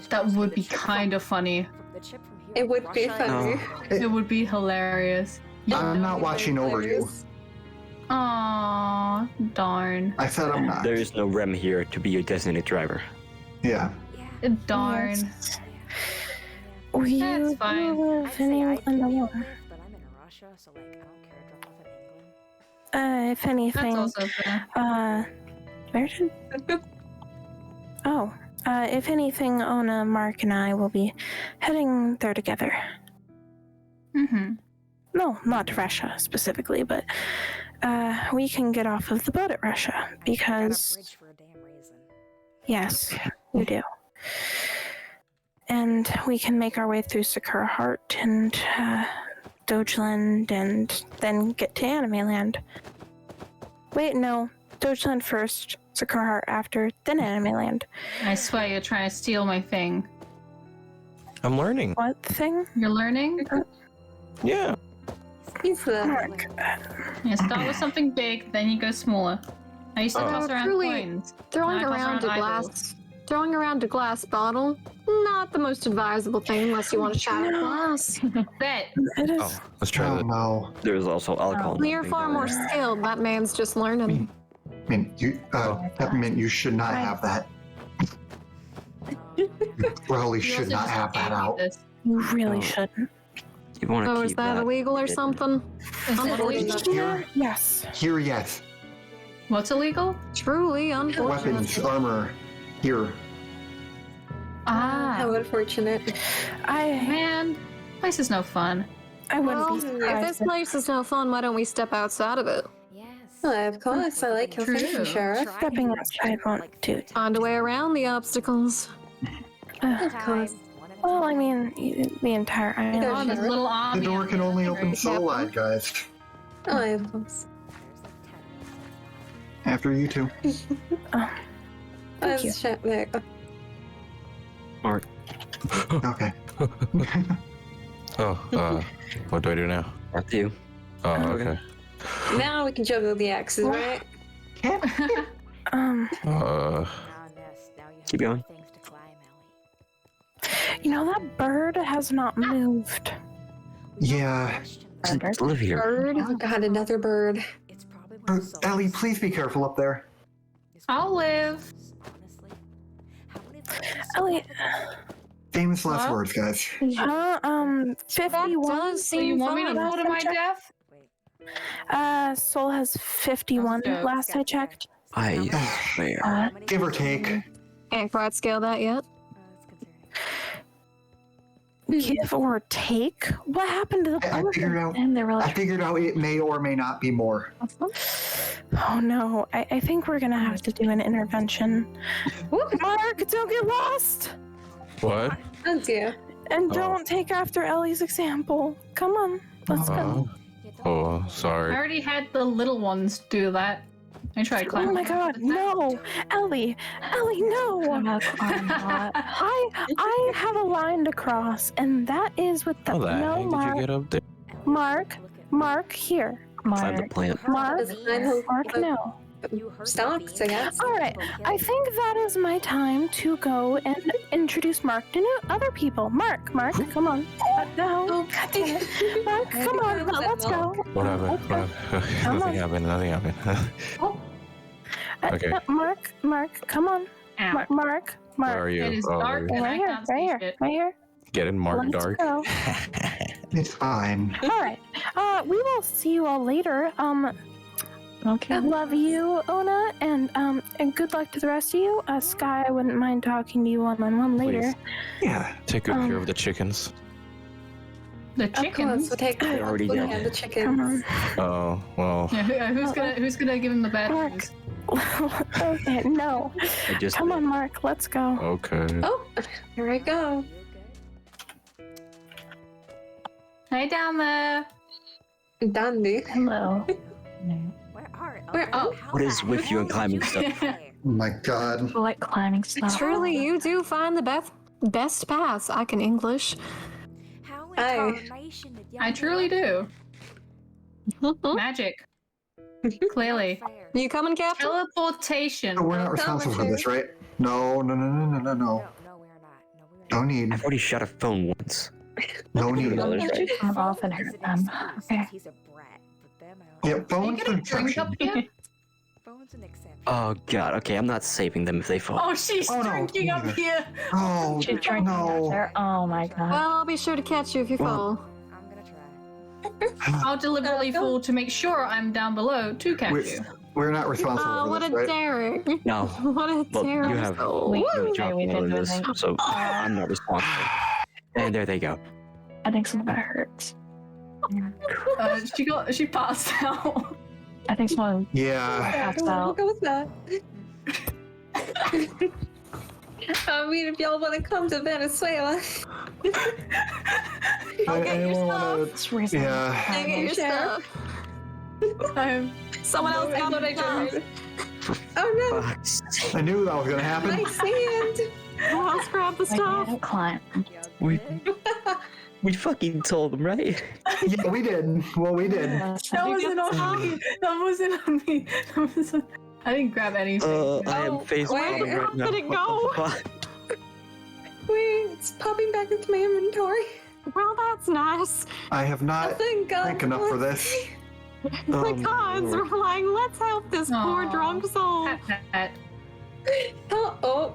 [SPEAKER 4] That would be kind of funny.
[SPEAKER 8] It would be funny.
[SPEAKER 4] It would be hilarious.
[SPEAKER 5] I'm not watching over you.
[SPEAKER 4] Aww, darn.
[SPEAKER 5] I said I'm not.
[SPEAKER 21] There is no Rem here to be your designated driver.
[SPEAKER 5] Yeah.
[SPEAKER 4] Darn.
[SPEAKER 6] We
[SPEAKER 4] That's fine.
[SPEAKER 6] live in England alone. If anything,
[SPEAKER 4] That's also fair.
[SPEAKER 6] where did? Oh, if anything, Ona, Mark, and I will be heading there together.
[SPEAKER 4] Mm-hmm.
[SPEAKER 6] No, not to Russia specifically, but we can get off of the boat at Russia because. Yes, we do. And we can make our way through Sakura Heart and Dogeland and then get to Anime Land. Wait, no. Dogeland first, Sakura Heart after, then Anime Land.
[SPEAKER 4] I swear you're trying to steal my thing.
[SPEAKER 1] I'm learning.
[SPEAKER 6] What thing?
[SPEAKER 4] You're learning?
[SPEAKER 1] Yeah.
[SPEAKER 6] Mark.
[SPEAKER 4] Yeah, start with something big, then you go smaller. I used to toss around
[SPEAKER 19] truly,
[SPEAKER 4] coins.
[SPEAKER 19] Throwing
[SPEAKER 4] Now I toss
[SPEAKER 19] around a
[SPEAKER 4] eyeballs.
[SPEAKER 19] glass, throwing around a glass bottle, not the most advisable thing unless you want to shatter glass.
[SPEAKER 4] Bet.
[SPEAKER 6] It is.
[SPEAKER 1] Oh, let's try that.
[SPEAKER 5] No.
[SPEAKER 21] There's also alcohol.
[SPEAKER 19] Well, you're far more skilled. That man's just learning.
[SPEAKER 5] I mean, Peppermint, you should not have that. You probably should not have that out.
[SPEAKER 6] You really shouldn't.
[SPEAKER 21] You want to
[SPEAKER 19] Oh, is
[SPEAKER 21] keep
[SPEAKER 19] that illegal or something?
[SPEAKER 5] Here,
[SPEAKER 6] Yes.
[SPEAKER 5] here, yes.
[SPEAKER 4] What's illegal?
[SPEAKER 19] Truly unfortunate.
[SPEAKER 5] Weapons, armor, here.
[SPEAKER 4] Ah.
[SPEAKER 8] How unfortunate.
[SPEAKER 4] Man, place is no fun.
[SPEAKER 6] I wouldn't
[SPEAKER 19] Well,
[SPEAKER 6] be surprised.
[SPEAKER 19] if this place is no fun, why don't we step outside of it?
[SPEAKER 8] Well, of course, I like your thinking, Sheriff.
[SPEAKER 6] Stepping outside won't do it.
[SPEAKER 19] Find a way around the obstacles.
[SPEAKER 8] Of course.
[SPEAKER 6] Well, I mean, the entire island.
[SPEAKER 4] Oh, this little
[SPEAKER 5] The
[SPEAKER 4] army.
[SPEAKER 5] door can only open so wide, guys.
[SPEAKER 8] Oh, of course.
[SPEAKER 5] After you two.
[SPEAKER 8] Let's check there.
[SPEAKER 21] Mark.
[SPEAKER 5] Okay.
[SPEAKER 1] Oh, what do I do now?
[SPEAKER 21] Up to you.
[SPEAKER 1] Oh, okay.
[SPEAKER 8] Now we can juggle the axes, right?
[SPEAKER 21] Keep going.
[SPEAKER 6] You know, that bird has not moved.
[SPEAKER 5] Yeah.
[SPEAKER 21] Live here.
[SPEAKER 8] Bird? Oh god, another bird.
[SPEAKER 5] Ellie, please be careful up there.
[SPEAKER 4] I'll live.
[SPEAKER 6] Elliot.
[SPEAKER 5] Famous last words, guys.
[SPEAKER 6] 51.
[SPEAKER 4] So you want me to go to my death?
[SPEAKER 6] Soul has 51 last I checked.
[SPEAKER 21] I swear.
[SPEAKER 5] Give or take.
[SPEAKER 19] Can't quite scale that yet.
[SPEAKER 6] Give or take? What happened to the
[SPEAKER 5] I figured out.
[SPEAKER 6] And they were
[SPEAKER 5] I
[SPEAKER 6] like,
[SPEAKER 5] figured out it may or may not be more.
[SPEAKER 6] oh no, I think we're gonna have to do an intervention. Mark, don't get lost!
[SPEAKER 1] What?
[SPEAKER 8] Thank you.
[SPEAKER 6] And don't take after Ellie's example. Come on, let's go.
[SPEAKER 1] Oh,
[SPEAKER 4] I
[SPEAKER 1] sorry.
[SPEAKER 4] already had the little ones do that. I tried climbing.
[SPEAKER 6] Oh my god, no! Ellie, no! I have a line to cross, and that is with the
[SPEAKER 1] How the
[SPEAKER 6] no
[SPEAKER 1] heck did
[SPEAKER 6] Mark.
[SPEAKER 1] you get up there?
[SPEAKER 6] Mark, here.
[SPEAKER 21] Climb the plant.
[SPEAKER 6] Mark, no.
[SPEAKER 8] Stocks, I guess.
[SPEAKER 6] All right, I think that is my time to go and introduce Mark to other people. Mark, come on. No, God damn it. Mark, come on, let's go.
[SPEAKER 1] What happened? Nothing happened. Okay.
[SPEAKER 6] Mark, come on.
[SPEAKER 4] Ow.
[SPEAKER 6] Mark.
[SPEAKER 1] Where are you?
[SPEAKER 4] It is
[SPEAKER 1] Oh,
[SPEAKER 4] dark
[SPEAKER 1] there you
[SPEAKER 4] and
[SPEAKER 6] Right
[SPEAKER 4] I
[SPEAKER 6] here,
[SPEAKER 4] can't
[SPEAKER 6] right
[SPEAKER 4] see
[SPEAKER 6] here,
[SPEAKER 4] shit.
[SPEAKER 6] right here.
[SPEAKER 1] Get in, Mark
[SPEAKER 6] Let's
[SPEAKER 1] Dark.
[SPEAKER 6] go.
[SPEAKER 5] It's fine.
[SPEAKER 6] All right. We will see you all later.
[SPEAKER 20] Okay.
[SPEAKER 6] I love you, Ona, and good luck to the rest of you. Sky, I wouldn't mind talking to you one-on-one later.
[SPEAKER 1] Please.
[SPEAKER 5] Yeah.
[SPEAKER 1] Take good care of the chickens.
[SPEAKER 4] The
[SPEAKER 8] Of course,
[SPEAKER 4] chickens?
[SPEAKER 8] we'll take
[SPEAKER 21] They're already
[SPEAKER 8] we'll
[SPEAKER 21] dead.
[SPEAKER 8] hand the
[SPEAKER 6] Come
[SPEAKER 8] chickens.
[SPEAKER 1] Oh, well.
[SPEAKER 4] Yeah, who's gonna give him the bad news?
[SPEAKER 6] Okay, no.
[SPEAKER 21] I just
[SPEAKER 6] Come on, Mark, let's go.
[SPEAKER 1] Okay.
[SPEAKER 8] Oh, here I go.
[SPEAKER 4] Hey down there.
[SPEAKER 8] Dandy.
[SPEAKER 20] Hello.
[SPEAKER 21] What is with you and climbing stuff?
[SPEAKER 5] Oh my god.
[SPEAKER 20] I like climbing stuff.
[SPEAKER 19] Truly, you do find the best paths. I can English.
[SPEAKER 4] I truly do. Magic. Clearly.
[SPEAKER 19] You coming, Captain?
[SPEAKER 4] Teleportation.
[SPEAKER 5] Oh, we're not responsible for this, right? No. No need.
[SPEAKER 21] I've already shot a phone once.
[SPEAKER 5] No need.
[SPEAKER 20] Come off and hurt them. Okay.
[SPEAKER 5] Yeah,
[SPEAKER 4] Are
[SPEAKER 5] phone's
[SPEAKER 4] you
[SPEAKER 5] an
[SPEAKER 4] gonna drink
[SPEAKER 5] exception.
[SPEAKER 4] up here?
[SPEAKER 21] Oh god, okay, I'm not saving them if they fall.
[SPEAKER 4] Oh, she's drinking up here.
[SPEAKER 5] Oh,
[SPEAKER 20] She's drinking out there. Oh my god.
[SPEAKER 19] Well, I'll be sure to catch you if you fall.
[SPEAKER 4] I'll deliberately fall to make sure I'm down below to catch you.
[SPEAKER 5] We're not responsible
[SPEAKER 19] Oh,
[SPEAKER 5] for
[SPEAKER 19] what
[SPEAKER 5] this,
[SPEAKER 19] a
[SPEAKER 5] right?
[SPEAKER 19] Derek.
[SPEAKER 21] No.
[SPEAKER 19] What a
[SPEAKER 21] Well,
[SPEAKER 19] Derek.
[SPEAKER 21] you have
[SPEAKER 20] We
[SPEAKER 21] dropped
[SPEAKER 20] did
[SPEAKER 21] one of this,
[SPEAKER 20] everything.
[SPEAKER 21] so I'm not responsible. And there they go.
[SPEAKER 20] I think some of that hurts.
[SPEAKER 4] She passed out.
[SPEAKER 20] I think someone
[SPEAKER 5] Yeah.
[SPEAKER 20] passed out.
[SPEAKER 8] Go with that. I mean, if y'all want to come to Venezuela.
[SPEAKER 5] Anyone wanna? Yeah.
[SPEAKER 19] I'll get your stuff. Someone else got what I did.
[SPEAKER 8] Oh
[SPEAKER 5] I knew that was gonna
[SPEAKER 8] no!
[SPEAKER 5] happen.
[SPEAKER 8] Nice hand.
[SPEAKER 19] Who else grabbed the stuff?
[SPEAKER 20] Don't climb.
[SPEAKER 21] We fucking told them, right?
[SPEAKER 5] Yeah, we did. Well, we did.
[SPEAKER 4] That wasn't on me. That wasn't on me. I didn't grab anything.
[SPEAKER 21] I am face palming right now.
[SPEAKER 19] Where did it go?
[SPEAKER 8] Wait, it's popping back into my inventory.
[SPEAKER 19] Well, that's nice.
[SPEAKER 5] I have not
[SPEAKER 8] Thank God.
[SPEAKER 5] drank enough for this.
[SPEAKER 19] The gods were like, let's help this poor drunk soul.
[SPEAKER 8] Oh,